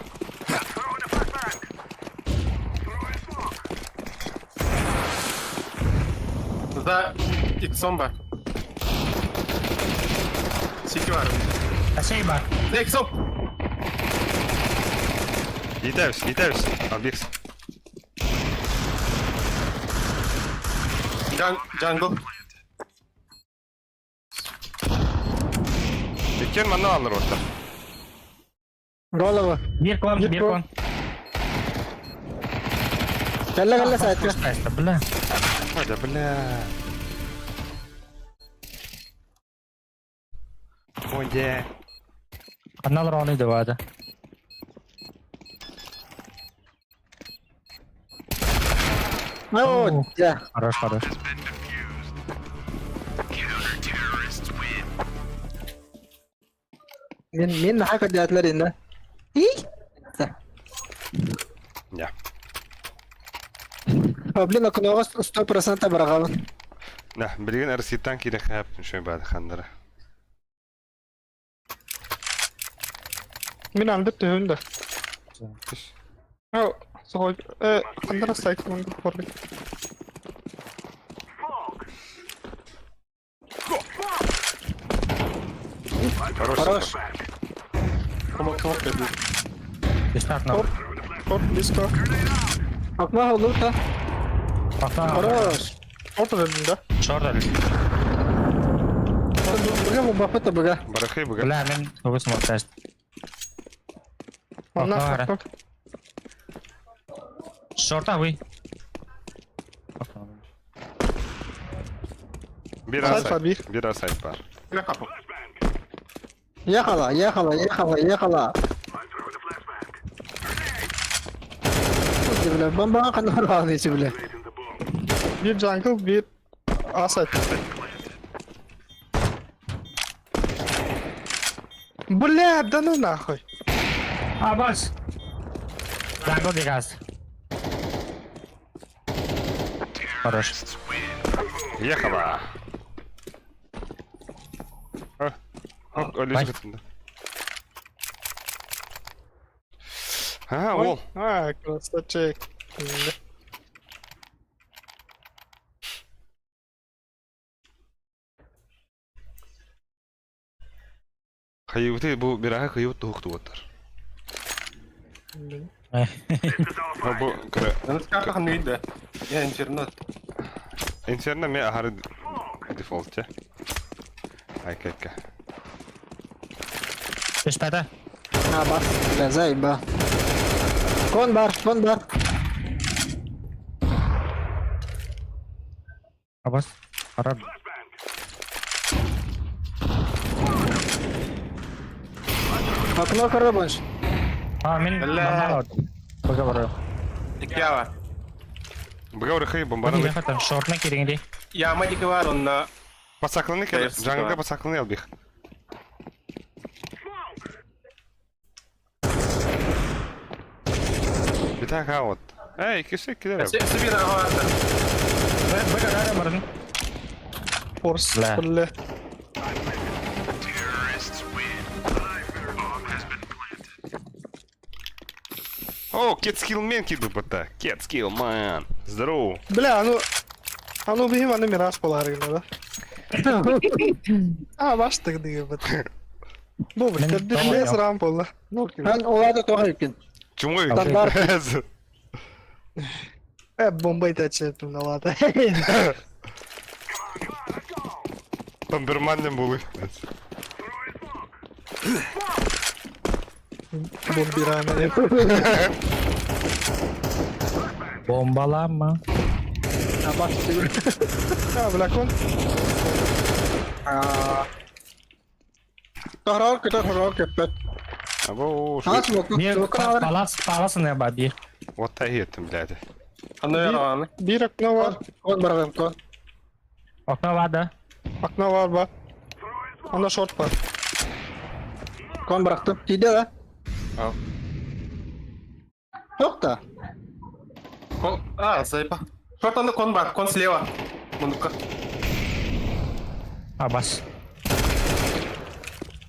За иксон бар. Sike var. Şey bak. Ikson. Летаюсь. Объект. Jungle. Текен мана алыр орта. Rolava. Bir kon. Gel saytka. Işte bile. Hadi бля. Оде. Kanal roni de vardı. Oh, ya. Хорош. Min haka diatlar inda. Ya. Qablin aknoga 100% bırakalım. Ne, bilgin arsitan ki de yaptın şöyle بعد خندره. Min aldı tühünde. Ha soy. Andra strike one for me. Хорош. Smoke dedi. Dışarı no. Short disco. Akma olur da. Хорош. Short önünde. Şurada. Bıga bu bakıta bıga. Барахи быга. Bile hemen fokus mu test. Anla Bakma bak. Şorta huy. Bir Side asayt. var bir. Bir asayt var. Billah kapı. Yakala. Bile ben bana kadar razı içi bile. Bir jungle bir asset. Бля, да ну нахуй. Abbas. Jungle dikaz. Хорош. Ехала. Öyle Bye. çıktı. Ha, ol. А, красавчик. Kayıbıtı bu biraha kayıbıt tuhuktu otar. Ha bu kıra. Yalnız kartı neydi? Ya internet. İnternet mi ahar default ya. Ay kaka. Beşpede. Ha bak. Lazay ba. Kon bar. Abbas. Arab. Aklıma kara boş. Ha min. Allah. Baga bara. İki var. Bu gavur kayıp Bana bombarını. ne kadar shortna kiringi. Yağma iki var onunla. Pasaklanı kere. Hayır, Jungle'da var. pasaklanı al bir. Bir tane kavat. Hey ikisi gider. Bir daha vardı. Baga ara baran. Force. La. Full. О, Кетскилл мен киду пата. Кетскилл man. Здорово. Бля, ну бихим аны мирас болар гына да. А, баштык деген бит. Бу бит Мен дилес tamam рам болла. Ben olada toğa yıkın. Чумой. Стандарт. Бомбай тачетим на лата. Бомберманнен болу. Бомбираме. Bombalama. Ha bak. Ha, бля, кон. Tahrar köpet. Abo Ha şu. smoke. Bir Smoke var. palas ne ba bir. What ettim birader. Anı yaranı. Bir akna var. Kon bırakın kon. Okna vardı. Akna var bak. Onda short var. Kon bıraktım. Gide la. Al. Yok da. Кон. Зайба. Шорт анда кон бар. Кон слева. Мundukka. Abbas.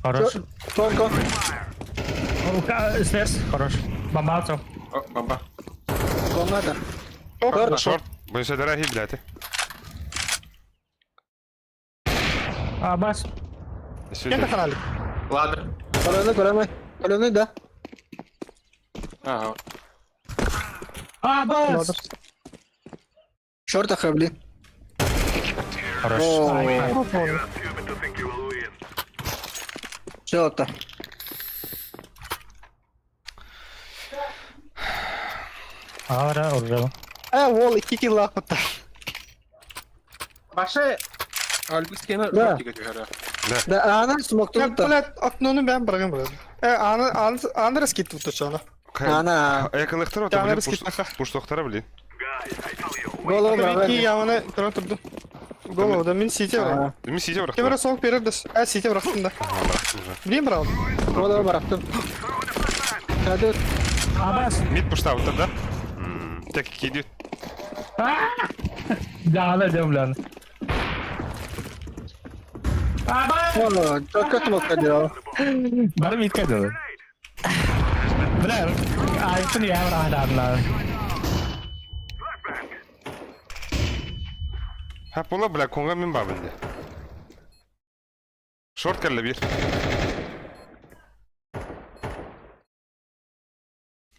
Хорош. Kon. Stairs. Хорош. Бомбалцо. О, бомба. Kon nerede? Short. Шорт. Bu ise derahi birader. Abbas. Кента каналик. Ладер. Kolonu. Kolonu da. Ага. Abbas. Ладер. Short akabli. Хорош. Short. Ara orada. Wall 2 kill atmadı. Başı. Albüskeni Ne? çok dikkatli herhalde. Da ana smoke Ya, tuttu. бля, aknonu ben bırakayım burada. Андерс кетті тут çana. Ana. Yakınlıktır o Canları tabi sıkıntı. puştoktara bilin. Gol Iki oldu. yağını kıran turdu. Gol oldu. Min CT var. Demin size bırak. Kamera soğuk verirdi. CT bıraktım da. Bileyim bravo. Gol bıraktım. Hadi. Abbas. Mid puştavda da. Tek iki gidiyor. Jangan dia bulan. Abbas. Oo, çok kötü smoke diyor. Baru mid kan dulu. Benar. Itu dia orang dan. Ha pola bırak konga min babinde. Short kelle bir.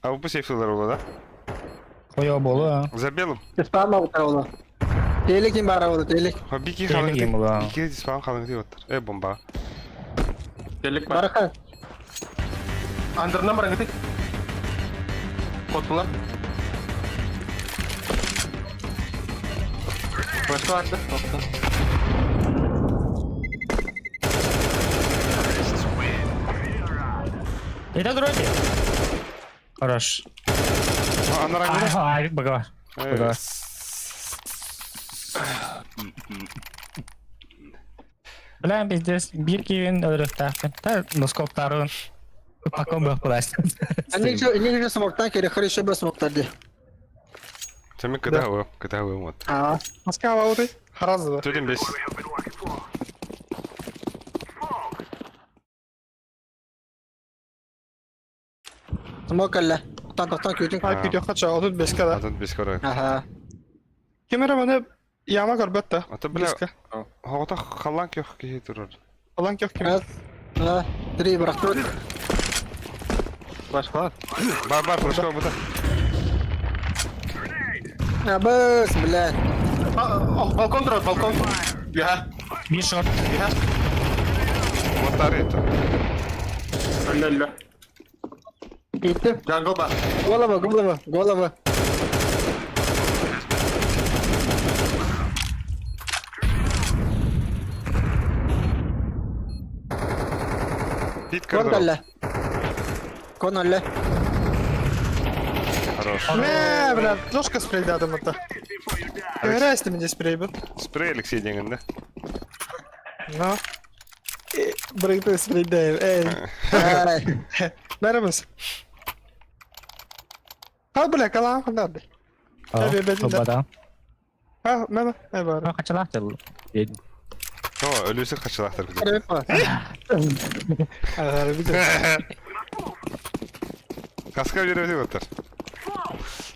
Abi bu safe'lar ola da. Koyo bolu. Zabelum. Spam mı bu tarafa? Delik kim bara oldu delik. Ha bir iki Delik kalın yiyeyim ulan. Bir iki spam kalın diyor. Bomba. Delik var. Barakan. Under'dan bırak gittik. Kottular. Başka vardı. Toptan. Itu terus dia. Хорош. Ha anlar aynı. Ай, бага. Evet. Bilen biz bir kevin öğretmen. Ta noskopların. Pakon bakılar. İngilizce smoke'tan kere karışa bas smoke diye. Sen kıta hava mı? Ha. Maske hava oldu. Haraz da. Tüdüm beş. Smoke elle. Tan kötü. Hayır video kaça oldu 5 kadar. Atat beş kara. Aha. Kamera bana yağma garbet da. Ata bile Beşka. havada kalan yok ki durur. Alan yok kamera. Ha. Три брахтут. Флеш класс. Бар, флешка бута. Абыс, блядь. Балкон дрот, балкон. Я. Bir short. Вот это. Алло. Иди. Джангл бар. Голова. Пит Кон коридор. калле. Кон алле. Хорош. Не, блядь, трошка спрейдадым это. Играйся мне спрей, бит. Спрей Алексей дегенде. Ну. Брейты спрейдаем, эй. Ай. Бәріміз. Al bile kalan kadar. Tabii, ben de. Sobada. Ha, ne? Ne var? Kaçalar tel. О, ölüsü kaçılaktır. Harbi var. Bir de. Kaska bir ödü otur.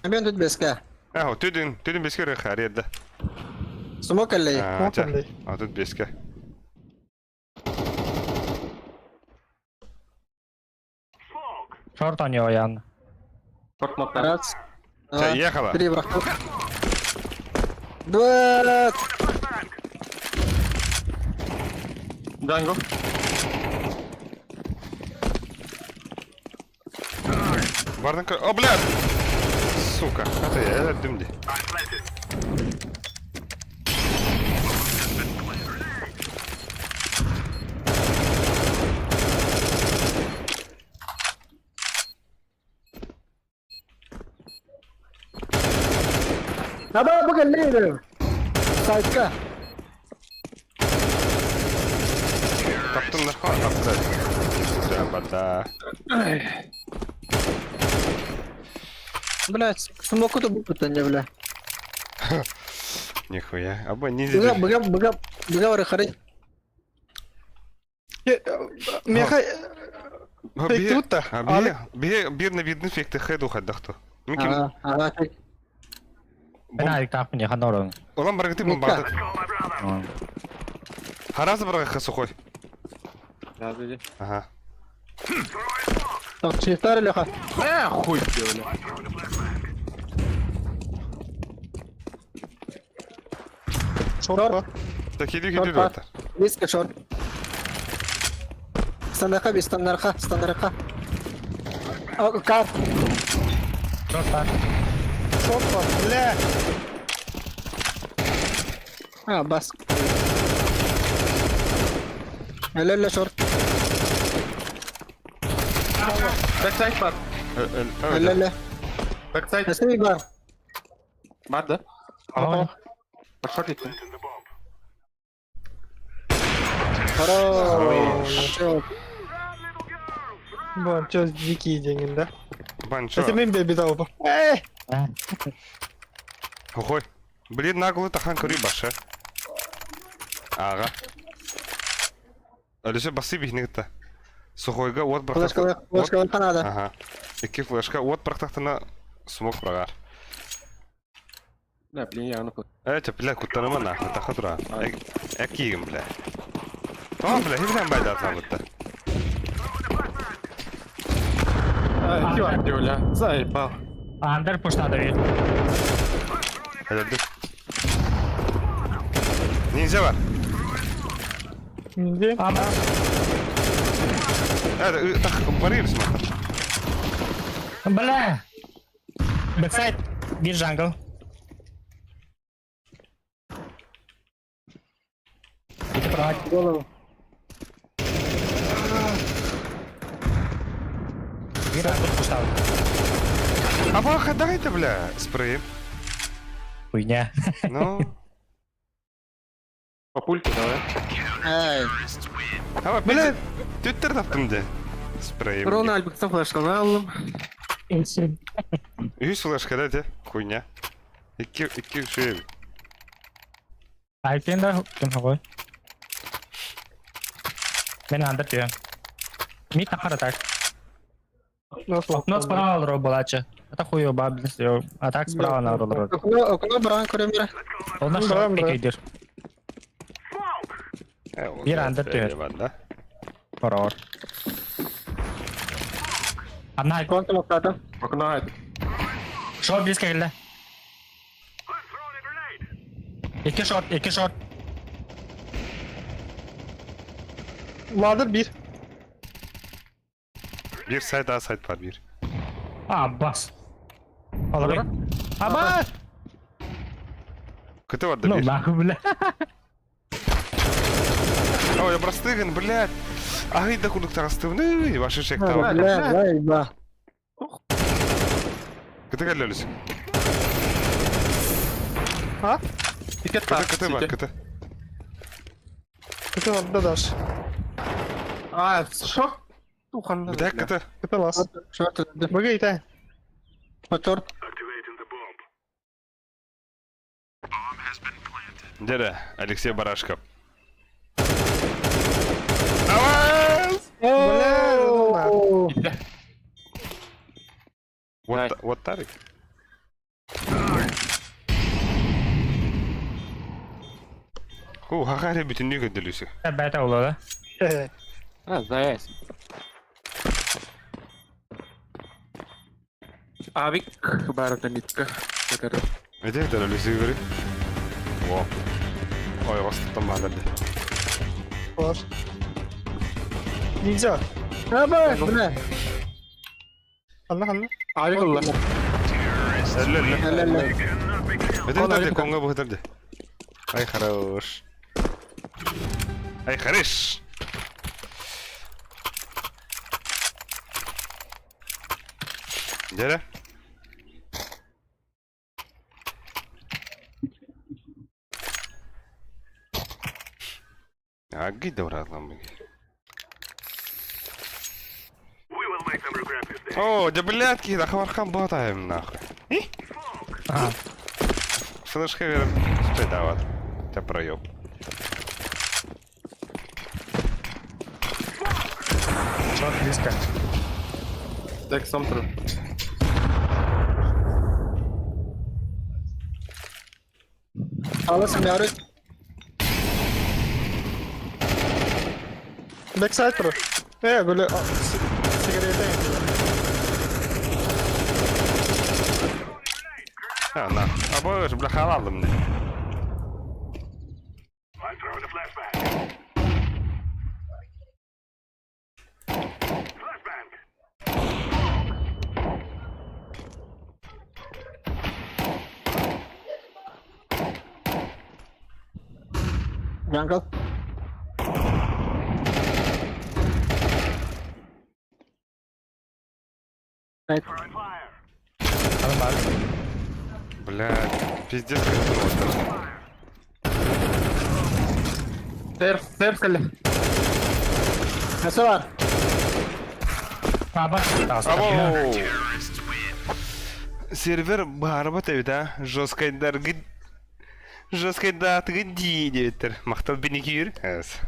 Ben tut beska. Aho, tüdün beske rek her yerde. Smoke allee. Aça. Smoke Tüd beske. Short on yan. Торт мотор. Раз. Ча, ехала. Три брахтут. Два. Джангл. Бардын О, блядь! Сука. Это я дымди. Надо bu geldi. Sayka. Таптым да. Ха, таптым. Жабада. Блядь, смоку-то буквы-то не, бля. Нихуя. Або не зидер. Быга варахары. Меха. Фейк тут та. Bir ne vidin fekte hedu haddaktu. Mümkün. Ага, Ben ayık tak mı yakan orun. Olan baragati bu barda. Harazı baragı sokoi. Жазили. Ага. так, чифтар или ха? Хуй сделали. Şorba. Так иди Шорт, orta. Близко шорт. Стандарха, без стандарха. Кар. Short var. Şorba. Bile. Бас. Helal şort. Бэксайд бар. Helal. Бэксайд. Nasıl var? Бар да? Aa. Пошел идти. Хорош. Çok. Bu çöz dikey denginde. Банчо. Это мен беби дал. Эй. Охой. Блин, наглый тахан кори баша. Ага. Әлесе басы бихнегітті. Сухойға от Флешка қанады. Ага. Екі флешка от бірақтақтына смок бірағар. Да, блин, я ну Әйті, бля, күттаныма нахуй, тақа тұра. Әкейгім, бля. О, бля, хебілен байды атынан күтті. Чего делали? Заебал. Under pushladı bir. Әділді. Ninja var. Şimdi. Ama Әді, тақ, барайыр смақта. bala. Backside. Bir jungle. Bir praat. Голову. Bir under pushladı. А баха, дайте, бля, спреем. Хуйня. Ну. По пульке давай. Ай. Ама, бля, түттір таптым де. Спреем. Альбекстен флешканы алдым. 100 флешка, да, де? Хуйня. Iki şey. Alp'in de kim koy? Ben under diyor. Mid takar atak. Nasıl? Окно справа лро балача. Это хуё баблис. А так справа на роллер. Окно бран көрөмөр. Он наш Браво, браво. пикейдер. Bir anda diyor. Eyvallah. Horror. Одна. Контр локтата. Окно айт. Short близко келді. Екі short. Ладыр bir. Bir side daha side var bir. Abbas. Olur. Abbas. Кыты var da Ну, bir. нахуй, бля. Ой, я простыган, блядь. Ай, да куда ты остывны, ваши шек там. Бля. Кыты gelölis. Ha? Пикет Кыты var, кыты. Kötü orada daş. А, шо? Туханда. Bir dakika kıtı. Kötü las. Short öldü. Bugün ite. Motor. Dede, Alexey Barashkov. Bля. Вот Тарик. Хахари bütünlüğü gönderiyorsun. Бәті олады. А, заяц. Авик барата митка. Такар. Öde de öyle sigara. Wow. Ой, bastım bağladı. Var. Ninja. Bля. Allah. Авик улла. Elle. Öde de konga bu öde. Ay хорош. Ay хорош. Dede. Ya git de bırak lan beni. О, да блядки, да хвархан ботаем нахуй. Флешка верен. Спидават. Тебя проеб. Short близко. Так, сам тру. Alasın yavru. Backside pro. Böyle sigarete. Ha, na. Abo, już blachałem mnie. Jungle. Right. Alın bari. Блядь, пиздец, как просто. Серф кале. Nasıl var? Abbas. Abo! Сервер барба да? Жесткой даты дидетер. Мақтал бенекир? Эс.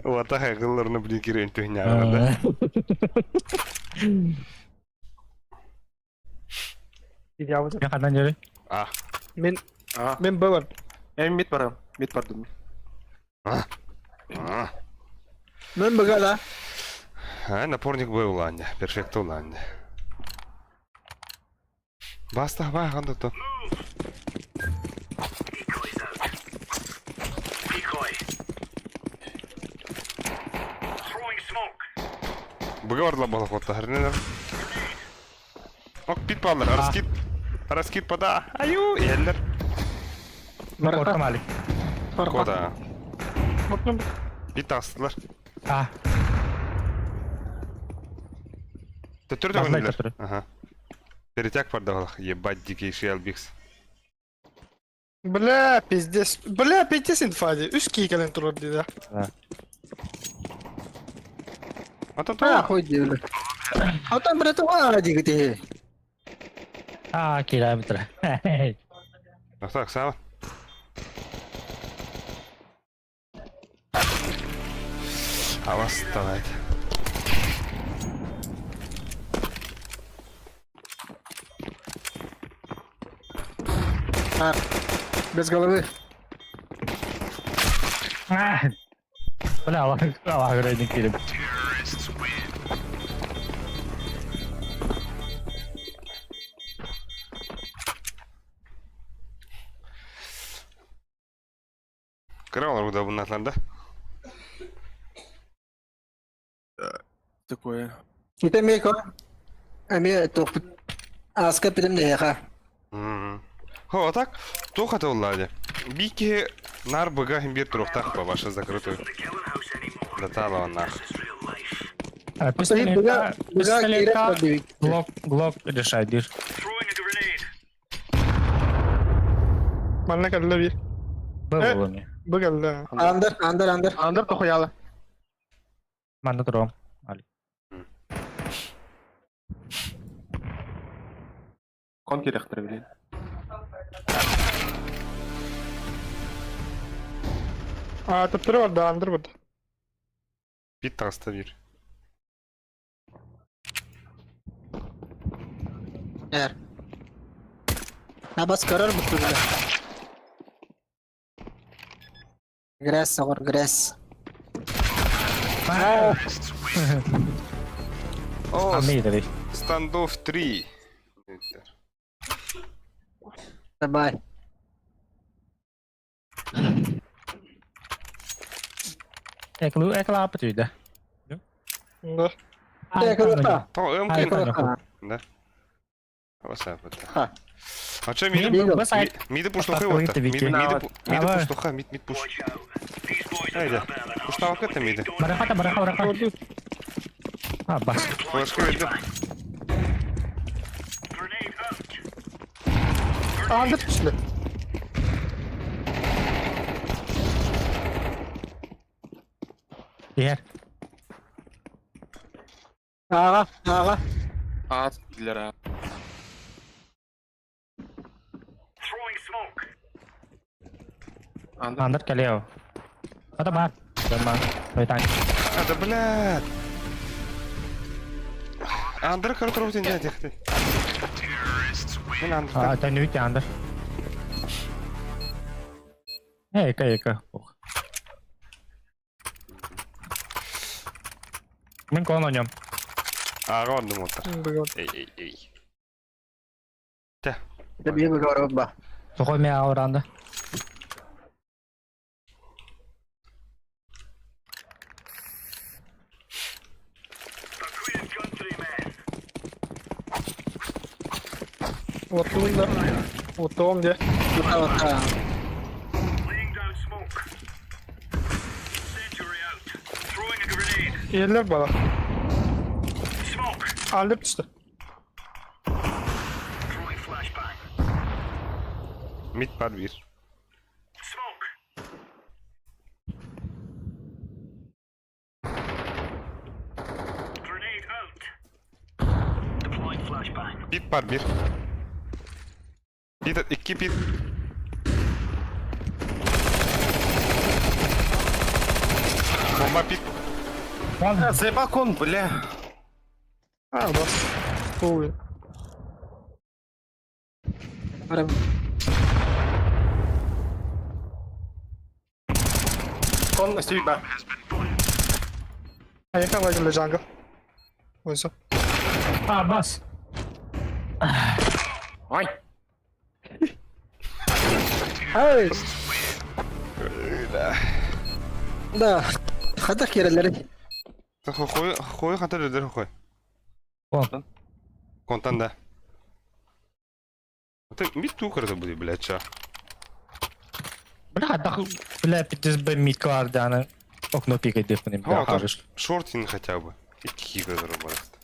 Вот так кылларны бенекир энтүхня да. Yavru. Ne kadar yürü? А. Men böyle. Эм мит барам. Мит бардым. А. Ben bagala. А, напорник был ланде. Перфекто ланде. Баста, ба, ханда то. Быгаварла бала хотта хернелер. Ок пит палар, раскит пода. Аю, еллер. Orta malik. Кода. Пит астылар. Ah. Ты түрде Баслай гөнелер. турду. Ага. Перетяг пардавал, ебать дикий шелбикс. Bля pizdes. Bля pizdes infadi. 3 kikalen turur dedi. А то Ha то. koy diyorlar. Atan berarti wah gitu. Ah, kilometre. Так, сама. А вас вставает. Ha. Bez головы. Bля, Allah göre kilim. Кыралар куда bunun atlanda. Такое. Ите мейко. Ами топ. Аска пидем не яха. Хо, так, туха то ладе. Бики нар быга хим бир туруктак по ваша закрытую. Да тала он нах. Пистолетка, Глок решает, дир. Bana geldi bir. Был у меня. Bu geldi ha. Under. Under to koyalı. Манда тром. Али. Kon керектер билейин. Tıptırı var da andır burada. Бит таста бир. Eğer. Nabas karar mı böyle? Grass or grass. О, Амидовый. стандофф 3. Давай. Экла апатуйда. Da. Yakala. О, Ай, мкин. конечно. Да. Васа это. Ха. А че Мен миды? бас айт. Миды пуштухай Поставили вот. тебе Миды Давай. пуштуха, мид пуш. Айда. Пуштавак это миды. Бараха. А, бас. Флешка видно. Andır işte. Diğer. Ağa. At gidiler ha. Андер Калео. Это бар. Дома. Поэтак. А, да блядь. Андер коротровый не дядя. Ну, Андер. А, это не Андер. Эка. Ох. Мен кон на нем. Ага, он думал так. Bu geldi. Эй. Тя. Это bir говорю ба. Сухой меня ауранда. Oturun da. Oturum diye. Otta. Yerler bana. Andır işte. Mid var bir. Pit var bir. İki pit. Bomba pit. Заебал кон, бля. Ha bak. Oluyor. Кон на себя. Ha yakın var geldi jungle. O yüzden. А, бас. Ай. Hey. Да. Hadak yerleri. Хой хатар öder хой. Вон. Контан да. Это мид тукарда будет, блядь, ча. Бля, да, бля, пиздец бы митка ардана. Окно пикает дефнем, бля, хорош. Шортин хотя бы. И кига зарубаст.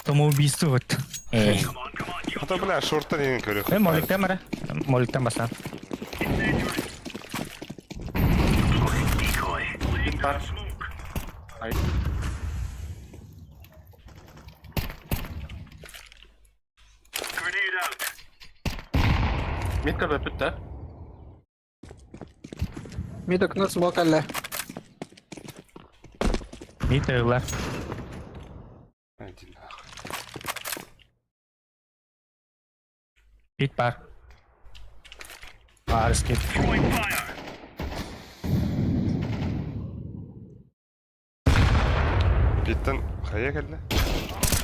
Самоубийство вот. А то, бля, шорта не говорю. Моликтен бара. Моликтен басан. Ай. Метка бепит да? Midok no smoke alle. Мит ырла. Иди нахуй. Пит бар. Арскит. Питтен, хая geldi.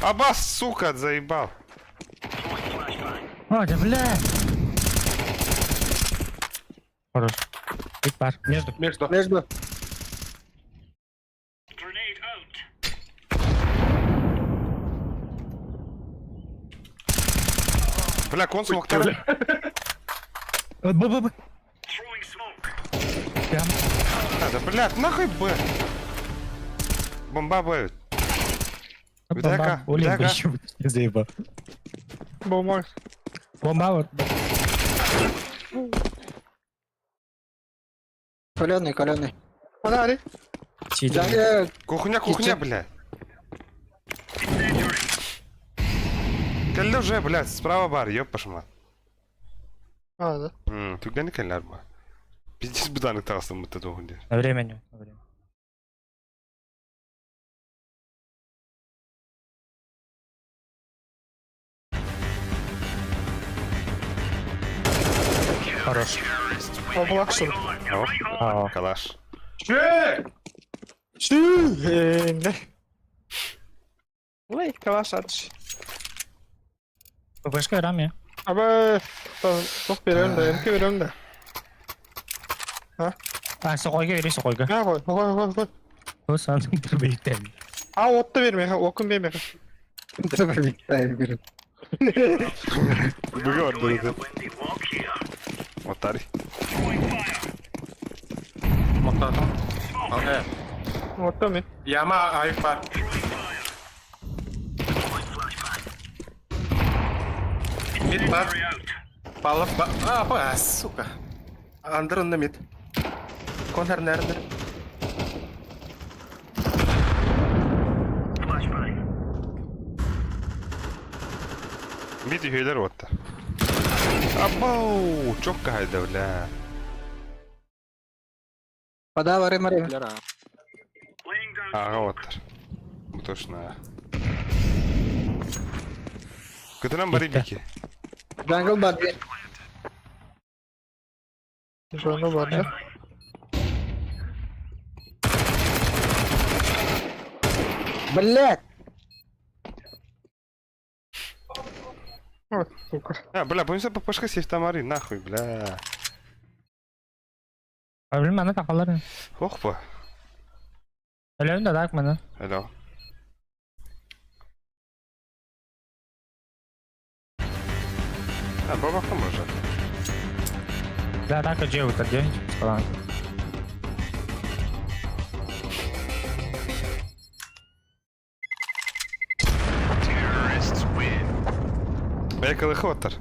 Абас, сука, заебал. О, да бля. Хорош. Мид бар. Между. Между. Между. Бля, кон смоктары. Б. Прям. Да, блядь, нахуй Б. Бомба Б. Бляка, Олег, бляка. еще не заебал. Бомбар. Бомба вот. Каленый. Фонари. Сидим. Кухня, Кичи. блядь. Келді уже, блядь, справа бар, ёп пошма. А, да. Түгені келдер ба. Пиздец бұданық тағыстым мұтты тоғынды. На время не. На время. Хорош. Облак что ли? О, калаш. Да. Ой, калаш атış. ППшка раме. Abi çok veriyorum da, emki veriyorum da. А, сухойга бери, сухойга. Ha koy. O sandım bir birlikte. Ha ot da verme, ha okun verme. Бұға бар бұғы. Оттари. Mutladım. Evet. Ot da mı? Yama ayıp var. Mid var. Balık var. Aa bu suka. Under'ın da mid. Konter nerede? Mid üyeler otta. Абау, çok kaydı bля. Подавари мари. Аға оттар. Bu точно. Кытынан бари беки. Jungle body. Şu anda var ya. Блядь. Ot, suka. Бля, помнится ППшка сефта мари, нахуй, бля. Problem bana kafaları. Ох па. Öyle de dak bana. Hello. Баба может. Да, так и делают, а где? Falan. Ekılığı otar.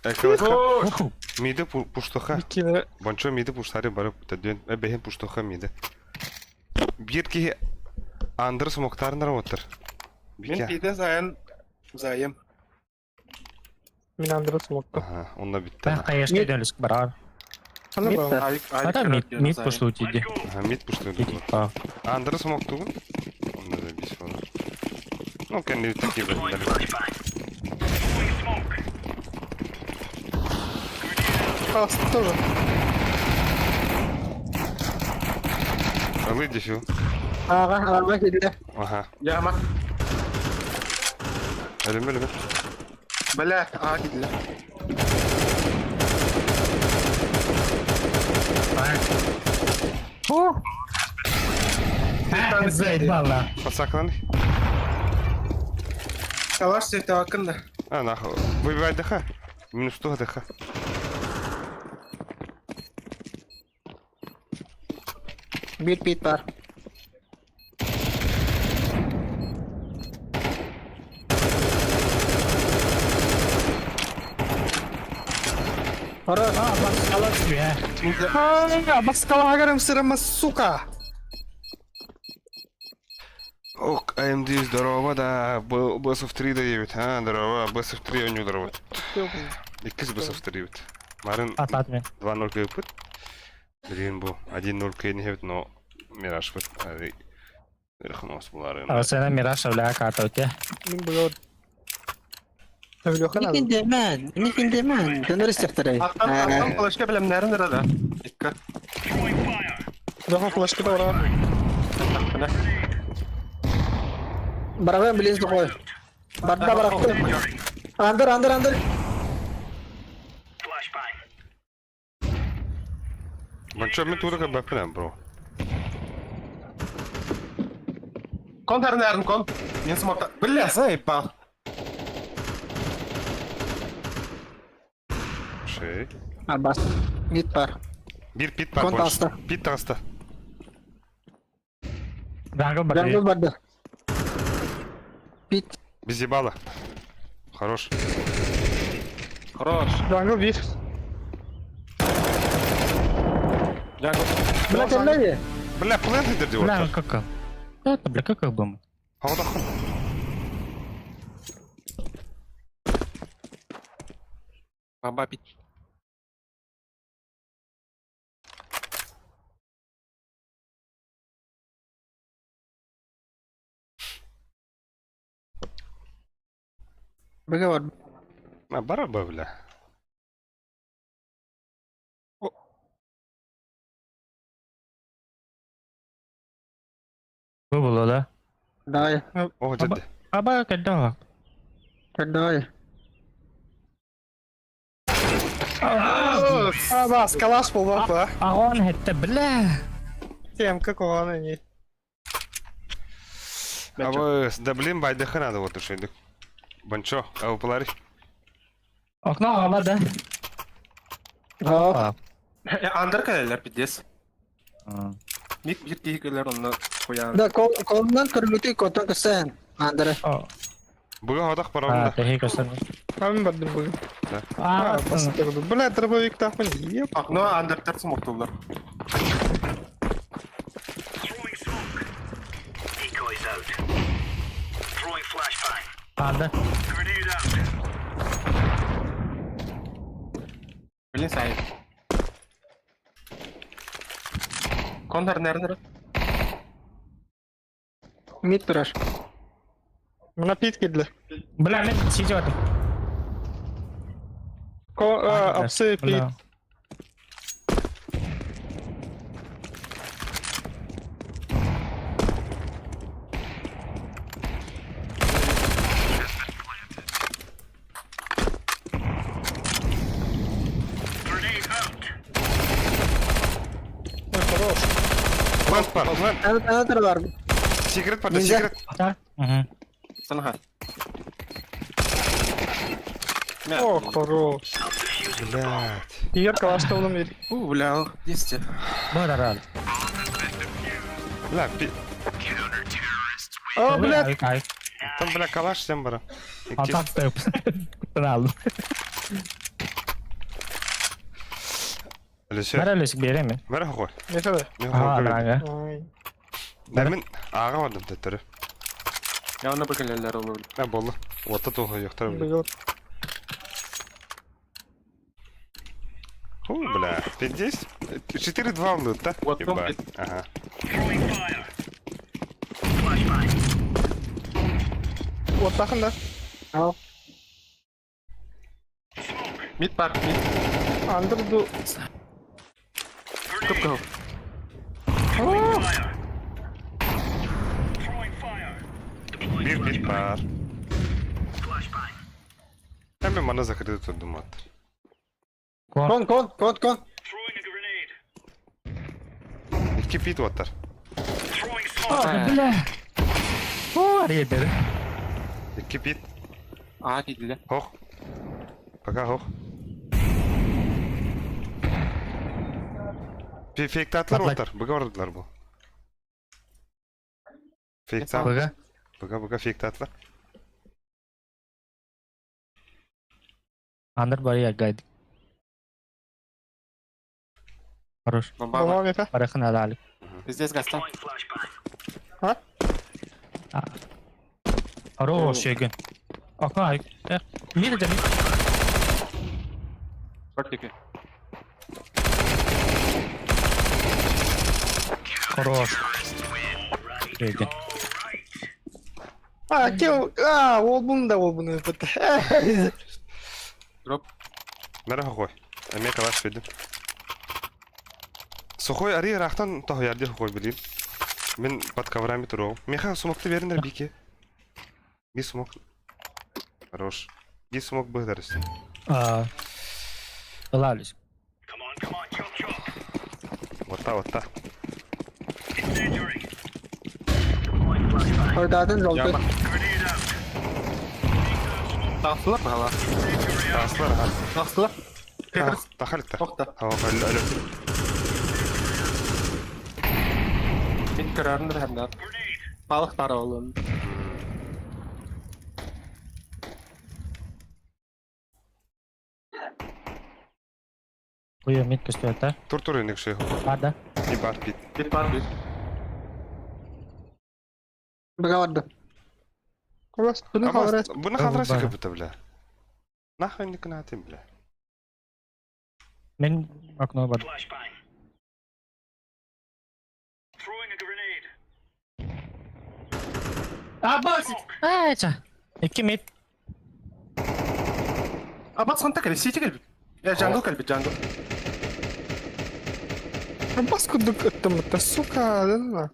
Ekılığı. Mide puştuğa. İki lira. Bonço mide puştarı barıp tedün. Behin puştuğa mide. Bir ki Anders Muhtar'ın otar. Ben birden zayım. Minandırı smokta. Aha, onunla bitti. Ben kayışta dönüş beraber. Sana bak. Ayıp Hatta mid puştu uçuydu. Aha, mid puştuğa. Aa. Anders Muhtar'ın. Onda da bir şey var. Ну, kendi takip edin. Hasta mı? Alı düşü. Ağa girdi. Aha. Yama. Ölüm. Bela A gidiler. Ha, zayıf valla. Pasaklanı. Savaş sefte hakkında. А, нахуй. Выбивай ДХ. Минус 100 ДХ. Bir pit var. Aa bak salak gibi ha. Ha, bak skala agarım sırama suka. Ок, AMD здорово, да. Бэсов 3 дают. А, здорово. Бэсов 3 он не здорово. İkiz Бэсов 3 бит. Марын Atlat men. 2-0 кайып бит. Блин, bu 1-0 кайын хебит, но Мираж бит. Ари. Рахнос булары. Aa sana miras öyle kartı öte. Min bu. Tabii yok lan. Nikin demen. Döner isteftire. Attan kılıçka bilem nerede? Dikkat. Daha flash'ı da var abi. Beraber biliriz koy. Barda bıraktı. Under. Бончо, мен туда баппен, бро. Кон тарнарын кон. Мен смокта. Бля, заебал. Şey. Бас. Мид бар. Bir pit var. Kont Bonç. hasta. Pit de hasta. Jungle бар. Jungle барды. Пит. Biz ебало. Хорош. Хорош. Jungle 1. Джангл. Бля, кемдеги? Бля, плент лидер diyor. Бля, кака. Это, бля, кака бомба. Havada akın. Бомба пить. Бага бар. Ha, bara be bля. Bu bulu da. Дай. Oh ciddi. Aba kedda. Дай. Бас, калаш был бапа. Агон хette бля. Темка кого не. Abi da bileyim baydıkın adı otur şeydik. Bonço, avupları. Окно aba da. Aa. Андер калелер пиздец. Мид bir тихикелер онна коян. Да, колунdan кырмыты котон кысан. Андыры. Bugün havada para А, onda. ты хикасан. Ам бардым бүгін. А, Бастырды. Бля, дробовик тапын. Еп. Акно андертер смоктулар. anda. Блин, сай. Кондар нердер. Мид тураш. Мына пит кедлі. Бля, мен сиже атым. Апсы пит. Ой, хорош. Plant var, plant. Another var. Secret var, Ninja. secret. Да? Угу. Санха. О, хорош. Блядь. Егер калашта улым ери. Бля, 10. Бара рад. Bля, О, блядь. Ай. там, bля, kalaş sen bana. Atan стоп. Bunu aldım. Öyle şey. Nerelesik bir yere mi? Ver koy. Не kadar? Ne Aa, koy? draga. Ай. Demin ağa vardım tetleri. Я на бакалелер onu. Ne bollu. Otta tohu yoktur bile. Был. Ху, бля. Ты здесь? 4-2 в лут, да? Вот там Ебать. Ага. Вот такын да. Al. Мид бар, мид. Андырду. Көп көп. Bir bit var. Hemen bana zakırdı tuttum at. Kon. İki bit atar. Bля. О, ребята. İki bit. А, кидле. Hoch. Пока hoch. Fake tatlar Patlat. atar. Bıga oradılar bu. Fake tat. Бага. Bıga fake tatlar. Андер бari гайд. Хорош. Бомба. Бомба мека. Барахын алали. Здесь гаста. Хорош егін. Окно ай. Миді де мид. Шортики. Хорош. Егін. Ол бұны өпіті. Дроп. Nere koy? Emeğe kalaş verdim. Sokoy araya raktan toh yerde koy bileyim. Ben pat kavrami turu. Meha sumoktu verin bir ki. Bir sumok. Хорош. Bir sumok bıhdar işte. Алалис. Таватта. Oradaydın желтый. Тағысылар ма ала? Таслар ха. Тағысылар? Тахаликтар. Тоқта. Хава халлы. Мид көрәрін бір әмдер. Балық тары олын. Куя мид көстөтө. Тур индик şey. Бар да. И бар бит. Бит бар бит. Бага vardı. خلاص bunu kalır. Bunu kaldırasak kapıta bile. Nahı indik natayım bile. Мен окно бар. Абас. Айча. Эки мид. Абат сонта кәлі, сети кәлі. Я джангл кәлі, джангл. Бас кудук ыттым ытта, сука, да.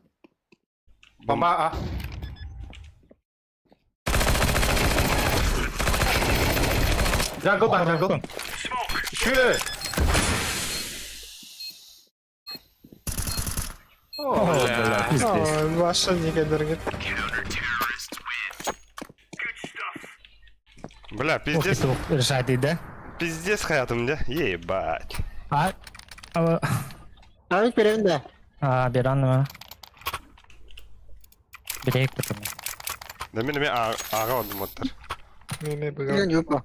Бомба А. Джангл бар, джангл. Шү! Ой, ваша не кедерги. Бля, пиздец. Решать иде. Пиздец hayatımda. Ебать. А. Ahmet birinde. Bir an mı? Birek tutun. Demin mi ağa oldum motor. Ne bıga. Biliyorsun yok mu?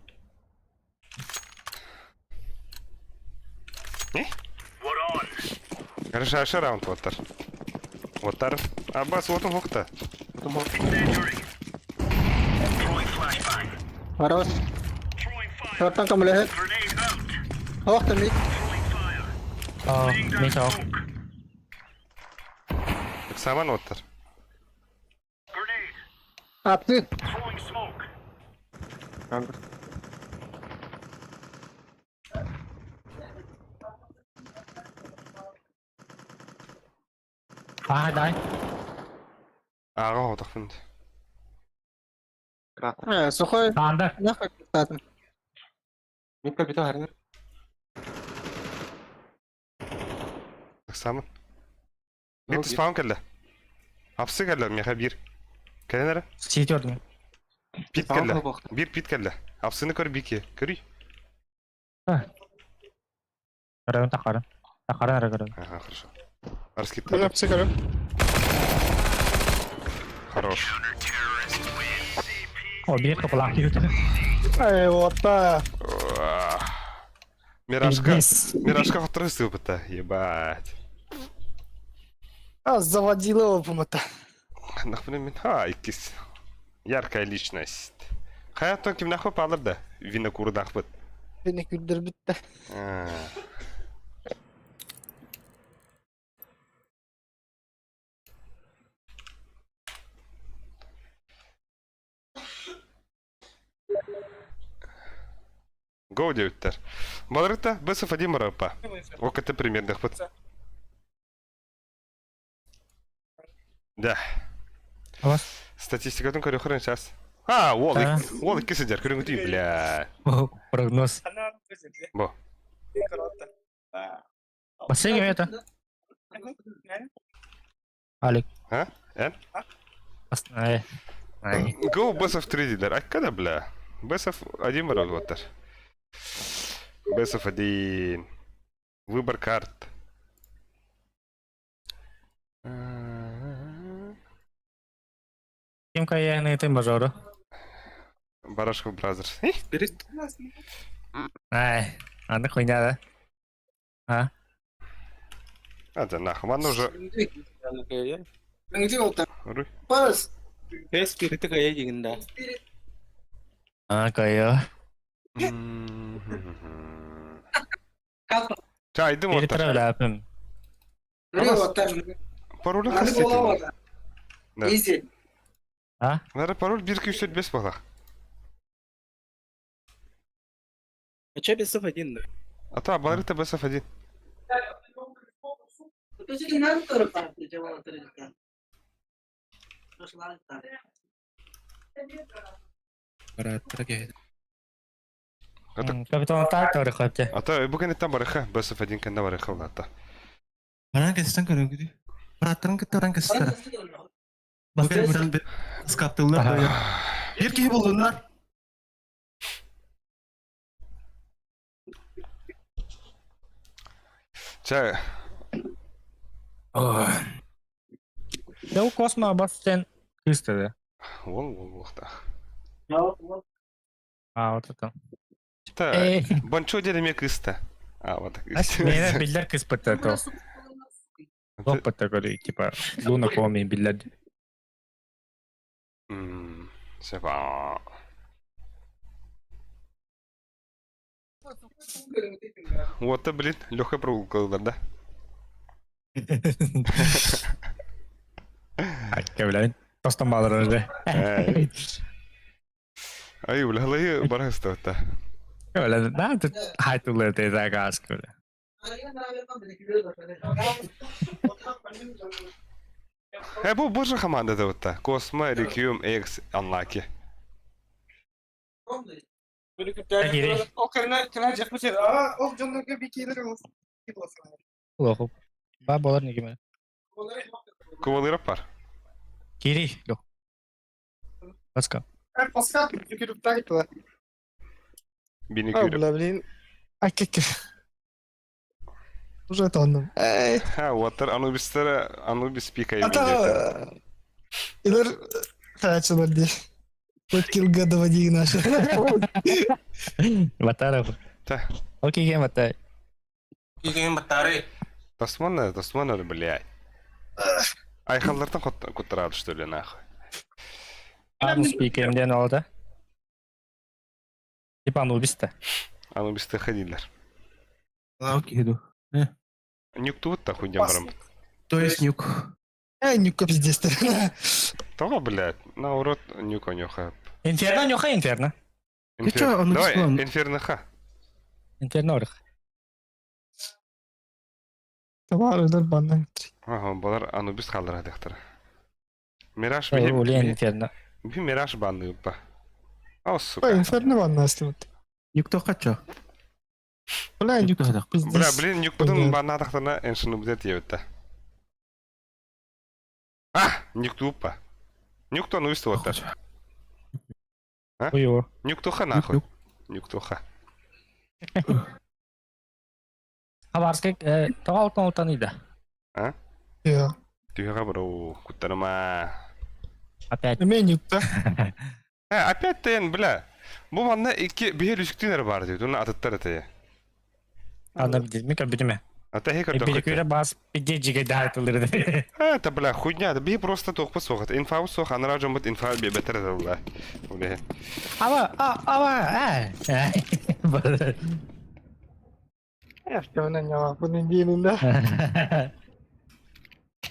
Решаешь раунд Вотар. Вотар. Аббас вот он хукта. Хорош. Short'tan kamule hep. Havakta mid. Мид ок. Саман Вотар. Attı. Джангл. Дай. Ağa olduk şimdi. Сухой. Анда. Нахуй кстати. Мид кәлі біті әрінер. Саман. Bit spawn kelle. Hapsi kelle mi bir. Kenara. Четвертый. Pit Spawn kelle. kılıp oqta. Bir pit kelle. Hapsini kör bir ki. Körü. Район такарын. Такарын район. Ага, хорошо. Арскит. Ben yapsıkarım. Хорош. О, бир капалак йүтэ. Ай, вот да. Мирашка хотрысы опыта. Ебать. А, заводила его помыта. Нахуй ikis. Яркая личность. Hayattan kim nahва alır da. Vina kuru nahvat. Beni güldür bitti. Go девиттер. Малырыкта бысов один марапа. Окаты примерных вот. Да. Статистикадан көрі құрын шас. Ол екі сіздер көрін өтей, бля. Прогноз. Бо. Бассейн это? Алик. А? Эн? Go бысов 3 дилер. А когда, бля? Бысов один марапа вот. Бысов один. Выбор карт. Кем кая на этой мажору? Барашков Бразерс. Берет. Ай, она хуйня, да? А? А, да нахуй, он уже... Где он там? Руй. Пас. Спириті кәе дегенде. А, кая. Çaydım Biri otar. tarafı yapayım. Где он там? Parolü Hadi kastetim. bulamadı. Ne? Easy. Ha? Nere parol 1 2 3 4 5 bala. Че без один да? Ata bağırıkta basaf hadi. Ты не надо там, ты делала тренинг. Ata Капитан так тоже хотя. ata bugün etten barıkha basaf hadi kendi barıkha ulan ata. Mana kesten körün güdü. Bıraktırın gitti oran kestere. Bakın buradan bir skaptırlar da ya. Bir kişi bulunlar. Çay. Ya o kosma bas sen kıstı. Вол да. Aa oturtan. Ta. Ey. Bonço dedim kısta. Вот так. Aç neyine biller kıspıttı to. Опыта говорю, типа, Луна Хоми, блядь. Sefa. Вот это, блин, легкая прогулка, да? Ay, kevlen. Tostan bağlar önce. Ay, ulan halayı bana istiyordu. Kevlen, ne yaptı? Haytuları teyze gaz kevlen. Bu же команда да вот та. Cosmo, Requiem, X, Unlucky. Giri. O kena jakmış ya. Aa, o canlıga bir kere olsun. Loh, ba bolar ne gimana? Кувалыров var. Kiri, loh. Let's go. Pascal, yürüyüp daha gittiler. Beni Ha, görüp. блин. Ay kek. Уже tanıdım. Ha, Water Anubis пикает. Ата, илер тачылар ди. Өткел гадова дейін ашы. Батаров. Та. Окей, ген батар. Кеген баттары. Тосмана, блядь. Айхаллардан кутырады, что ли, нахуй. Арм спикеrimden oldu. Типа Анубис-то. Anubis'te ходилер. Окей, иду. Нюк-то вот так хуйня барам. То есть нюк. Нюка пиздец. Того, блядь, на урод нюка нюха. Inferno yok ha Inferno. Ты чё, Anubis Давай, lan? Инферно ха. Inferno orada. Var öder bana. Ага, балар Anubis қалдыра дектір. Мираж Uluyan Inferno. Bir Miraж bandı yuppa. О, Ой, сука. инферно ванна астыват. Нюк-то качо. Бля, нюк Нюк-то пиздец. Бля, блин, нюкпудың банна тақтана эншіні бұдет ебітті. Нюкту уппа. Нюкту Anubis'te оттар. Uyu. Нюктуха нахуй. Нюктуха. Хабарский тоғалтын олтаныйда. Ya. Түйеға бұру, күттарыма. Опять. Мен нюкта. Опять тен, бля. Bu banda iki bir lüsktüner var diyor. Onu atıtlar ataya. Ана bilmi kabinime. Ата хекар Bir тохат. köre bas bir gecige dağıtılırdı. Это, бля, хуйня. Да bir просто тохпа сохат. Инфа сох, ана раджам бит инфа би бетер да, бля. Бля. Ama Ya işte ne ya bunun dininde.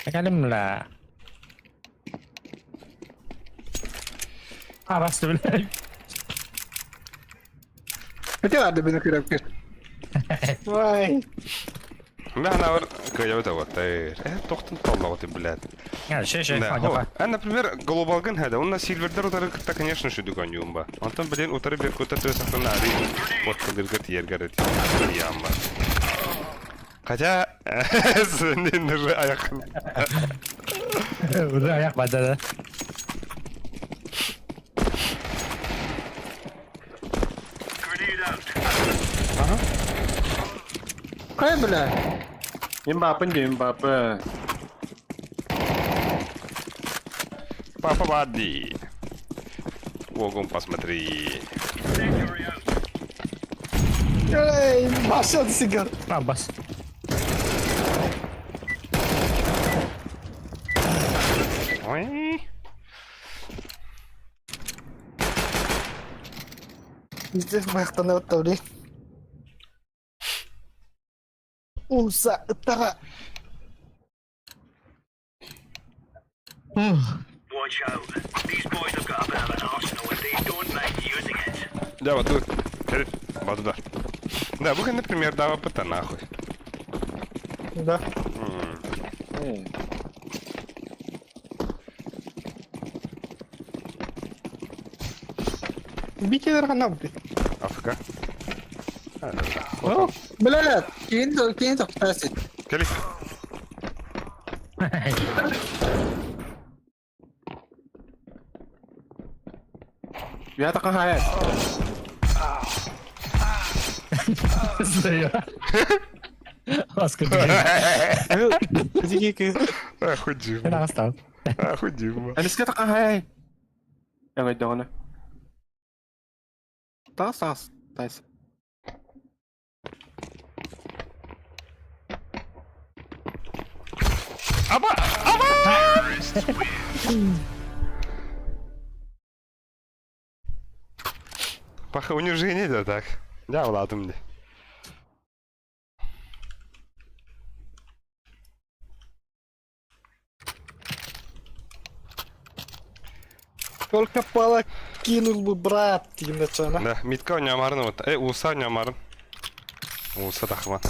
Bakalım la. Bastı bile. Öte vardı beni kırıp. Vay. Бля, она вар каявта вот. Тохтын таллау ты, блядь. Ya şey Да. acaba. Например, голубалган хада. Он на сильвердер утары кытта, конечно, шуды конюмба. Он там, блин, утары бер кута төсақтан ари. Вот кылыргат ергарет. Ямба. Хотя, senin de ayakın. Udah ayak bacadı. Kaya bля. Имбапын де имбапы. Папа, води. Вогон посмотри. Ey, başladı sigara. Tamam bas. Ой. Pиздец bayaktan evet tabi. Ulsa ıttara. Watch out. These boys have got a bit of an arsenal if they don't mind using it. Да, вот тут. Вот туда. Да, выход, например, дава пыта нахуй. Da. Bir kere kanal bu. Афк. Bля, keyin to'xtaysiz. Kelik. Ya takang hayat. Здається. Ласка, Тільки Охудів. я настав. Охудів. Alis ka takang hayat. Yang ngay daw na. Taas. Taas. Паха унижение, да так. Да, ладно мне. только пала кинул бы брат, иначе, да? Да, митка у него марно вот. Уса у него марно. Уса тахма.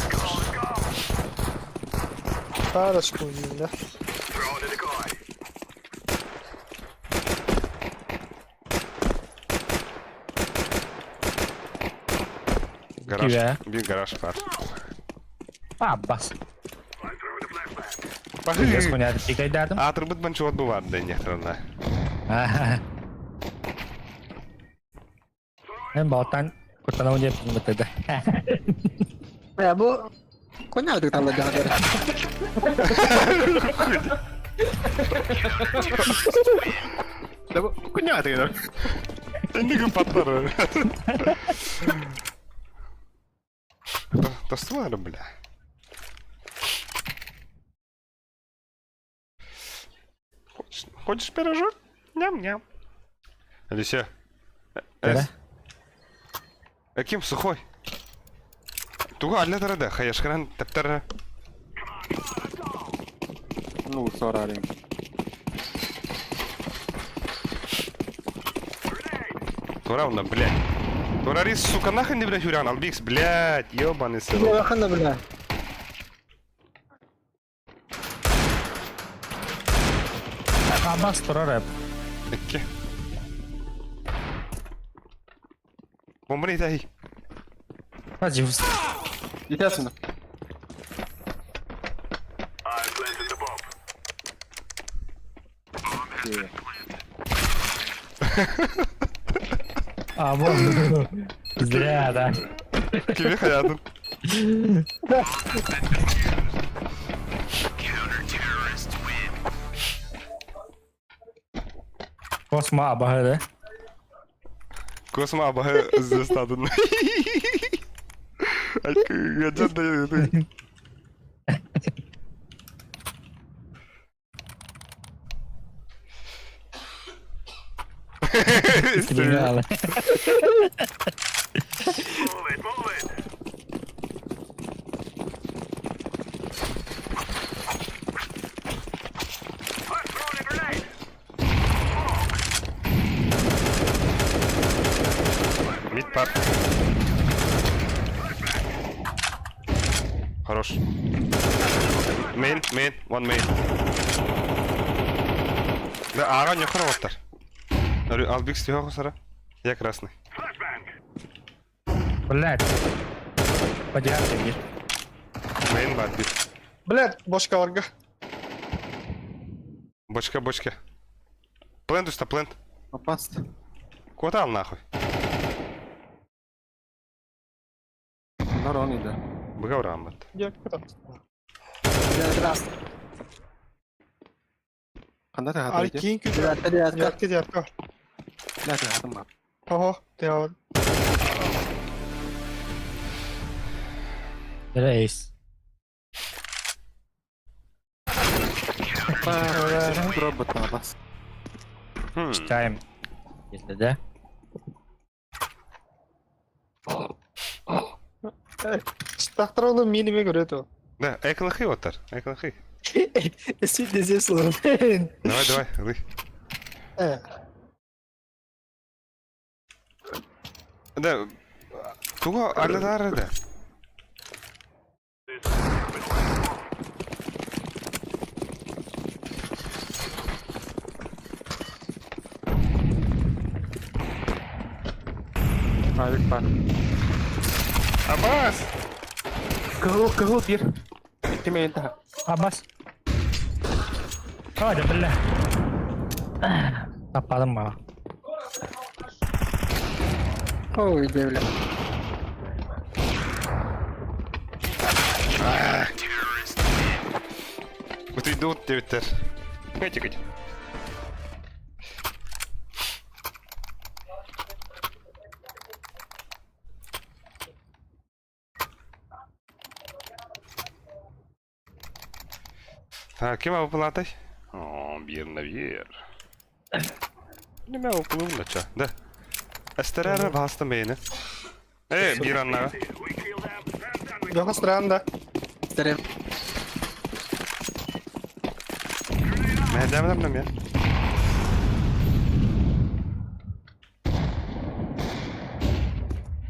Парочку у них, да? Throw to the guy. Гараж. Киве. Bir garaj var. Abbas. I'm throwing a flashbang. Паха. Я склоняти тікай дадим. А трубит бан чого буває, де ніхто не. Мен балтан кутана уне битede. Ya bu konyol tuh kalau jangan ada. Да, коня ти, да? Не патер. Та створи, бля. Хочешь пирожок? Ням-ням. Алися. Аким сухой. Туга алла тарада, хаяшкаран таптара. Ну, сорарим. Туравна, блядь. Турарис, сука, нахрен не, блядь, Юрян, Албикс, блядь, ёбаный сын. Ya kan lah benar. Abbas турар. Ekki. Bomba neydi ahi? Hadi. Git aslında. I'm planting the bomb. Abo. Зря, да. Kimi hayatın? Kosma abahı. Kosma abahı zestadın. Gacan da yedi. Genial. Move it. I'm throwing a grenade. Mid par. Хорош. Main, one main. Да, ага, не хороттар. Албикс тихо сара. Я красный. Flashbang. Блядь. Подиарте мне. Main бар бит. Блядь, бошка варга. Бочка. Плент уста, плент. Опасно. Куда ал нахуй? Нарон иде. Быга урамбат. Я куда? Ya keras. Кандай та Ай, хатан иде? кин күдө. Tidak ada ya. Ярко, ярко. Лаа та хатан ба. Ого, теор. Reis. Робот на бас. Читаем. Если да. Стахтрону миниме көрөтө. Да, экнахи отар. Экнахи. Эси дезе слон. Давай, лы. Да, туга алладар да. Айк бар. Абас! Кыл бир. Кеме энте. Abbas. Hadi billah. Tapadım bana. Ой, devlet. Вот идут твиттер. Катя. Так, кем выплатай? О, бир. Не мә выплыл нача, да. Эстерәре басты мені. Бир аннага. Yok странно. Старым. Мәдәмдәм я.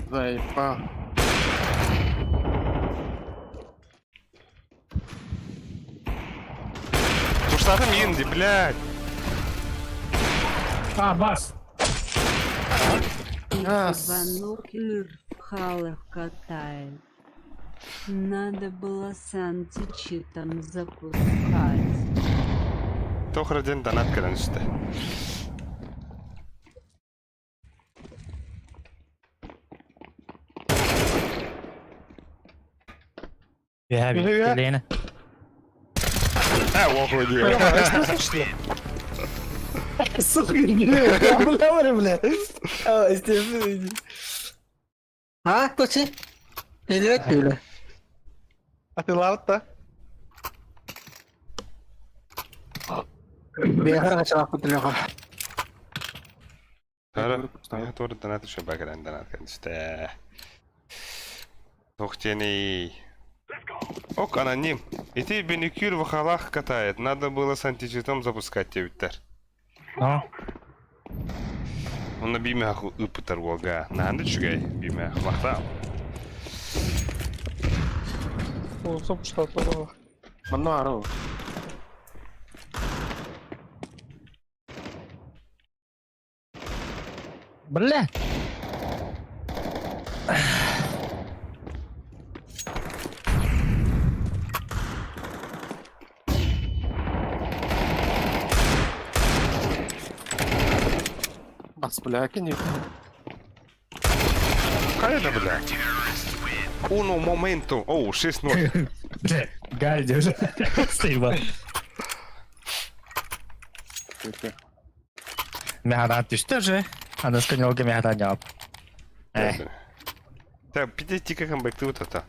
Заебал. Курсатым енді, блядь. Бас. Звонок Халах катает. Надо было с античитом запускать. Тохраден донат кірін үсті. Ya bir Yürü ya. dileğine. Охуй, Сука, я бля, бля. А, естественно. Ha, koçi. Evet böyle. А ты лаут-то? Bir ara kaçak kutluyor. Я тоже донат еще бакаран донат кірін үсті. Тохтени. Ок, аноним. Эти беникюр в халах катает. Надо было с античитом запускать твиттер. Tamam. Оны бейме ақыл үпітір олға. Нанды чүгай бейме ақылақтам. О, соп что-то. Мано ару. Бля. Бас, бля, кені. Қайда, бля? Уно моменту. Оу, 6-0. Bля. Geldi уже. Sıyma. Mehadan düştü уже. Anasını yolga mehadan yap. Так, підійти как бэк ты вот это.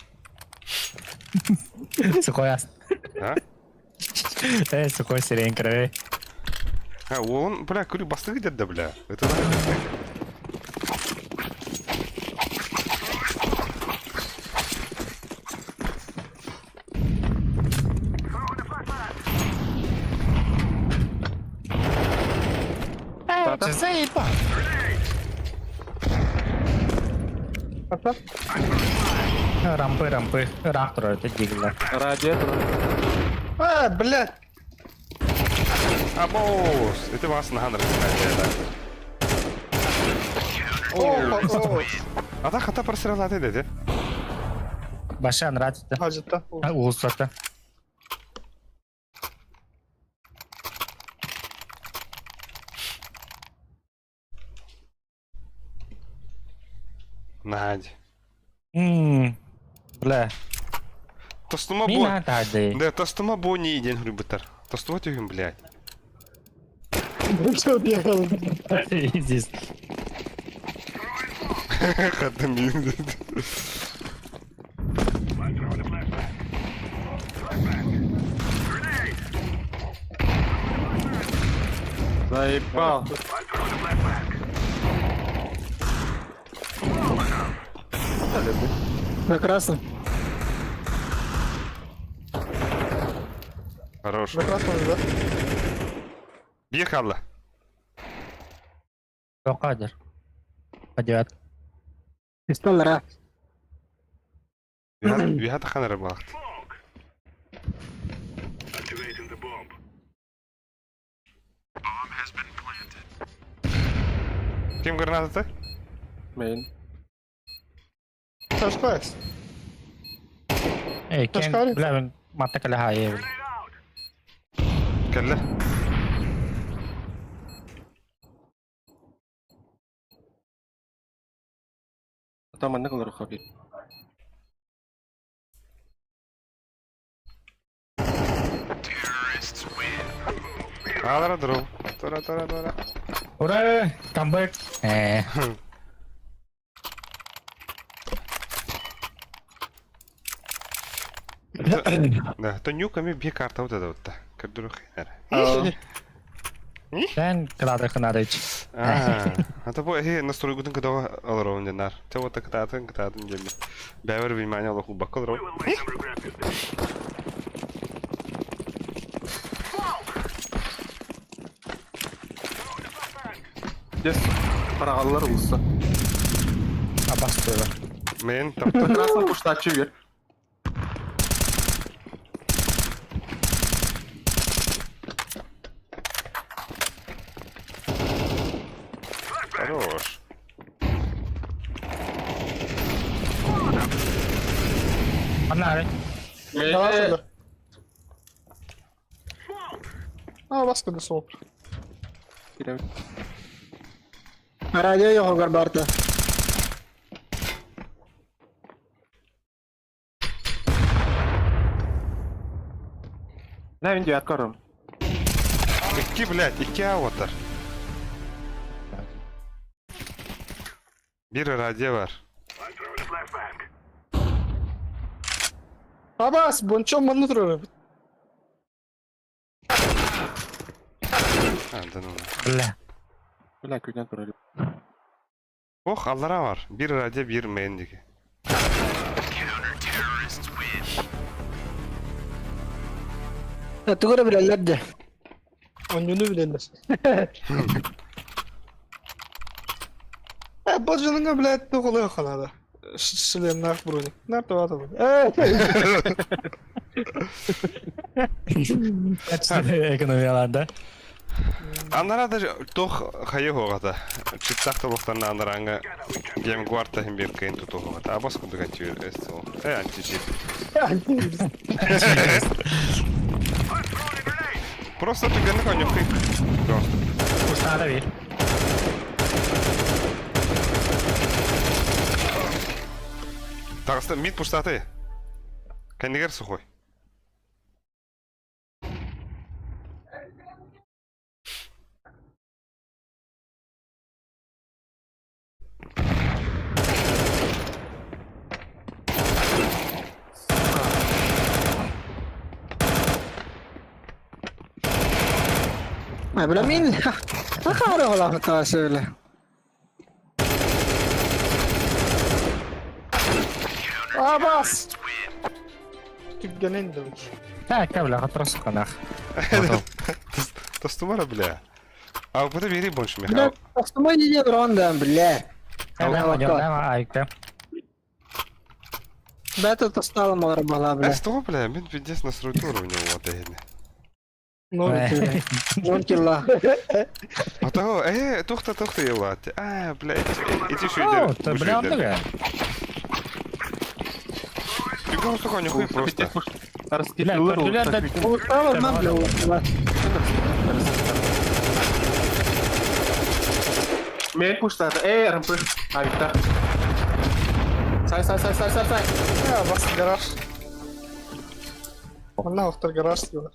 Сухой ас. А? Сухой сирен крови. А, он, бля, курю басты где-то, бля. Это Заебал. Рампы. Рактор это дигла. Радиатор. А, блядь. Абоус! Это вас на хандры О, Ата хата просралаты dedi. Başa нравится. Hacıtta. Uluslararası. Надь. Бля. Тостума бо. Мина тады. Да, тостума бо не иден хрюбытар. Тостума тюгім, блядь. Что бегал? Здесь. Хатамин. Заебал. Прекрасно. Хорош. Прекрасно, да? Бьехала. Yok kadir. Hadi at. Pistol ha. Виха тахан рыбалт. Activating the bomb. Кем гранататы? Мейн. Что ж, Ey, Başka ken arıyor. bля ben matta kala hayır. Кәлі. Tamam ne kadar kapı. Alara draw. Tora. Ура! Камбэк! Да, то нюками бе карта вот это вот. Кырдыру хинер. Sen kıladı kınadıç. Это бо настрой гудын кыдава аларау ненар. Те вот кытатын жеми. Бәвер внимание алаху бакалрау. Yes. Parağalar olsa. Abastı. Мен там Красный пуштачи вер. хорош. Anlar. Давай. Baskıda soğuk. Радио yok Garbarta. Ne önce yakarım. İki avatar. Bir radyo var. Abbas, bunun bana duruyor. Anladın mı? Bile. Ulan köyden duralım. Oh Allah'a var. Bir radyo bir mendiki. Tugura bilallar de. Önünü bilirler. Bacının bile ettiği oluyor kalada. Silenler bunu. Nerede var adam? Ekonomiyalarda. Anlara da toh hayı hoğada. Çıtsak tabaklarına anlaranga gem guarda hem bir kayın tutu hoğada. Abas kudu kaçıyor. Esto. Anti-cheat. Просто ты ганы конюхай. Kustada bir. Тагыста мид пуштаты. Кандигер сухой. Bila min. Akara ola hata söyle. Abbas! Tükkanın demek. Ha, kabla hatırası kanak. Тостумара, бля. А вот это бери больше, Bila Михаил. kostuma yiyecek rondan bile. Ben hocam ama ayıktım. Ben de tostalım arabalar bile. Что, бля, мен пиздец настроить уровень вот это. Non killa. А того, тухта, елат. Бля, иди О, сюда. то бля много. Ты просто конюхай просто. Bile gördüler de Tamam ben bile ulaştılar. Men puşlar. Rampı. Ayıkta. Say. Ya bas garaj. Allah oktar garaj diyorlar.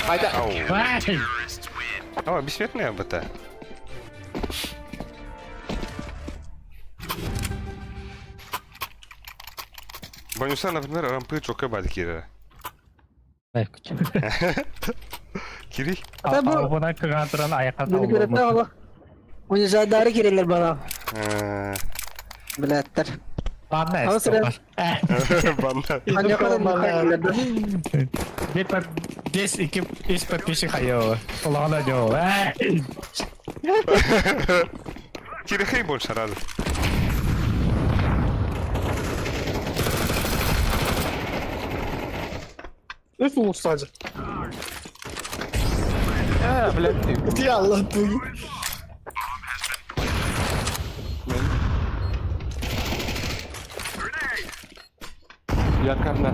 Haydi. Vay! О, бессмертная БТ. Бонуса, например, рампы чока балькира. Кирилл? Buna kıgantıran ayakta Beni görete ola. Onu zadarı girirler bana. Biletler. Banda Ama istiyorlar. Банда. Hani kadar mükemmellerdi. Des iki iş pepişi hayıyor. Allah'ına diyor. Кирихей больше рада. Üç ulus sadece. Блядь. Ya Allah bu. Yakarlar.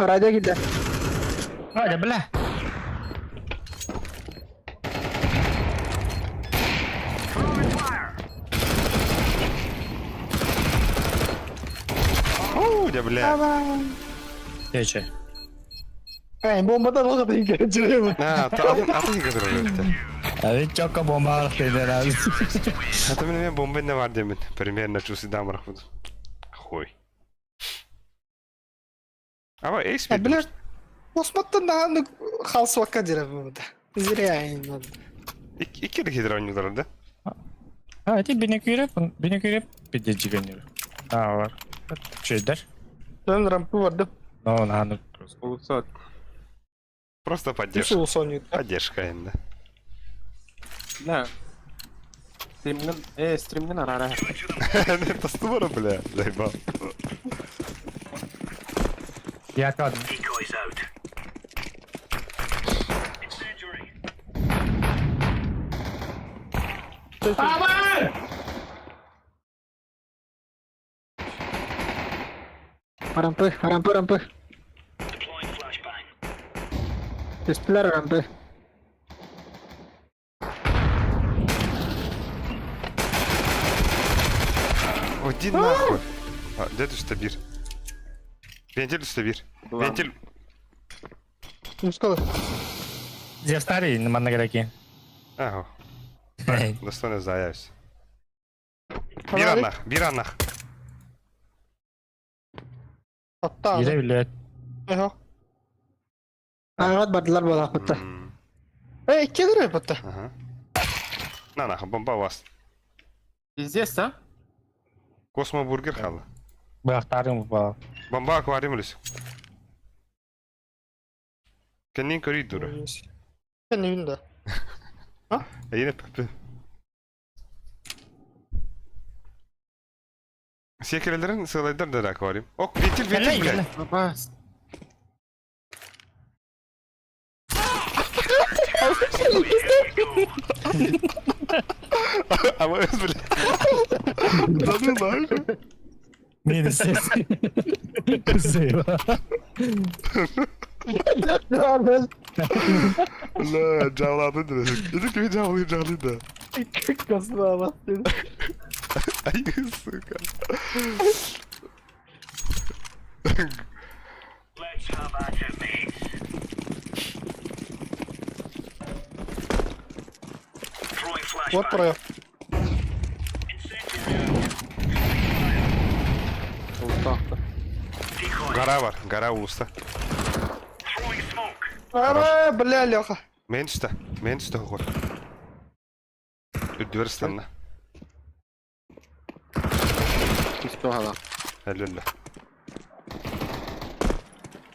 Radyo gider. Hadi bile. ya bile. Geçe. Bombadan o kadar geçiriyor mu? Ha, atı yıkadır öyle. Evet çok ka bomba alıp dediler abi. Hatta benim bomba ne var demin. Premier Nachos'u da bırakmadım. Koy. Ama ace bir Bilir. Osman'dan daha hals vakka jira burada. Zira yani. iki de kedir oynuyorlar orada. Evet, beni kürep bir de ciganıyor. Ha var. Şeyler. Ben rampı vardı. No, no. Улучшать. Просто Kimse поддержка. olsa oynuyor. Поддержка енді. Да. Стримнен ара. Не поступара, бля, заебал. Ya kadın. Decoys out. Incendiary. Rampı, rampı, rampı. Deploying flashbang. Üstler rampı. Один нахуй. Дед üstte bir. Ventil üstte bir. Ventil. Muskalı. Зевстарий, манна граки. Ага. Hey. Достойно заявись. Bir Kanari. anlak, bir anlak. Hatta Yine abi. bile. Eho. Ağat bardılar bu lakıtta. İki lira yapıttı. Ага. На нахуй, бомба у вас. Здесь, а? Космобургер қалды. Бақтарым ба. Бомба аквариум үлесі. Kendin koridoro. Ben evinde. Yine Pepe. Sekirelerin sığlaydır da akvaryum. Ok, ventil, ventil bile. Попасть. Ama öz bile. Tanıyor lan. Neydi ses? Zeyva. Allah, cavladın direkt. Dedik ki cavlayın da. Kasına bastı. Ay suka. Let's have at it, mates. Throwing flashbang. Bot buraya. Улучшал. Decoy. Gara var, gara ulusta. Throwing smoke. Ara bля Леха. Men üstte hukuk. Üddüver İslam'la. Успел, hala. Helal.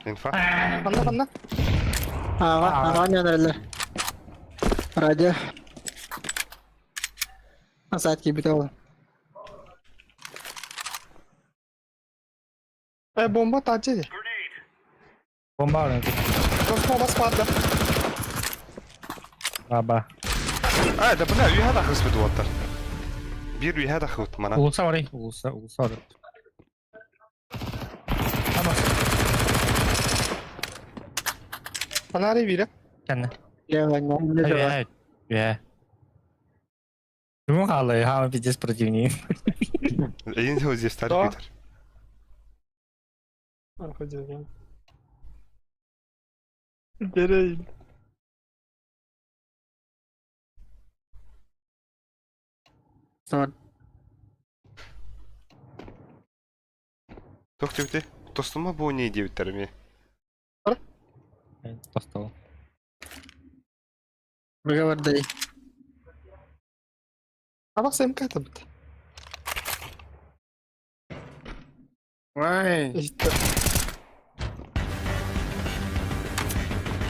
İnfa. Banda. Ağa yanarlar. Radyo. Saat gibi de oldu. Bomba tacıydı. Grenade. Bomba alın. Osman bas patla. Baba. Aa, da buna üye da hızlı duvarlar. Bir üye da hızlı bana. Ulsa orayı. Ulsa orayı. Tamam. Kanari biri. Kendine. Ya ben ne de var. Evet. Ya. Думаю, халы, хама пиздец противник. Един de здесь старый Да. Питер. Arkadaşlar. Dereyim. Sonra Тоқтевте, тостыма bu ne девиттерме. Достал. bir var değil. Ama sen katım. Ай. İşte.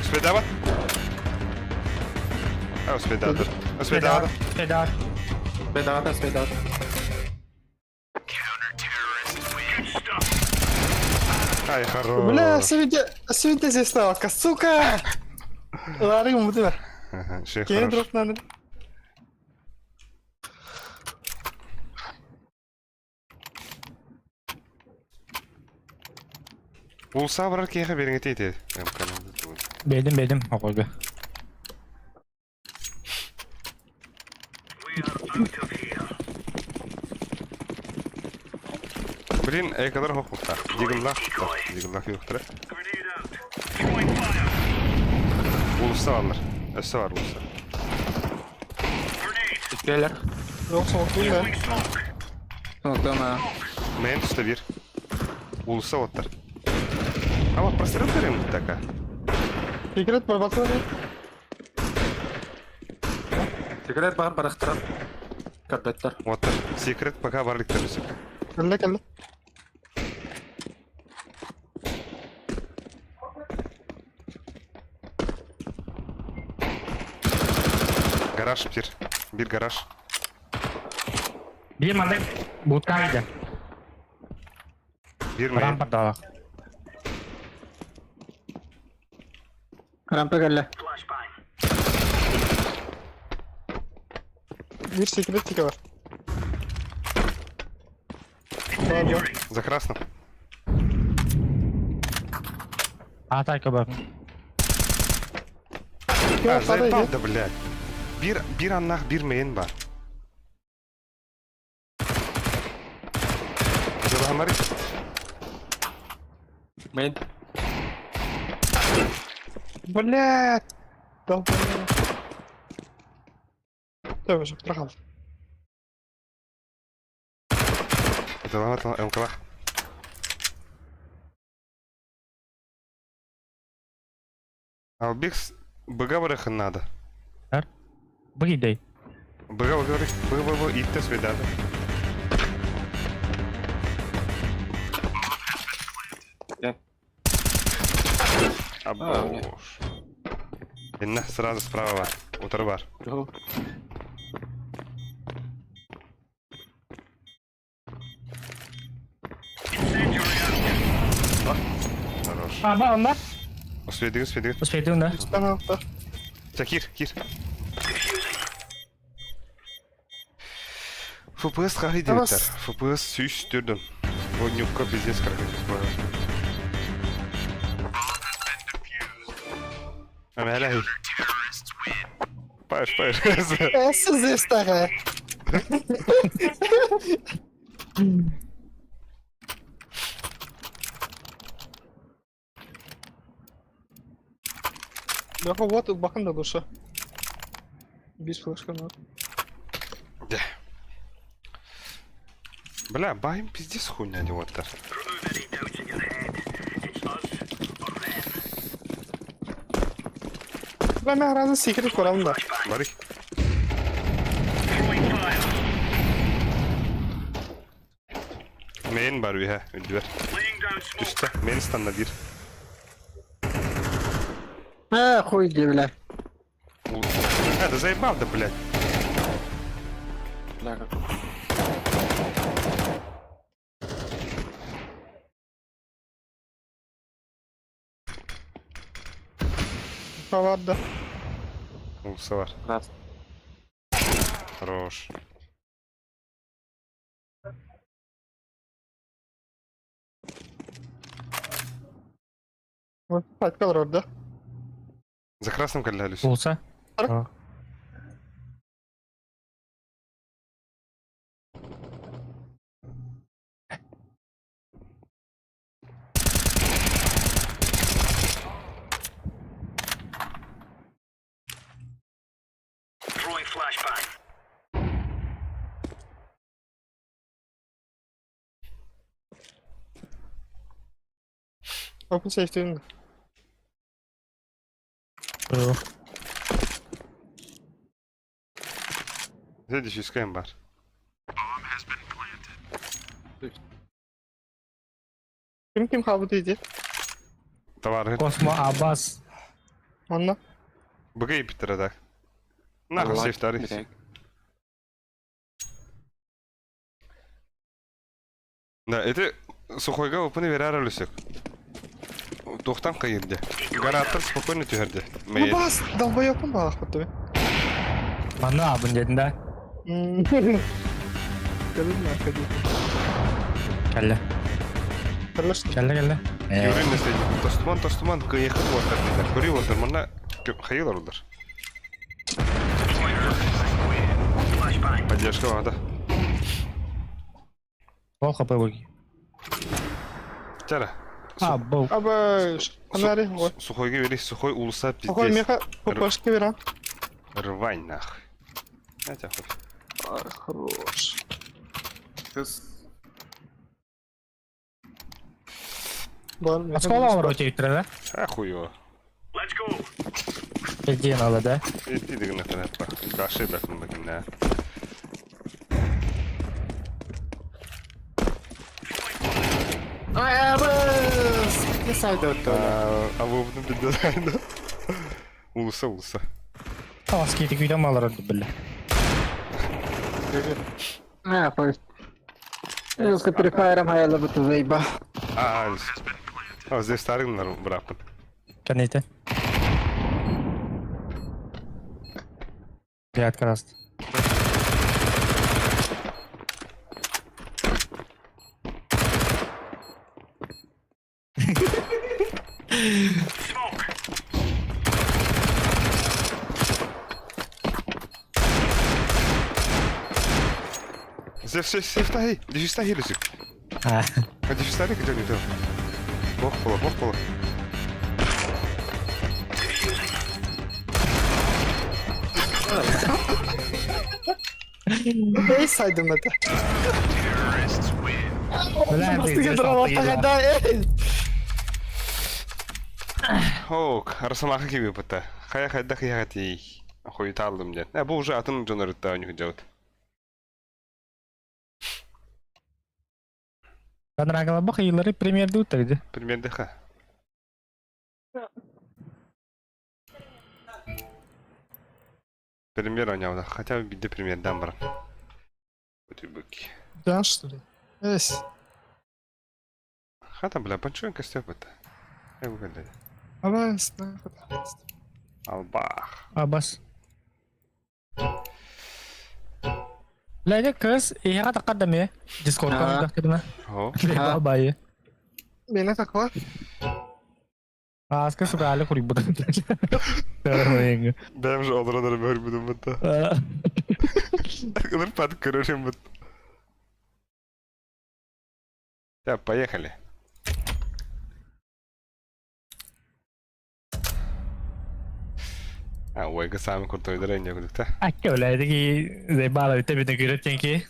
Успедава? А, успедава. Успедава. Pedal. Спидата, спидата. Ай, хорош. Бля, свидетель здесь ставка, сука! Ларри умуты var. Ага, şey Kendi хорош. droplandı. Улса барар кейхе беріңе тейте. Bedim. Okulda. We are out of here. Green kadar hokukta. Digimlak yoktur. Grenade out. Throwing fire. Ulusta varlar. Öste var ulusta. Grenade. İttiler. Yok soğukluyum ben. Throwing smoke. Smoklama. Main üstte bir. Ulusta otlar. Ama прострел берем така. Secret var baksana. Sigaret var bıraktıran. Kadetler. Otlar. Secret пока varlıklar üstü. Kelle kelle. Garaj bir. Bir garaj. Bir mandek butkaydı. Bir main. Rampa da. Rampa gelle. Flashbang. Bir secret tiki var. Pardon. За красным. Атака bak. Ya Заебал, sadece. да, блядь. Bir anlах, bir main var. Забахамари. Main. Блядь. Долбоёб. Давай уже, прохал. Забахамари, МКВ. Албикс, быга барахын надо. Bu gidey. Быга, идти свидады. Абош. Инна, сразу справа бар. Утыр бар. Yok. Хорош. Ama onlar. Свидыгы. Uspedin de. Üstten altta. Кир. ФПС қағи дебеттер. ФПС сүйіс түрдің. Бұл нюкка бизнес қарақы бар. Әмі әлі. Паш. Essa zesta, cara. Yok вот bakın da dursa. Biz флешканы var. Бля, байым пиздец хуйня деваттар. Remove any doubts in your head. It's us or them. Ben herhalde secret koyalım da. Бари. Throwing fire. Мен бар үйе, үндібер. Laying down smoke. Üstte, men standa bir. Ha хуй дебля. Да заебал, да, блядь. Ляга. Havada. Улса бар. Раз. Хорош. Вот, kalır orada. За красным калялись. Olsa. Ara. Throwing flashbang. Open safety önünde. Здесь искаем бар. Kim havada dedi? Товары. Kosmo Abbas. Anla. Бгай Питера, да. Нахуй сейф тарих. Bir tek. Да, это сухойга опыны верар алысык. Тоқтан қайырды. Гараттар спокойно түйерді. Bu bas. Dalbayop mu bağlak bu tabi? Bana abın dedin de. Gelin mi arkadaşlar? Kelle. Karıştı. Kelle. Юрий наследник. Тостуман, кыйыхы уатар дилер. Көрі уатар, мана хайылар улар. Flashbang. Поддержка вада. Ол хапы бұги. Чара. Абу. Аба, фонари, вот. Сухойга вери, сухой улса Какой пиздец. меха, пупашки вера. Рвань нахуй. Я тебя хуй. Хорош. Бар, Скола ротейтер, да? Ахуй. Let's go. Один алды, да? Иди дигна тарапа. Гаши бакын багына. Ай, абыз! Не сайда өтті. А вовну бидайна. Улса. Тамас кейтик үйден малар өтті білі. Pues. Es que prefirem hayal bu tuzayba. Здесь старый брапын. Кәнейті. Ряд краст. Здесь втахи. Дишь втахи лежит. А, Дишь втахи где не то. Бог пола. Ey saydım hadi. білән Астыға дұралатаға да, ей! Ок, арсамаха кеби пыта. Хая хайда хаяти. Ахуй талдым ден. Бу уже атын жонорытта у них жаут. Канрагала бақ иылары премьерді өттірді. Примерно ха. Пример оняуда. Хотя бы биде примердан бар. Бутыбыки. Да, что ли? Эс. Хата, бля, почуем костёк это. Я выглядит. Aba, snap. Албах. Абас. Ләйді кыз, иға тақадам е. Дискордқа тақадам е. О. Лейба байы. Beni takla. Аска сұралы құрик бұдан. Тәрмейінгі. Бәм же олыранары бөр будым бұта. Кыдыр пат көрөрем бұт. Так, поехали. Ойга самый крутой дрэнни гудукта. Әкке өләйді ки, зайбалы өте бітін көреттен ки.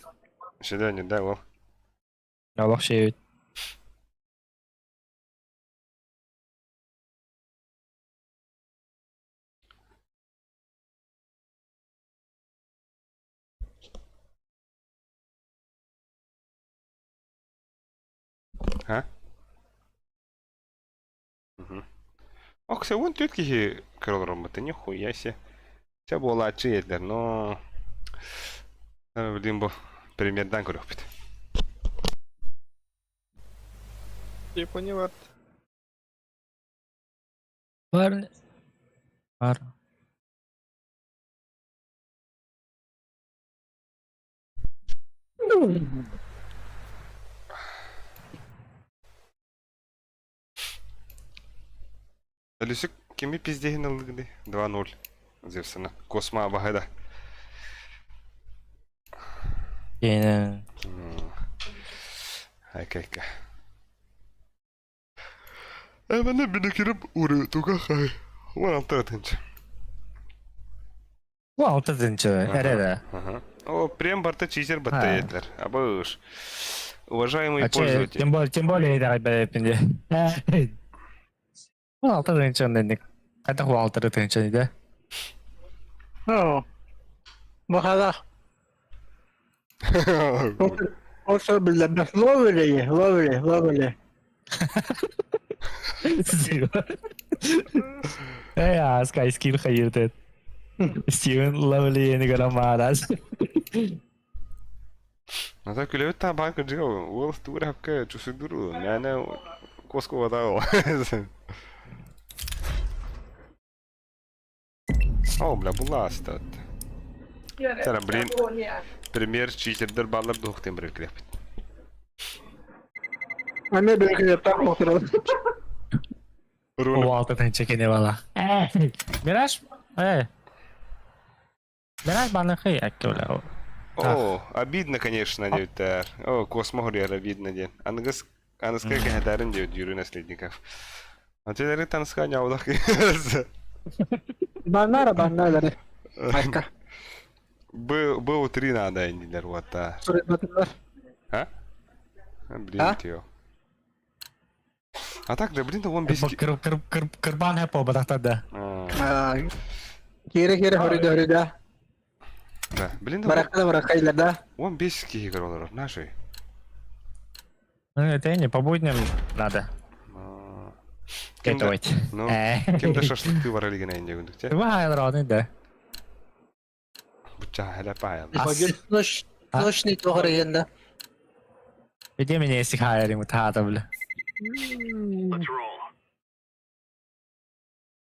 Шеда не да, ол. Аллах шей өт. Ha? Ох, все вон тетки кроллером-то, нихуя себе. Все было отчиетлер, но... Блин, бо примердан көрөкпүт. Япония var. Бар. Бар. Люсик, кеми пиздехин алды 2-0. Зевсана. Косма багайда. Кейні. Айка. Бana bir kirip uğruyor tukakay. Ulan tırtınç. О, алтызынчы, әреді. О, прям барта чизер баттаетлер. Абыш. Уважаемый пользователь. Тем более, да, бәлепінде. Алтызынчы өндендік. Қайта қу алтырытынчы, да? No. Bakalım. Olsa bile bak lovely. Ja, Sky Skill hayırdır. Steven Lovely yeni gören mağaraz. Ну так левит там банка джио. Уолс тур хапка чусудуру. Мяне коско ватао. О, бля, буласта. Тара, блин. Пример читердер баллар дохтем брекреп. Anne belki de tam oturalım. O altından çekene valla. Biraz, Biraz bana kıyak öyle o. О, обидно, конечно, Нютер. О, космо горел, обидно, день. Ангас Kanıska gehdarin diyor Yuri Neslednikov. Ateleri tanıska nyavlak. Banlara. Ayka. Bu utri nada indiler hatta. Surat batırlar. Ha? Блин, diyor. А так, да, блин, да, он без... Kırban hep o bıraktı. Kira horida. Да, блин, да, Barakayla da. он без ких играл, наши. Ну, это не по будням надо. Готовить. Ну, кем-то шашлык var Ali gene ince gündükçe. Bu hayal rahatın da. Bıçağı hele payal. Noş ne tohara yanda. Bir de mi esik hayalini mutahada bile. Let's roll.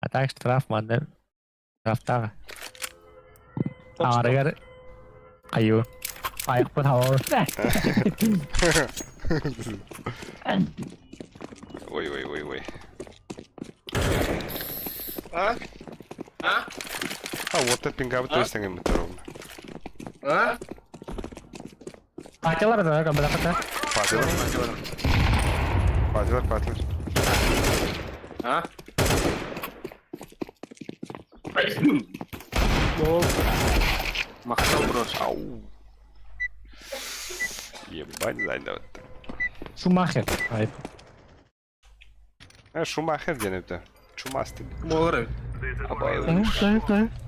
Atak straf madde. Strafta. Ağrıgar. Ayu. Ayak bu hava. Ой. А? А? А вот это пингав то есть не ровно. А? Paçalar da kabul etme. Patiler. А? Махнул брошь. Ау. Ебать зайдет. Шумахер. Ayıp. Шумахер денепте. Çumastik. Молоры.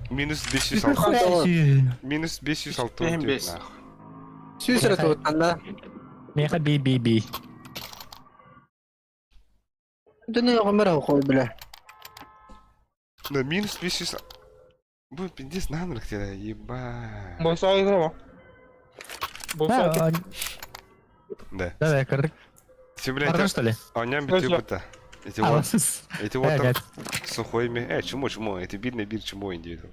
Minus 506. Minus 506 Benim diyor. beş. Süsüre tuğutanda. Meha BBB. Dünya kamera koy bile. Да, минус 500. Bu пиздец надо хотела, ебать. Bosa ayrı ama. Bosa Да. Да, кырык. Все, блядь, Пардон, что ли? он Слышно. бит эти вот, Аласыз. эти вот Evet. сухойми. Чему, это бедный бир, чему индивиду.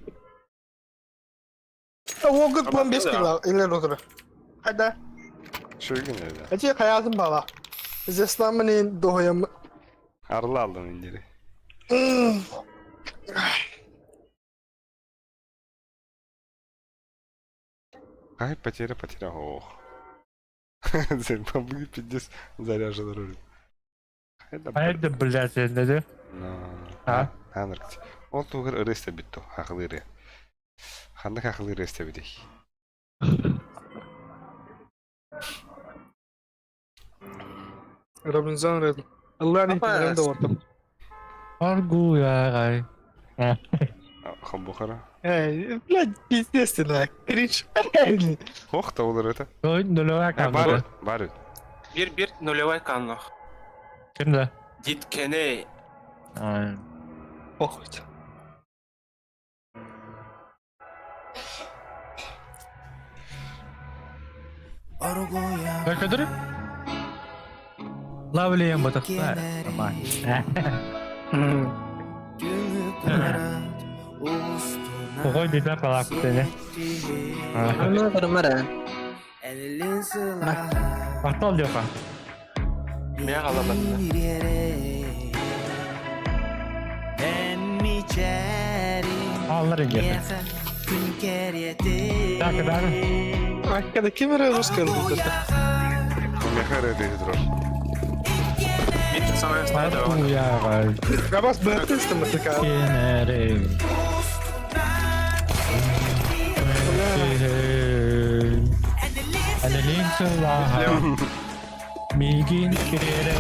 o gık lan 5 kilo iler otur. Hadi. Şöyle nerede? Acı hayatım bala. Biz İslam'ın doğuyam. Arlı aldım indiri. Ай, потеря. Ох. Побыли 50 заряжен руль. Это Hayır da блядь, dedi. Ha? Анаркти. Ол тугар ырыста битто, хакылыры. Хандак хакылыры эсте битек. Robinson Red. Allah'ın ihtimalinde ortam. Argu ya gay. Хамбухара. Блядь, пиздец ты, да. Кринж. Ох, та улар это. Oyun dolu kaldı. Бары. Bir нулевой канал. Kimde? Диткене. Aynen. Похуй. Ne kadar? Lavliyem bu da. Tamam. Koy bir daha kalak seni. Ana kamera. Aptal diyor kan. Меня алабатта. Ağlar ince. Ne kadar? Arkada kim ara rus kaldı zaten. Мехара это хитро. Мид самая старая. Argu ya gay. Rabas bıraktı istemesi kaldı. Kenerim. Alelin sılaha. Migin kirere.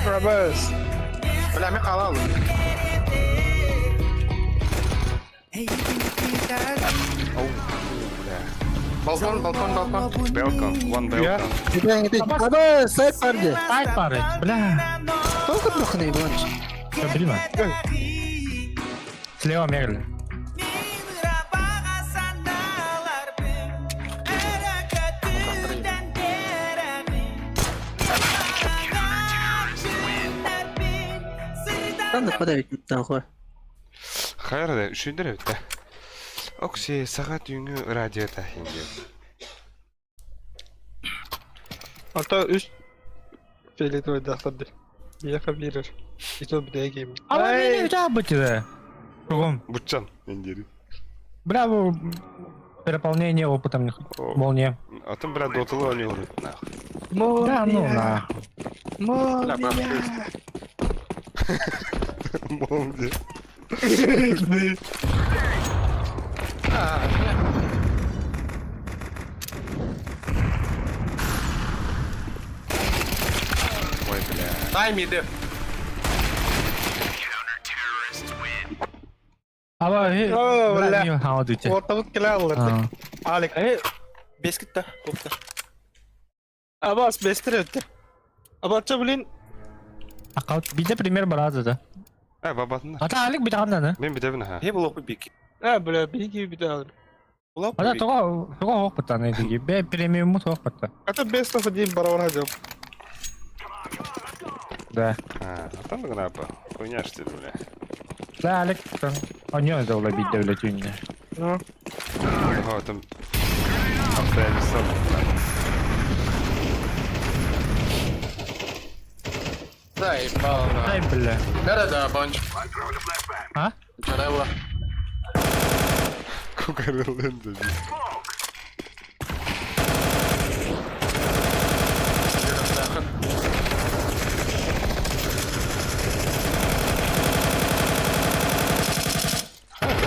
Rabas. Бля, мен қалай алдым? Балкон. Белкон, one Ya. Belkon. Gidin. Baba sayt vardı. Ayt var. Bля. Толку плохо бонч. Что, bilmem. Слева мегли. Там да подавить не тахо. Хайрда, үшендер өтті. Окси, сағат үйіңі радио тахинде. Hatta üst şeyleri öyle atladı. Yakabilir. Hiç o bir de game. Ama beni uçağa bıçıdı. Çoğum. Бұтчан, ендері. Bravo. Переполнение опытом. О. Молния. Атын бля дотылы не olur. Нахуй. Да, ну на. Бля, бля. Молния. Ой, бля. Дай миды. Ama Öyle. Ha diyecek. Ortalık kile alırdı. Ha. Alik. Bes gitti. Koptu. Abbas bestire öttü. Abartça bilin. Akal bir de primer baradı da. Babatında. Ata alik bir tane ne? Ben bir de ha. He bu bir bik. Ha böyle bir gibi bir daha alır. Ulan Ata toka hok bata ne diyeyim. Be premium mu hok bata. Hatta best nasıl diyeyim baravar hacım. Da. Ha, atan da kenapa? Oynaş dedi bля. Da alik. Oynuyor da ola bir devlet ünlü. Ha. Ha, tam. Haftaya bir sal. Дай, бална. Ay bile. Nerede bunch? Ha? Nerede? Kokarılın dedi.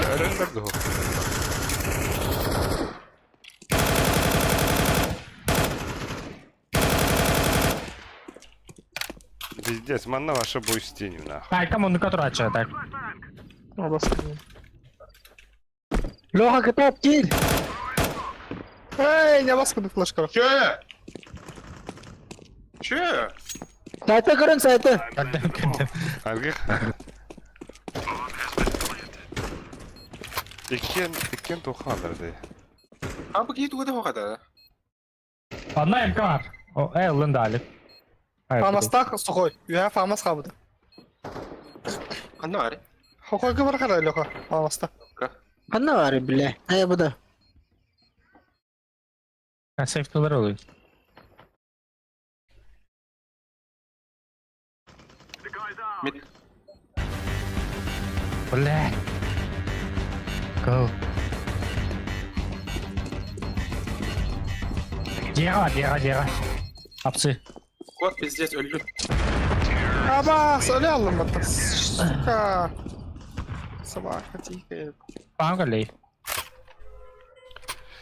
Öğrenler de o. Пиздец, манна ваша бой стеню нахуй. Ay коммуникатор açıyor tak. Abbas. Леха, готов, киль! Hey ne baskıdı flash kara. Че? Че? Сайта көрін, сайта! Kadem kadem. Algı. İkken toku alırdı. Abi git o da kadar. Anla imkan var. O elin de alik. Hayır. Famas'ta sokoy. Ya famas kabıdı. Anne var. Hokoy kıvır kara loka. Famas'ta. Anna var bile. Hey bu da. Ha safe'ler oluyor. Mid. Bile. Go. Diğer. Hapsi. Вот пиздец öldü. Abbas öyle aldım batta. Suka. Sabah katıyı. Bana kalıyor.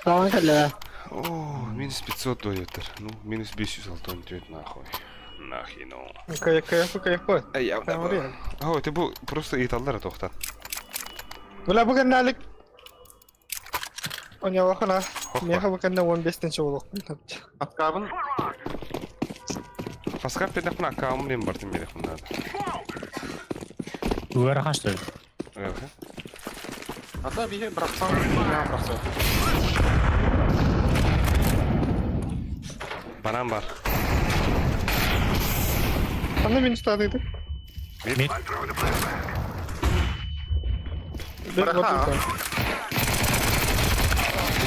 Tamam kala. О, минус 500 доятыр. Ну, минус 500 алтын дёт нахуй. Нахуй, ну. Kayıp. Ай, я Tamam, oraya. Ой, ты bu просто италдар тоқтат. Böyle bugün nalik. Onya bakana. Niye bugün ne 15'ten şey oldu? Atkabın. Паскап педах на аккаум нем бартым берех надо. Duvara kaçtı. Hatta bir bıraksan ne yaparsın? Banan var. Anne beni tutadıydı. Mid. Bırak ha.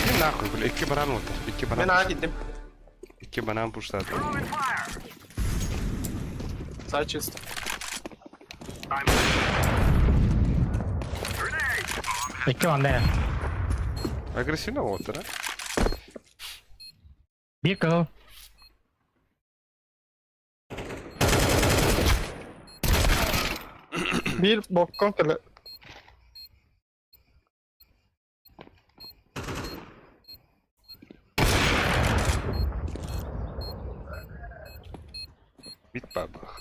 İki nahkuy, böyle iki banan oldu. İki banan. Ben ağa gittim. İki banan puşladı. Sağ çizdi. İki var ne? Агрессивно отыр, а? Bir kill. Bir bokkan kale. Бит бабах.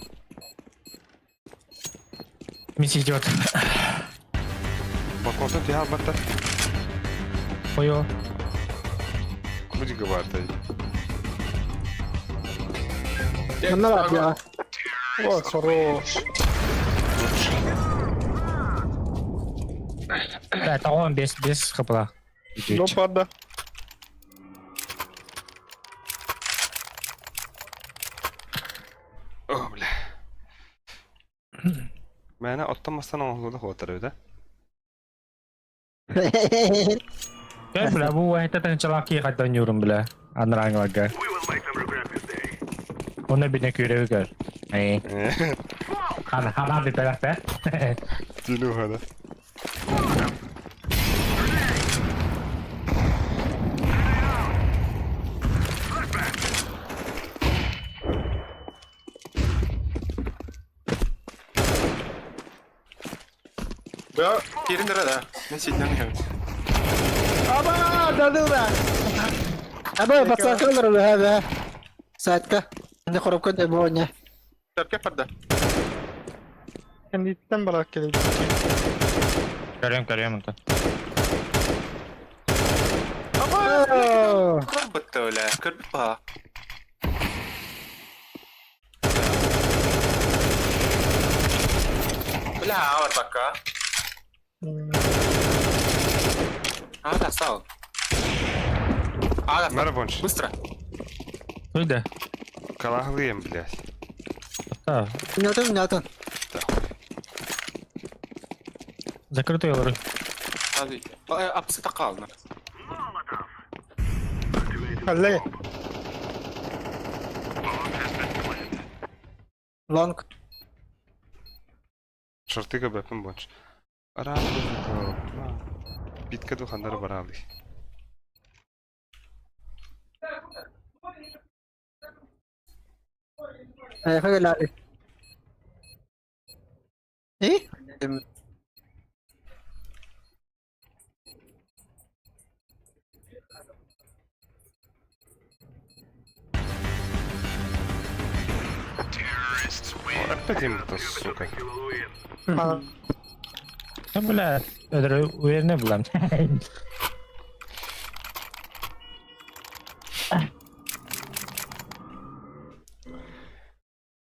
Мисс идет. Баконтон тихал баттар. Ой-ой. Куди габартай. Anna var ya. O хорош. Evet tamam без kapıda. Loparda. О, бля. Мәне аттамастан оңлыды отыр öde. Gel bile bu vahette tencelaki kadar yorum bile. Anlarang lagi. We will make them regret this day. Ona bir ne görevi gör. Hey. Hala bir tarafta. Dinu hada. Ya kirin da. Ben sidden hem. Aba dadı da. أبا بتصل هذا ساعتك عندي خروج كنت أبوني Terke pada. Kendiden bırak geldi. Görüyorum Ante. Betul lah. Kenapa? Belah awak pakar. Ada sal. Ada. Merhaba. Быстро. Öyle. Kalahlıyım блядь. Ha, نيوتن закрытый olur. Hadi. Apsı da kalma. Halle. لونج Шортыга бәпім bonç. Aralı. Bitke duhanları baralı. فقل علي إيه Опять им-то, сука. Ben böyle ödürü uyarını bulam.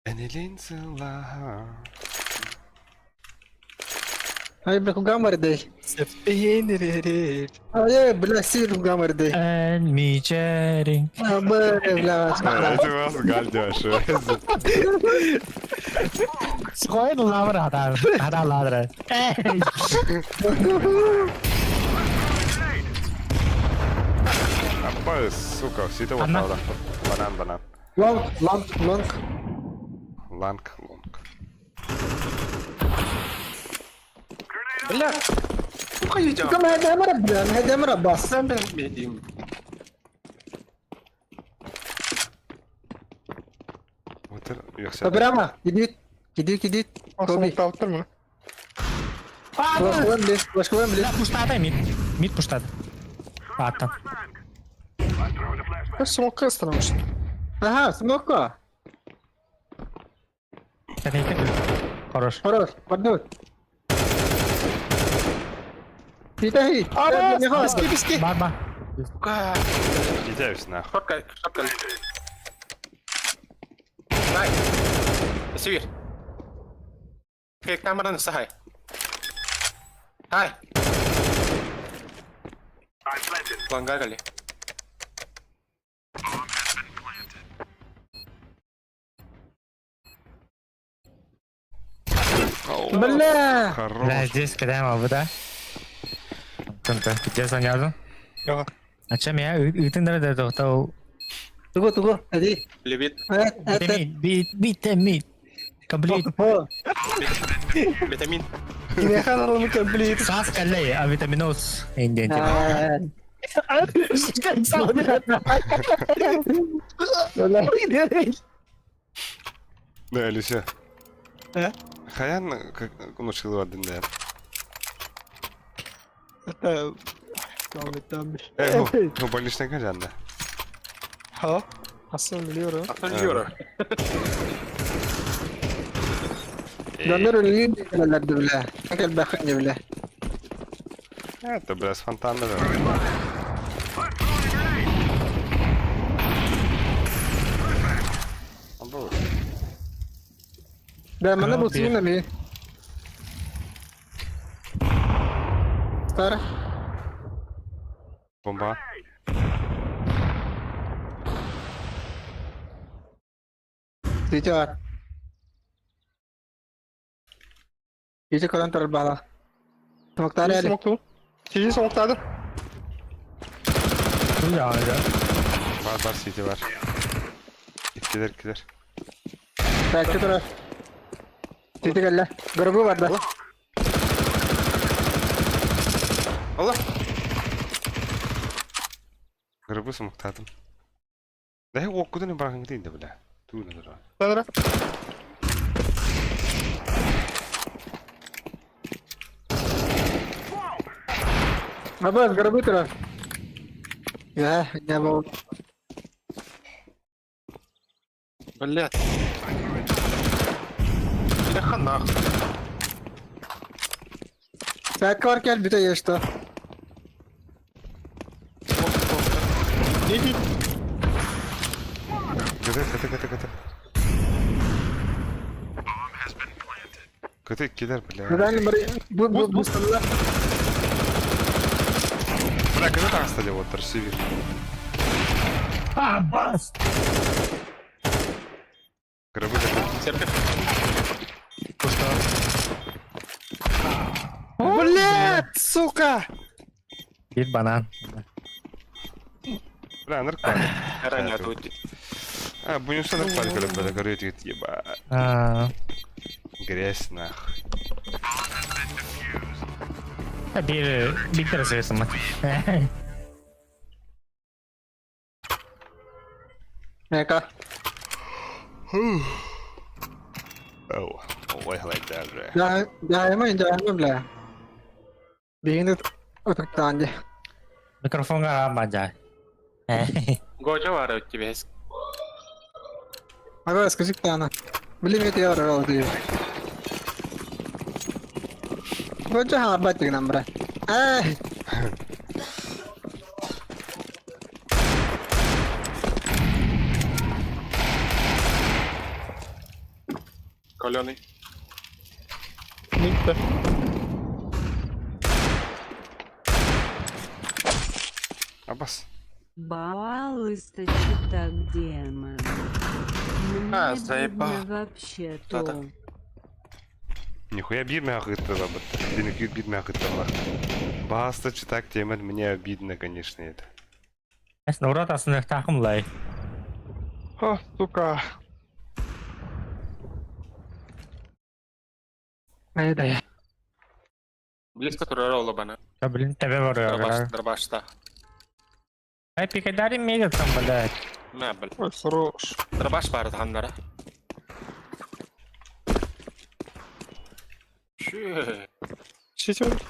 Enelin sılaha. هاي بلاكو قامر دي Sepeyenir. هاي بلا سير قامر دي Elmicerin. أبا بلا Hadi vas galdi aşağı. Skoyun lavır hata. Hata lavır. Apa suka, sita Anna. wata banan. لونج لونج لونج Lang. Belah. Bukan je jawab. كم هذا مربى هذا مربى Sambil medium. Otur yoksa. برامة جديد جديد Asıl kalktır mı? واش كوان بلي Puştada mid. Mid puştada. Attan. Ben smoke ıstalamıştım. اها سموكا Teknik. Хорош. خلاص بدوت في تهي Aba خلاص biski biski. Bak. Bukan. Gidiyoruz ne? Shotgun. Baik. Sivir. Kek kameranı sahay. Hai. Bangga kali. بالله Хорош. Да, здесь когда мы оба, да? Тонко. Где занял? Yok. Açam ya. Ütin nerede de o. تقول هذه Lebih. Vitamin. Complete. Vitamin. Yine kanalımı complete. Sas kalle. A vitaminos. Indian. Ne öyleyse. He? Hayan konuşuyor var dinleyen. Ahmet'ten bir. Bu balişten kaç anne? Ha? Aslında biliyorum. Hatırlıyorum. دمروا اليد ولا بالله اكل باخذني بالله Evet de biraz fantanlı da. Bu. ده ما نبغى سوينا ليه ترى Bomba. تيجار يجي كلام ترى بعضها مقطع Smoke عليه smoke'lu. Sizi smoke'ladı. Bu ya. Var CT var. Gider. بعد كده تيجي قال له قربوا بعد ده Allah. Kırıbı muhtadım. Dahi okudun bırakın değil de bile. Tuğla da. Sanırım. Абаз, гробы туда. Не был. Блядь. Бляха нахуй. Саквар кель бите есть что. Иди. Кыты. Кыты кидер, бля. Надо буст. Бля, кыты так стали вот торсивир. А, бас! Гробы Церковь. Блядь, сука! Бит банан. Бля, нормально. Ранят уйти. А, будем что нормально, когда бля, горит, еба. А, Грязь нахуй. bir tarafı mı? Ека. Oh, ой, like that, бля. Jangan, bla. Bikin itu otak tanya. Mikrofon nggak aja. Гожа вара у тебя есть. Agak скажи тана. Beli itu ya orang itu. Gua jangan baca nomor. Каленый. Никто. Аббас. Баллы-то так демон. А, Мне заебал. видно вообще-то. Кто-то. Нихуя обидно ахытала, бинок обидно ахытала. Баста читак темат, мне обидно, конечно, это. Нурат aslında takımlay. О, сука. Это я. Близко турара улыбана. Ya bilin tepe var Дробашта. Ай пикадари мега там, блядь. На, блядь. Ой, хорош. Дробаш парит ханнара. Че? Четвертый.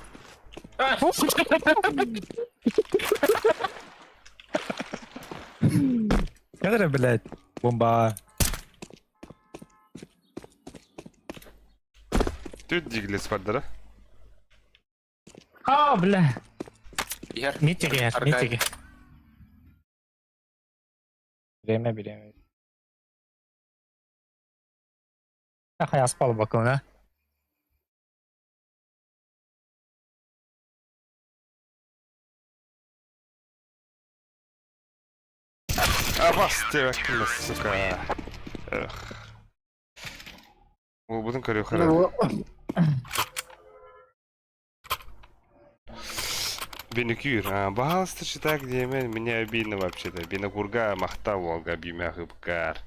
Kadar блядь. Бомба. Тут диглес var да? А, бля. Yer. Митиги. Аркадий. Время. Ах, я спал боком, да? Аббас, тебя килес, сука. Эх. Ол будын көрі қара. Бенекюр. Бағалысты читак деймен, мне обидно вообще-то. Бенекурга мақта волга бимяғы бұқар.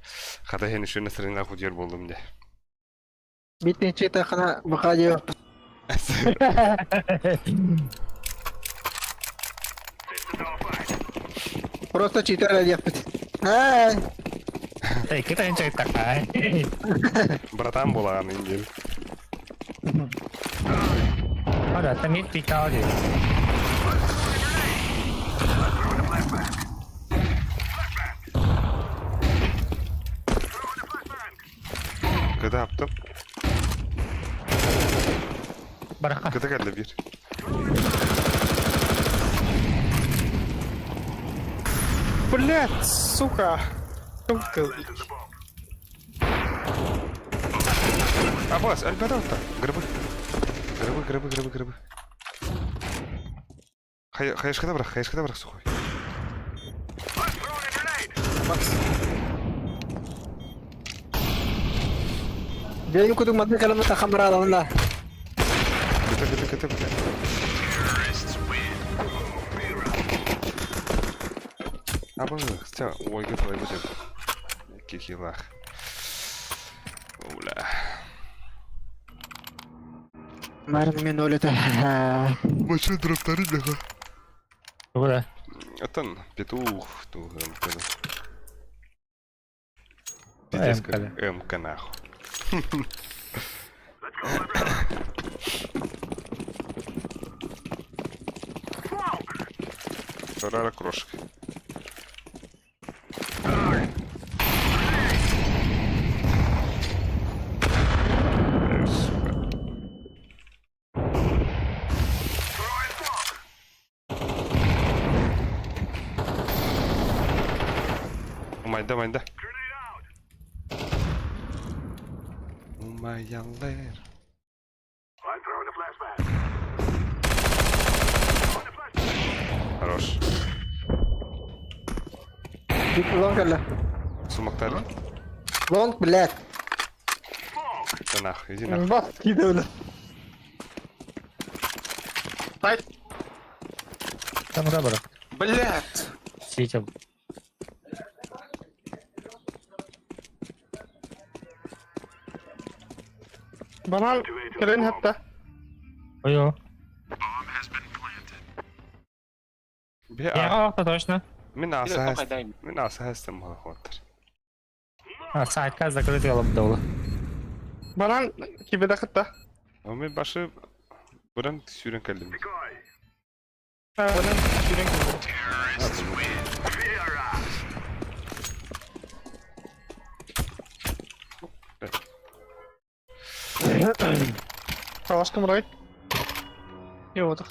Қата хен үші насырыңа құдер болдым де. Bitni cerita kena bekerja. Просто cerita aja. Эй, kita yang cerita kan? Братан болаған ендел. Ada temit pikau dia. Кыды аптым? Барака. Кыды кәлі бір. Блядь, сука. Сука. Аббас, альбарота. Грибы. Хаяшкада бірақ, сухой. Dia yang kudu mati kalau mata kamera lah. Кыты. Аббас, стя, ойгы твой будем. Кихилах. Уля. Kemarin main oleh tuh. Машин дроптары бляха. Куда? Атын, петух, МК. МК нахуй. Вторая крошка. Майда, майда. Умаялер. I'm throwing a flashbang. Хорош. Лонг или? Сумактар. Лонг, блядь. Да нахуй, иди нахуй. Бас скидывали. Сайт. Там ребра. Блядь. Сітя. Банан. Керен hatta. Ой-ой. Bir Я точно. Min asa hästä. Min asa hästä mulla huottar. Сайтка закрытый алып даула. Банан kibede hatta. O min başı buran sürün kaldım. Ha, banан şirin Savaşkım Roy. Yok da.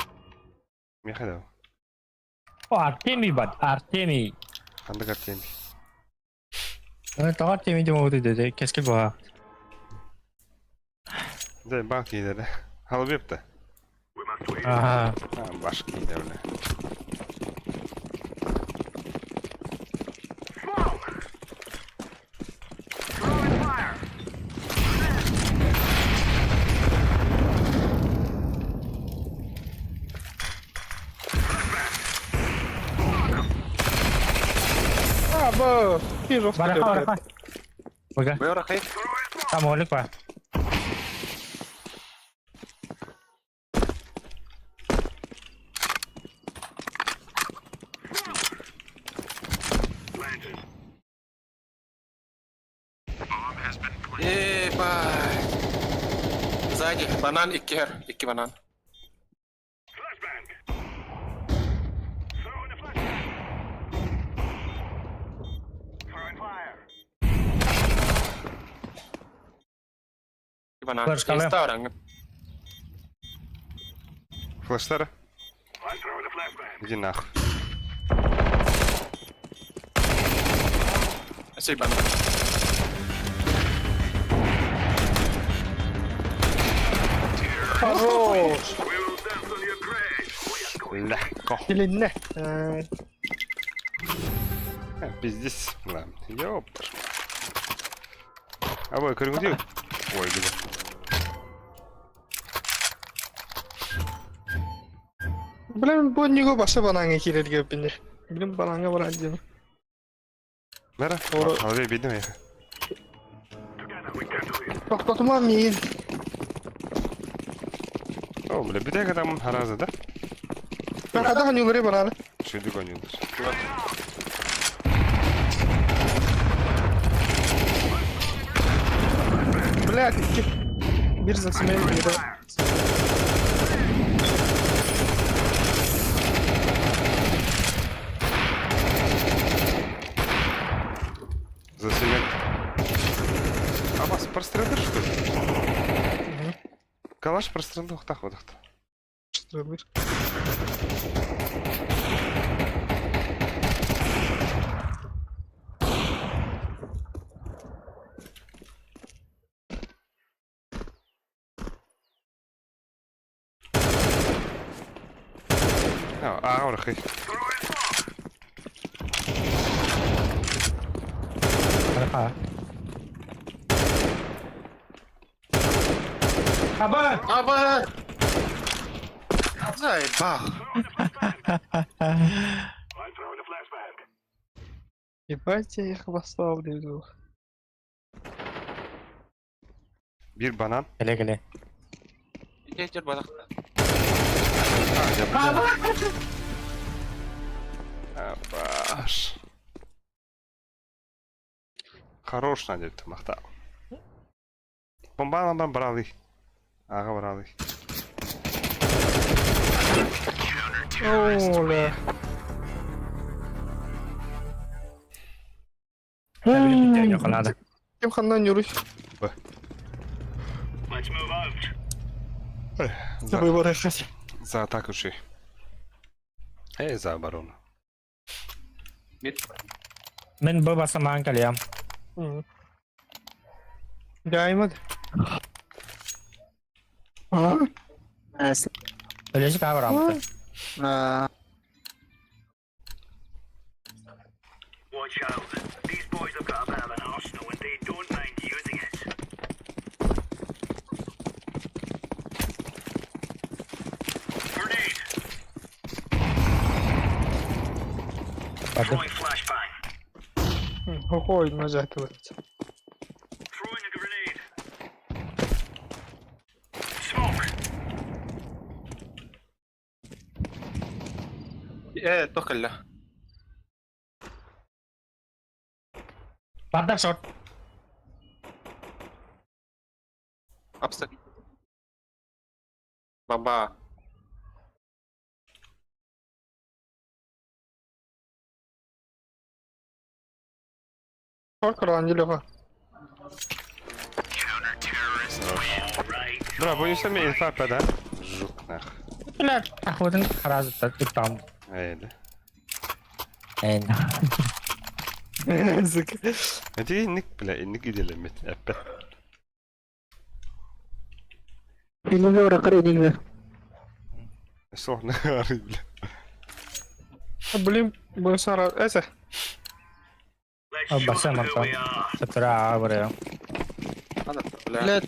Mi hada? Артемий бат, Артемий. Handa katayım. То Артемий де могут иде, кеске гоа. Da bak yine de. Halı yaptı. We must wait. Ага. Ha başka yine öyle. Smoke! Throwing fire! Abo. Bir rof Бараха, бараха. Бага. Бэра хэй. Там олик ба. Planted. Ебать. Сзади. Банан и кер. Iki банан. Flashbang! Throwing a flashbang! Throwing fire! İki банан. Flash kalıyor. Insta orang. Flashları. I'm throwing a flashbang. İdi nah. Masih banana. Хорош. We will dance on your grave. We are going Lehko. Dilinle. Biz здесь. Lan. Ёптır. А вы корректив? Ой, где? Bilen bu nigo başa bananga kirer gibi. Bilen bananga var acaba. Nere? Doğru. Halı bildim ya. together. We can do it. Bak batuma min. O bile bir tek adamın harazı da. Ben ada hanyuları banana. Şuydu konuyordur. Блядь, iki. Bir засмею biri. За себя. А вас прострелил, что ли? Калаш прострелил, так вот. Что bir. Ahora que. Бараха. Aba. Заебал. I'm throwing a flashbang. Ебать, я их поставлю. Bir banan. Келе келе. Getir bana. Баш. Хорош, Надя, ты махта. Бомбаlan брал их. Ага, брал их. Оля. yakaladı. Kim kandan yürüyüş? Let's move out. Tabii bu rekat. За атаку ши. За оборону. Mid. Ben bu basamağın kalıyorum. Daim hadi. Nice. Öylece kavram. Watch out. These boys have got a bit of an arsenal and they don't mind using it. Grenade. Throwing flashbang. Hoy mazatı var. Throwing a grenade. Smoke. Tohkalla. Badda shot. Upstairs. Baba. Korkar Angelo. Bra, bu işte mi info pedal? Жук нах. Biler. Ahmet'in karazı tutam. Öyle. En. Sık. Hadi innik bile innik gidelim mit. Epe. Inilme bırakır inilme. Sonra arayayım bile. Блин, bu sonra ese. Let's Abi show them basamam who tam. we are. Sıtıra buraya. Bile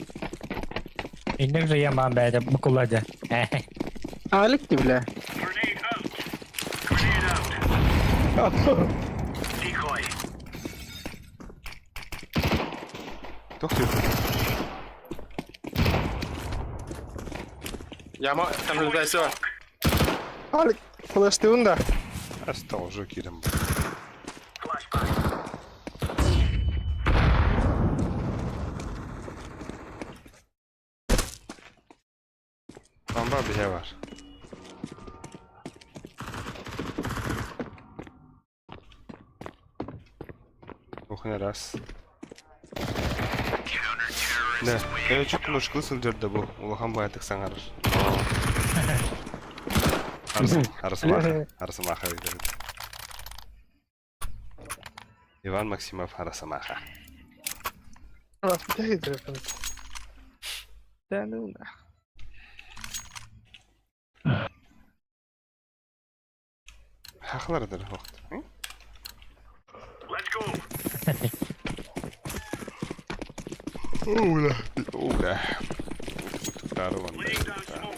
İndik rüyam ben beyde bu kulladı. ağlıktı bile. Grenade out. Grenade out. Decoy. Tohtu. Yama kanalda var. Al flash'ın da. Hasta уже кидам. Flashbang. Bomba bir şey var. Охне раз. Да, я чуть мушкыл сылдырды бұл. Улахан баятық саңарыр. Арсамаха өйдерді. Иван Максимов Арсамаха. Раз bir telefonu. Yani da. Haqlarıdır vaqt. Let's go. Ola. Ola. Tutarı var. Laying down smoke.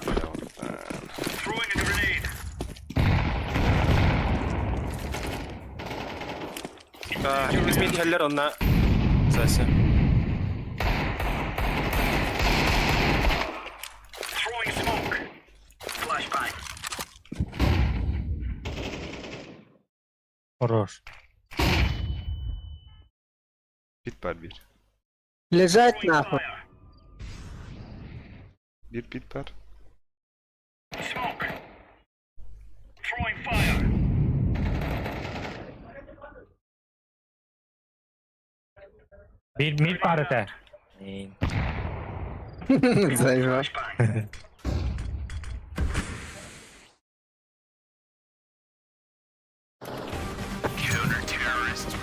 Throwing a grenade. Hizmet heller onna. Sesi. Throwing smoke. Flashbang. Horror. Pit var bir. Лежать Throwing нахуй. fire. Bir pit var. Smoke. Throwing fire. Bir mil parite. Zayıf. Flashbang.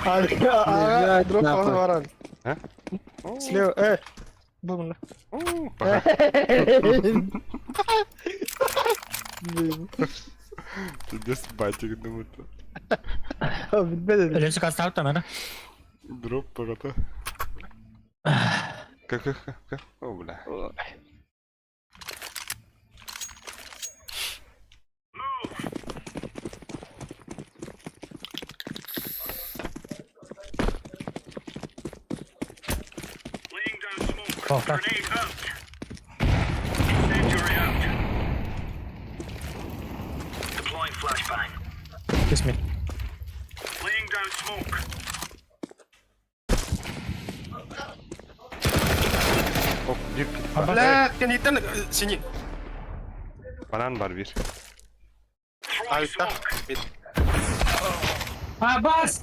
Al. Drop nahуй. var al. Ha? Слева, bu bunlar. Bak. Des batı gidiyor. Bitmedi. Öylece kastar tamam. Drop pakata. Как. Ola. Laying down smoke. Oh, fuck. Grenade out. Incendiary out. Deploying flashbang. Bismil. Laying down smoke. Hop bir pit var. La kanitten sini. Banan var bir. Throwing Altta. smoke. Mid. Ha bas.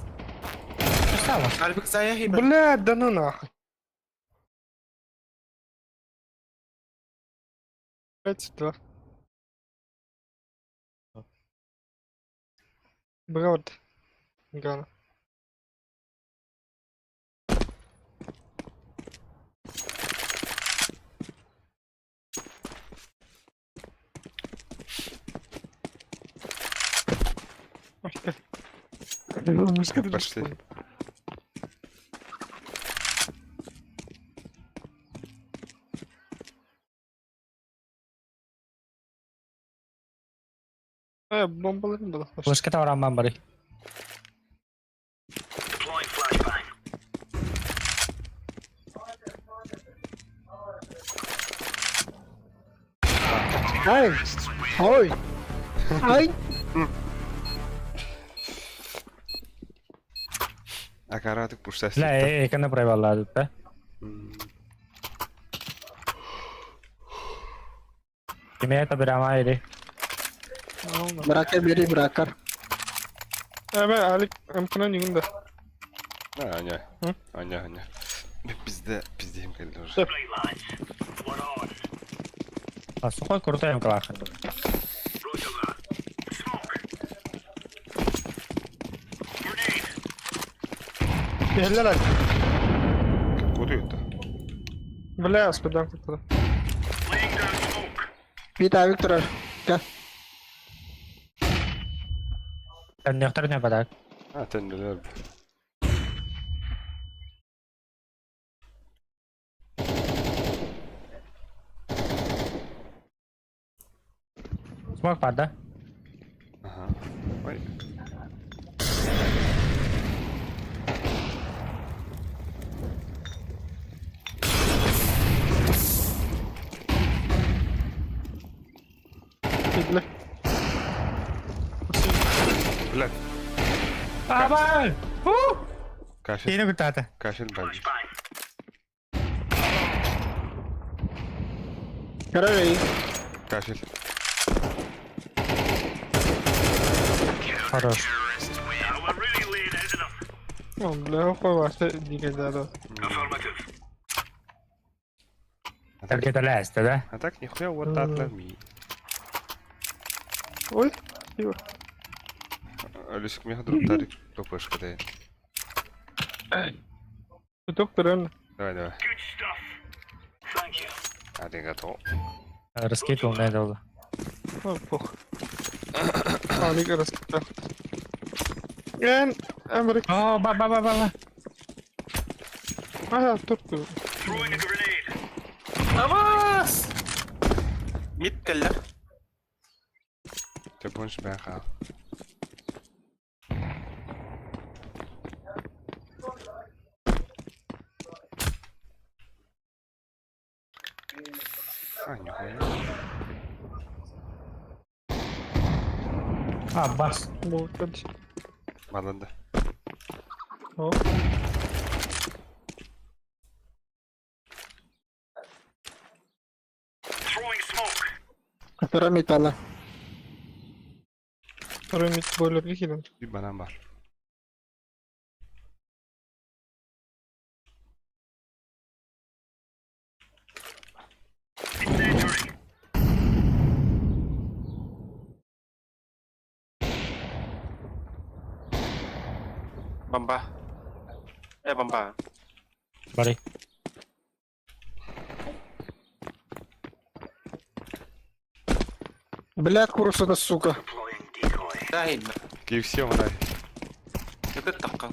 Сало. Альбик зая хибер. Бля, да ну нахуй. Опять сюда. Брод. Гана. Пошли. Bombaların da. Флешката ораман бари. Deploying flashbang. Ay. Oy. Ay. Akaratıq bu səs. لا ايه كنا براي والله ده. كمية برامة ايه. Bırakır biri bırakır. Ben Alik amkına yiyeyim de. Anya. Anya. Bizdeyim geldi hocam. Right, lads. We're on. Сухой крутой им класс. Roger that. Smoke. Grenade. Helal Alik. Kuruyordu. Bля, спидан куда. Laying down smoke. Bir daha Victor. Gel. كان يختارني بدك. Ha tenneler. سموك بعد ده. Aha. Vay. Gidle. Ulan Aman! kaşıl. Yine kurtardı. Kaşıl bence. Flashbang. Karar iyi. Kaşıl. Хорош. Now we're really laying into them. Oğlum bля, koy varsa dikeceğiz o. Affirmative. Так это ляст, да? А так нихуя вот отломи. Oy. İyi bak. Ölüsük mi hadırıp tarik topuşku değil. Tutuk duran. Давай. Good stuff. Thank you. Hadi gato. Раскидывал на это. Ha pok. Alik arası kita. Gen. Amerik. О, ба. Aha tut. Throwing a grenade. Avas. Mid killer. Tepunish ben ha. Ay nihуя. Бас. Bu kaç. Balındı. Hop. Throwing smoke. Kapıra mı ipala? Sonra mid boiler'ga gidelim. Bir bana var. Incendiary. Bomba. Bomba. Бари. Блядь, курсу да сука. Deploying decoy. Dahil. KFC ama dahil. Dikkat takkan.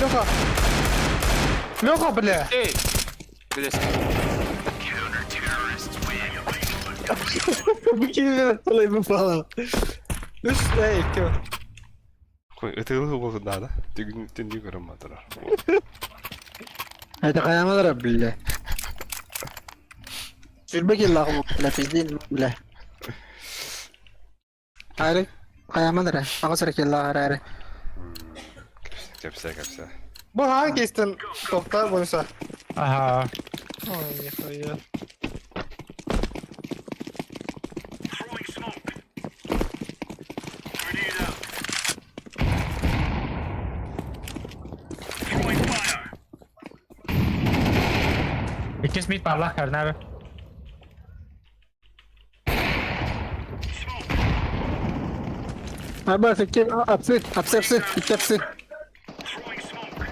Лёха. Лёха, бля. Hey. Bilis. Bu kimi olayı bu falan. Üstte iki. Koy öteki olsun daha da. Tündü görünmediler. Hadi kayamadır abi bile. Sürbe gel la bu la pizdin bile. Hayır kayamadır ha. Bana sıra gel la hayır. Kapsa. Bu hangisinden toplar bonus'a? Ага. Ay hayır. Throwing smoke. Grenade out. İki smith parlak karına abi. Abbas, apsi. Throwing smoke.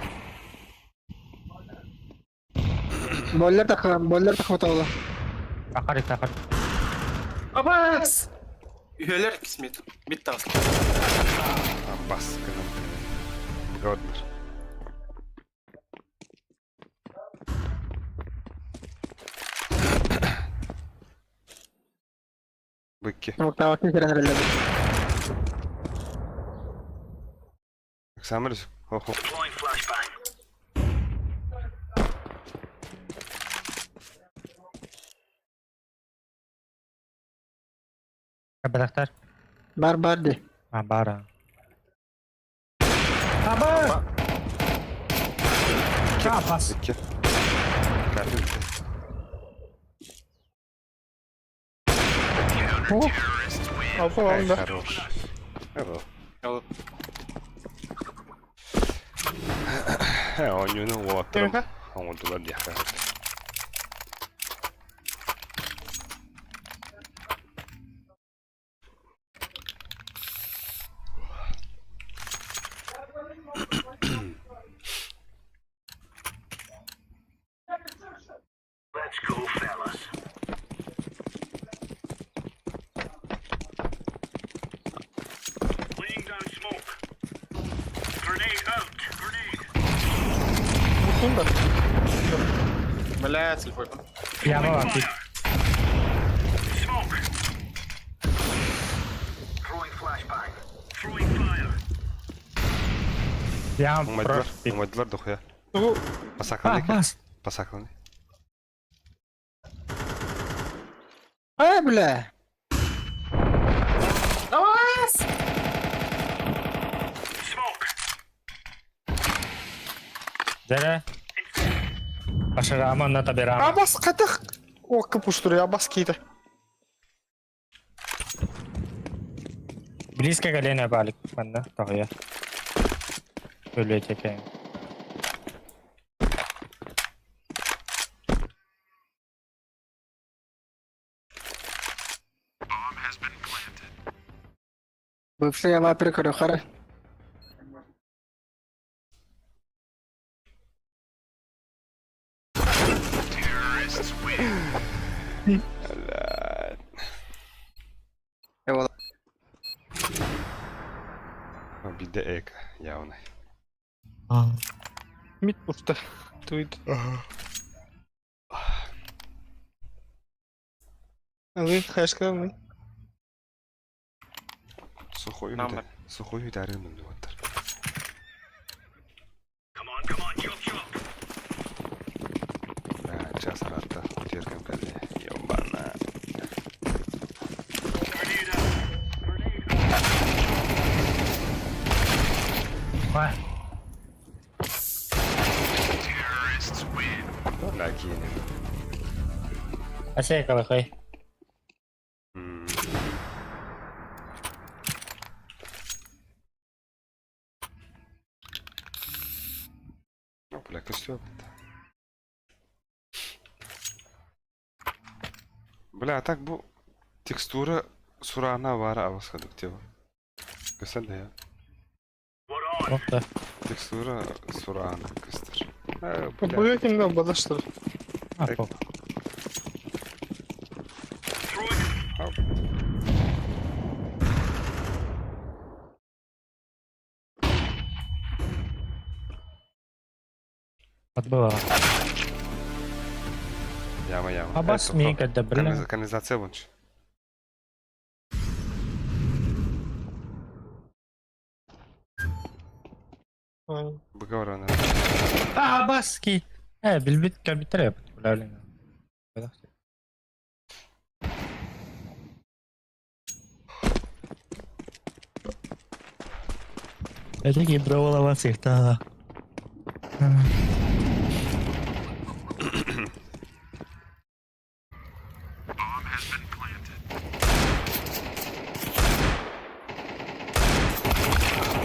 Boller takma tavla. Takar. Abbas! Üyeler mid. Mid tarafı. Abbas kınım. Gördüler. Bu iki. Nokta vakti keren herhalde. Samiriz. Ho. Deploying flashbang. Kabaraktar. Bar de. Bara. Abbas. İki. Geldi iki. Alfa var da. Хорош. Hello. Hello. He, oyunu water. Kanka. Ondular diye. Let's go, fellas. Laying down smoke. Grenade out. Grenade. Vurdum da. Блядь, слепой. Yama var. Fire. Smoke. Throwing flashbang. Throwing fire. Yama Умадилар дохуя. Bu Пасакални. Abbas. Пасакални. Ha bile. Smoke. Dere. Aşağı na tabi rama. Abbas katık. O kapıştırıyor Abbas kiydi. Близко колено балик банда тохуя. Ölüye çekeyim. Бывший я лапер корохара. Eyvallah. Bir de ek. Явно. Mid burada. Duydu. Alayım kaşka mı? Number. Сухой ударил на water. Come on, chop, chop. Час рата. Теркам калли. Ёбана. Grenade out. Grenade out. Vay. Lakin. Aşağı yakalı koy. Bля, костюм. Бля, а так bu текстура surana var avskadık diyor. Güzel de ya. What on? Yok da. Текстура surana kıstır. Bu yakında badaştır. Ha pop. Throwing. Отбыла. Яма. Abbas mi kadda bile. Kanalizasyon bunç. Bu kavrana. Abbas ki. Bilbit kabitra yap. Ulalin. Это que provou lá acertar.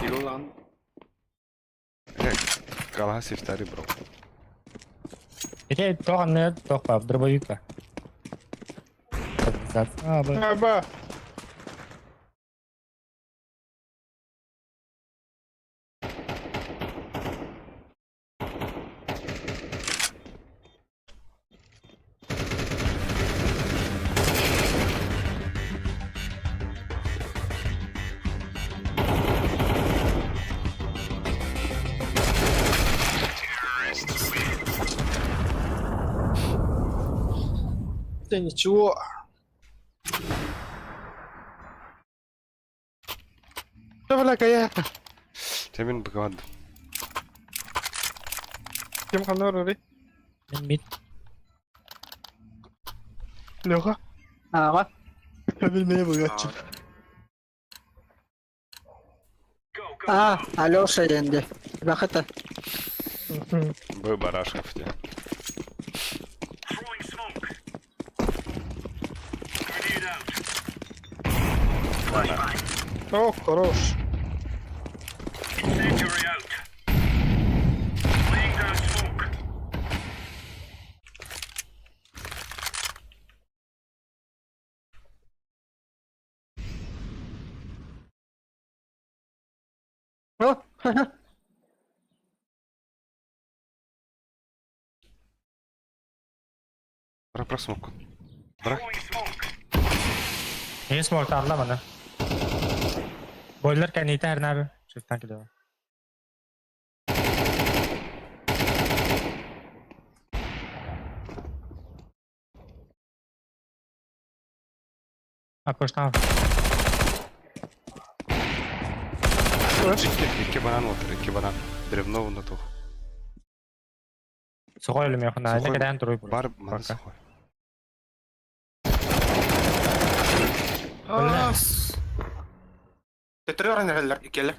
Yıl lan. Kalaha siftari bro. Хотя то не только в дробовика. Аба. Да ничего. Что, бля, кая? Temin bıkamadım. Kim kanlar oraya? Mid. Леха. Ага. Bilmeye bırakçı. А, Алёша енді. Бақыты. Bu Barashkov diye. Throwing smoke. Grenade out. О, хорош. Incendiary out. Laying down smoke. О, Bırak smoke. Bırak. Throwing smoke. Niye smoke aldı bana? Boiler kan ita herna abi. Çiftten gidiyor. Akkoştan. İki banan otur. İki banan. Древно вон тух. Сухой или мех на не кидаем трой. Бар мана сухой. Tetreyor neler ikeler.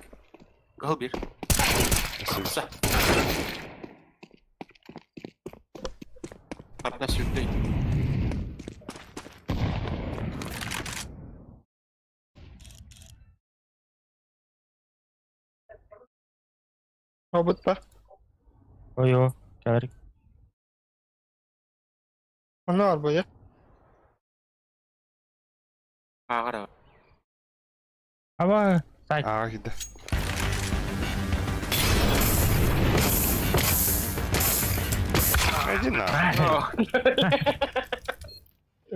Gol bir. Sa. Arda sürtey. Robot var. Oyo. Gelir. Onu al boya. Ağır. Ama side. Ağa gidi. Hadi na.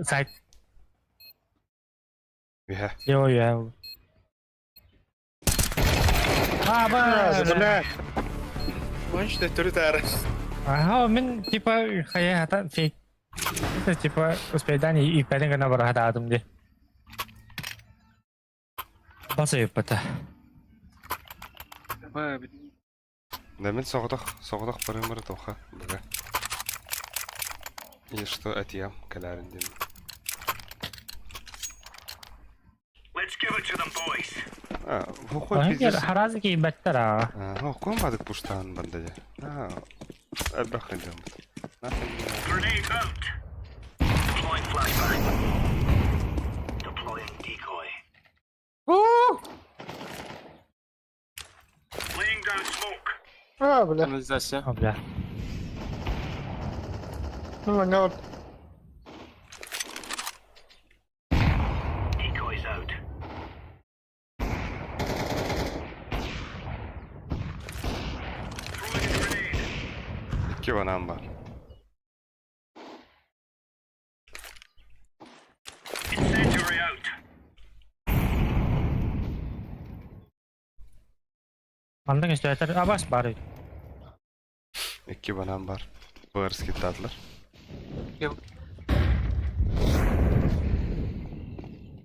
Side. Vihe. Yo yo. Aba. Бля. Мощный туритар. Ага, мен типа hayata fake. Это типа успедан и пелинга на барахата адым де. Basıyor pata. Demin soğudak barımları toxa. Bıga. И что atiyam kalarin demin. Let's give it to them, boys. Ha, hukuy Hayır, bizdes. harazi ki better ha. Ha, koymadık puştan bandaya. Ha, bakın canım. Grenade out. Deploying flashbang. Deploying decoy. Laying down smoke. А, бля. Kanalizasyon. Abla. Ну, не вот. Decoys out. Throwing a grenade. İki banam var. Incendiary out. Anladın işte yeter. Abas bari. İki banam var. Bağırız kilitladılar. Yok.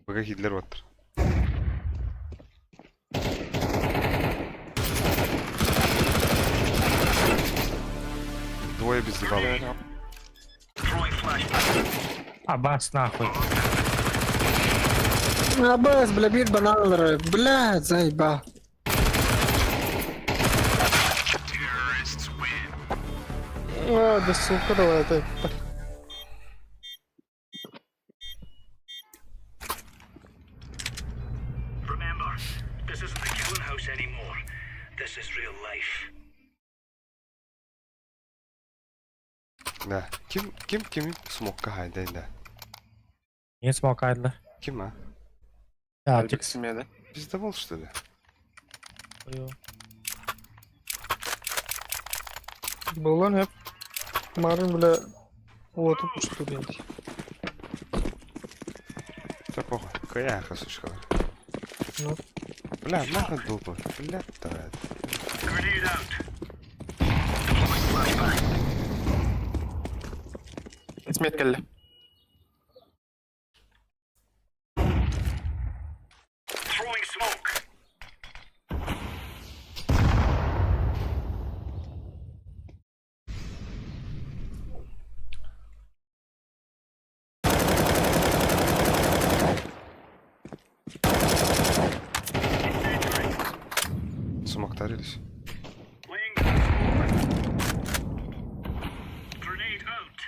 Bıga Hitler otur. Двое без зевала. Throwing flashbang. Abas nahуй. Аббас, бля, bir bananları. Бля, заеба. А, да сука, давай это. Remember, this isn't the killing house anymore. This is real life. Da. Kim smokka haydaydı? Niye smoke aydılar? Kim ha? Ya Albek çık. ismiydi. Bizde boluştu da. Bulan hep Marvin bile otup uçtu dedi. Та похуй. Каяха, сучка. Ну. Бля, нахуй дупа. Бля, давай. Grenade out. Deploying flashbang. İsmet geldi. Throwing smoke. Смок тарились. Laying down smoke. Grenade out.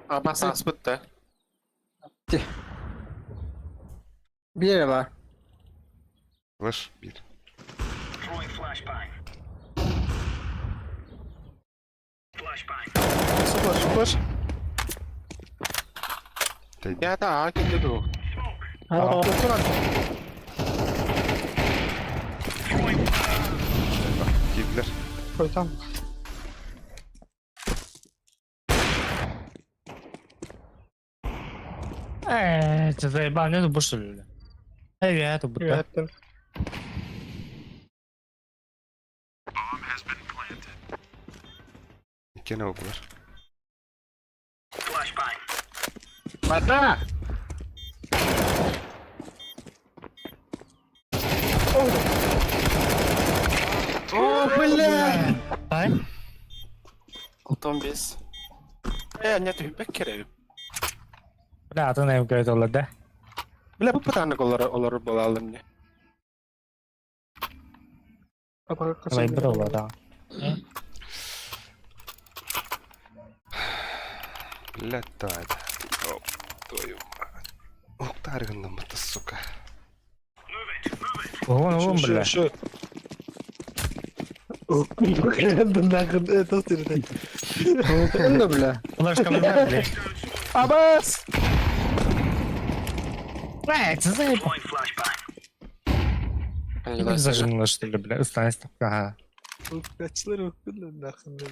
Abbas asbıttı. Bir yere var. Flash 1. Throwing flashbang. Flashbang. Sıfır sıfır. Ya da ağa geldi o. Smoke. Otur lan. Throwing Girdiler. Koy tamam.这zajebanne to不是了。太远都不得。 Yönettim. İki ne okular? flashbang. Bata! Oh, bля! Ay. Alton biz. Ne tüyüp kere. Bля, to ne göz oladı. Bля bu patanlık olur bulalım ne. Apa Vay bir oladı. Bля, давай. Оп, твою мать. Ох, таргından mı suka? Oğlum bля. Şu. Bundan kadar da sırada. Onu da bile. Флешка бля. Abbas! Эй, это заебал. Deploying flashbang. Ты зажимала что ли, бля? Устанешь. Ага. Kaçları okudun aslında.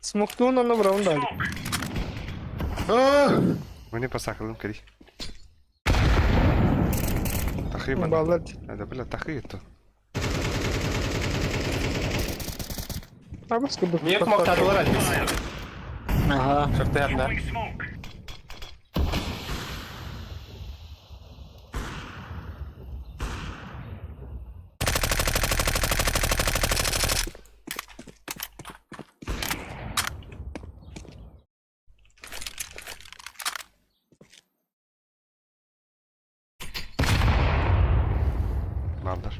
Smoke'luğun ona brown da. Məni pasakıldım kiri. Takriban. Bağladı. Hadi bля, takıydı. Abbas kudu. Niye moktadılar Albis? Aha. Şurta yanına. Throwing smoke. Varlar.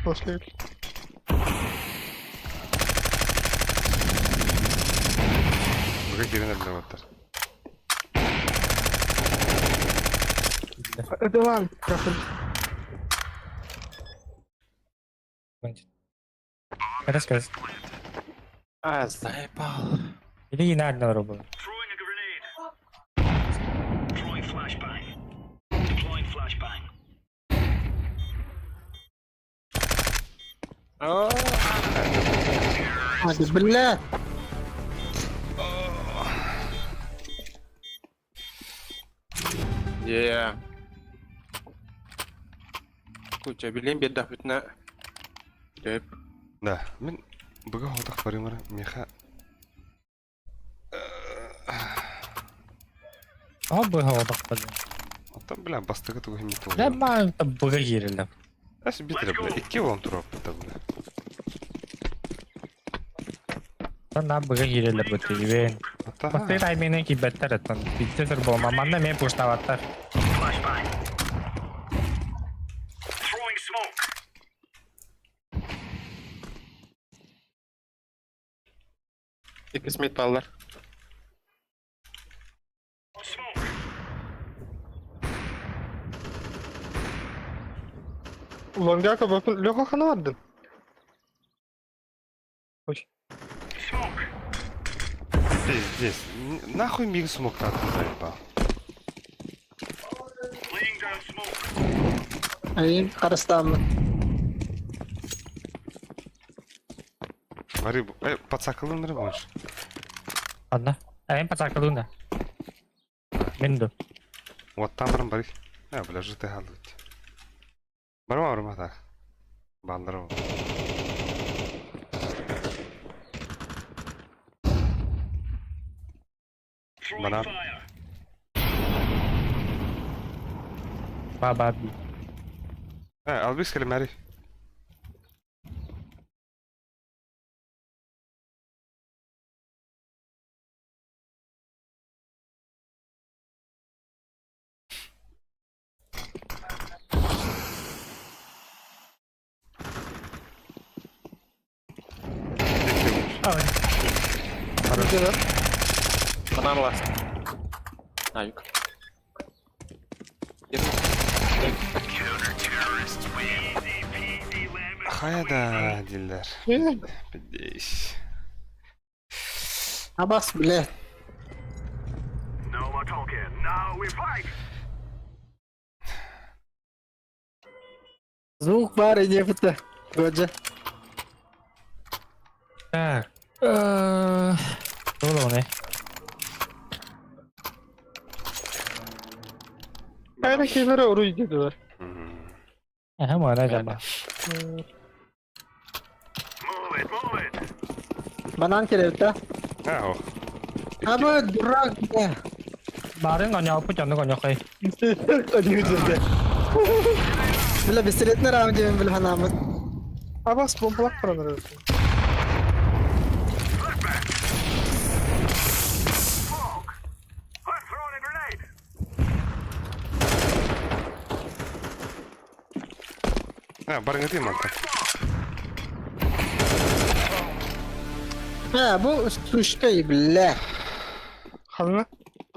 Hoş değil. Buraya girene bile varlar. Devam. Kafir. Рассказ. Zaybal. Или надо на работу. Throwing a grenade. Throwing flashbang. Deploying flashbang. Hadi bile. Yeah. Kucha bileyim bir daha bütüne. Döp. Да, мен бүгін одақ барымыр, меха... А быга одак бля. Оттан, бля, бастығы тұғы химметі Да олар. ма быга гирилди. Әсі бітірі, бля, 2 он тұрып бұта, бля. Sonra bıga girilir bu TV. Ата, Bak timing'den ki better ettin. Bitti sır bombamanla men puştavatlar. Flashbang. Throwing smoke. İsmet ballar. Smoke. Лонгяка bakın Лёха хана вардын. Smoke. Здесь. Нахуй миг смог так заебал. Laying down smoke. Ayın karıstam. Рыбу. Подсакалын рыбу больше. Ладно. Аим пацакалун да. Минду. Вот там барым барик. Бля, житы халдут. Барма так. Бандыру. Throwing Banana. fire. Баба би. Албис калимари. Güzel. Banana last. Ayık. Easy peasy lemon. Hayda diller. İyi. Bedeish. Abbas bile. No more talking. Now we fight. Звук var ya fıtı. Goca. Так. Solo ne? Aynen keyiflere oraya gidiyorlar. Aha mana acaba? Move it. Banan kerevta. Oh. Ama durak ne? Barın ganyaw po dyan, ganyaw kay. Hadi güzel. Bile bisiretler abi cebim bil hanamın. Abbas bombalak paraları. Smoke. I'm throwing a grenade. Barın atayım hatta. Ha bu suşkayı bile. Halına.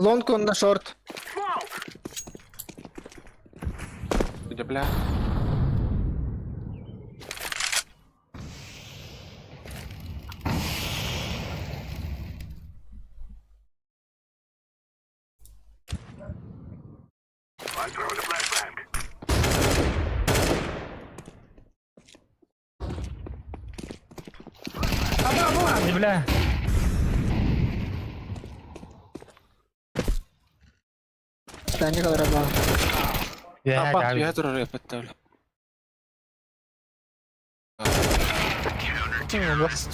Long konuda short. Smoke. Bir de bля. I'm throwing a flashbang. Hadi bile. Bence kadar ama. Ya Abbas gabi. ya dur oraya pet öyle. Abbas.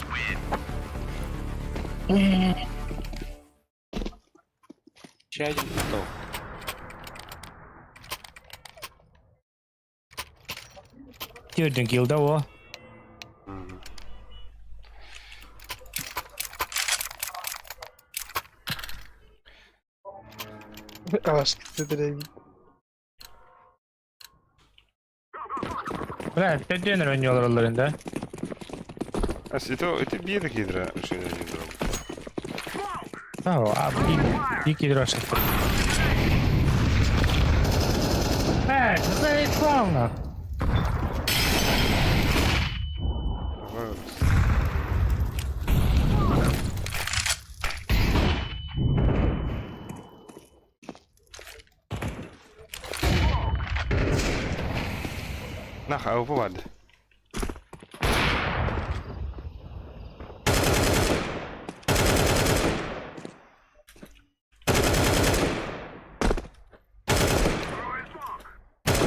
Şey to. Chưa đừng kill đâu á. Abbas gitti. Bile, dediğin oynuyorlar oralarında. Это биеда кидра. Что я не знаю. Tamam abi, bir kill rush ettim. Evet, zayıflanma. Nah, apa vardı?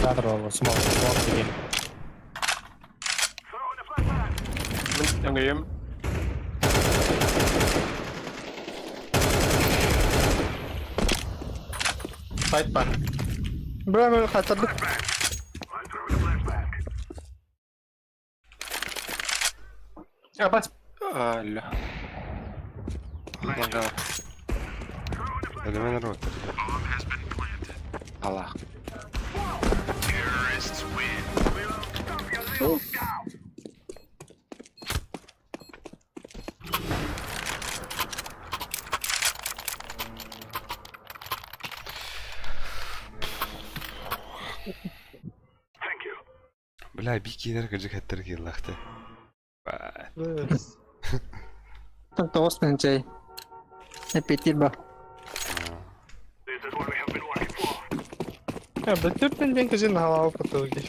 Zaten oldu, smoke again. Throwing a flashbang. Yang game. Fight back. Böyle hatırlık. I'm throwing a flashbang. Abbas. Allah. Yang Elime ne rot? Allah. Terrorists win. We'll stop your little scout. Thank you. Bля, bir kiyinler gıcık ettir ki lahtı. Там то остынчай. Аппетит. This is what we have been working for. Ya da Türk'ten den kızın hava patıldı.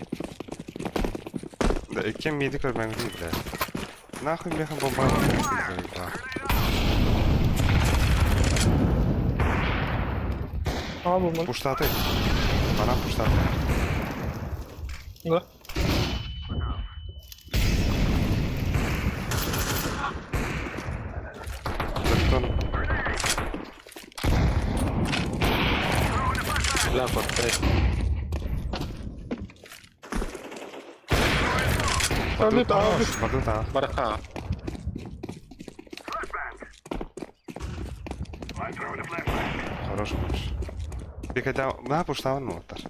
Da ikken miydi kör ben değil de. Nahul mekan bomba var. Abi bu. Puştatı. Bana puştatı. Ne? Zırtın. Бля, подстрель. Abi abi. Bakın daha. Бараха. I'm throwing a flashbang. Хорош olmuş. Bir kere daha. Ne puştavan mı otar?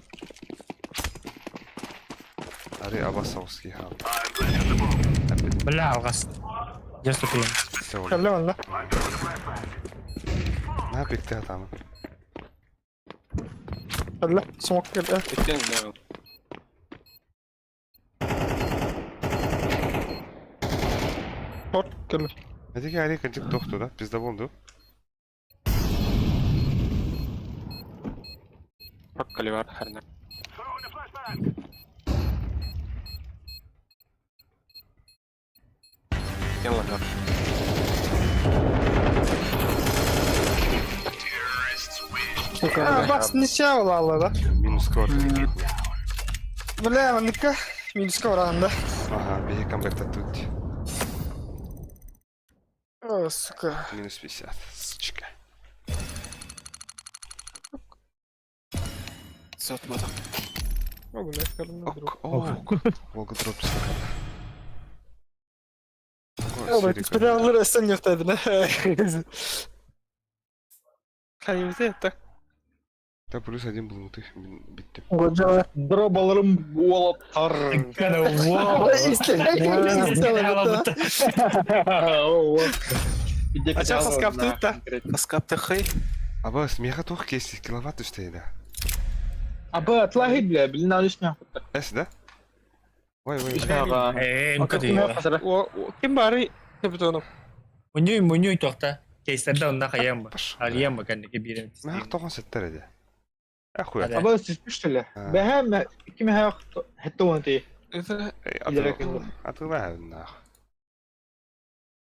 Ari Abasovski ha. I'm planting the bomb. بالله على الغسل جست فين Sevol. Kelle valla. Ne yapıktı hatamı? Kelle. Smoke kelle. Itten ne? Hot kelle. Hadi ki Ali gıcık doktu da. Bizde buldu. Hakkali var her ne. Throwing a flashbang. Yanına. Ha bas nişa valla Allah da. Minus skor. Bля, mandıkka. Minuska oranında. Aha, bir comeback'ta tuttu. Oh, suka. Minus 50. Sıçka. Satmadım. O bu ne kalın nedir o? Ok, ok. Volga drop sıkı. Evet, planları esen gösterdin ha. Kayımızı yattı. Da plus 1 bulundu. Bitti. Годжа. Дробаларım bu tar. Açar faskaptı da. Аскапты хай. Aba смеха toch kesti. Kilowatt üsteydi. Abi اطلع بلا بالله نسمع Es de. Vay vay. اسمع ايه انت دي O kim bari yaptı onu? منيو توقتا كيستندا ونا خيام حاليا ما كان كبير Ne hak toğan setler edi. Akuya. هذا ابا تسبشتله بهم كيما ها حتى وانت Ey İlerek atı. Atı var.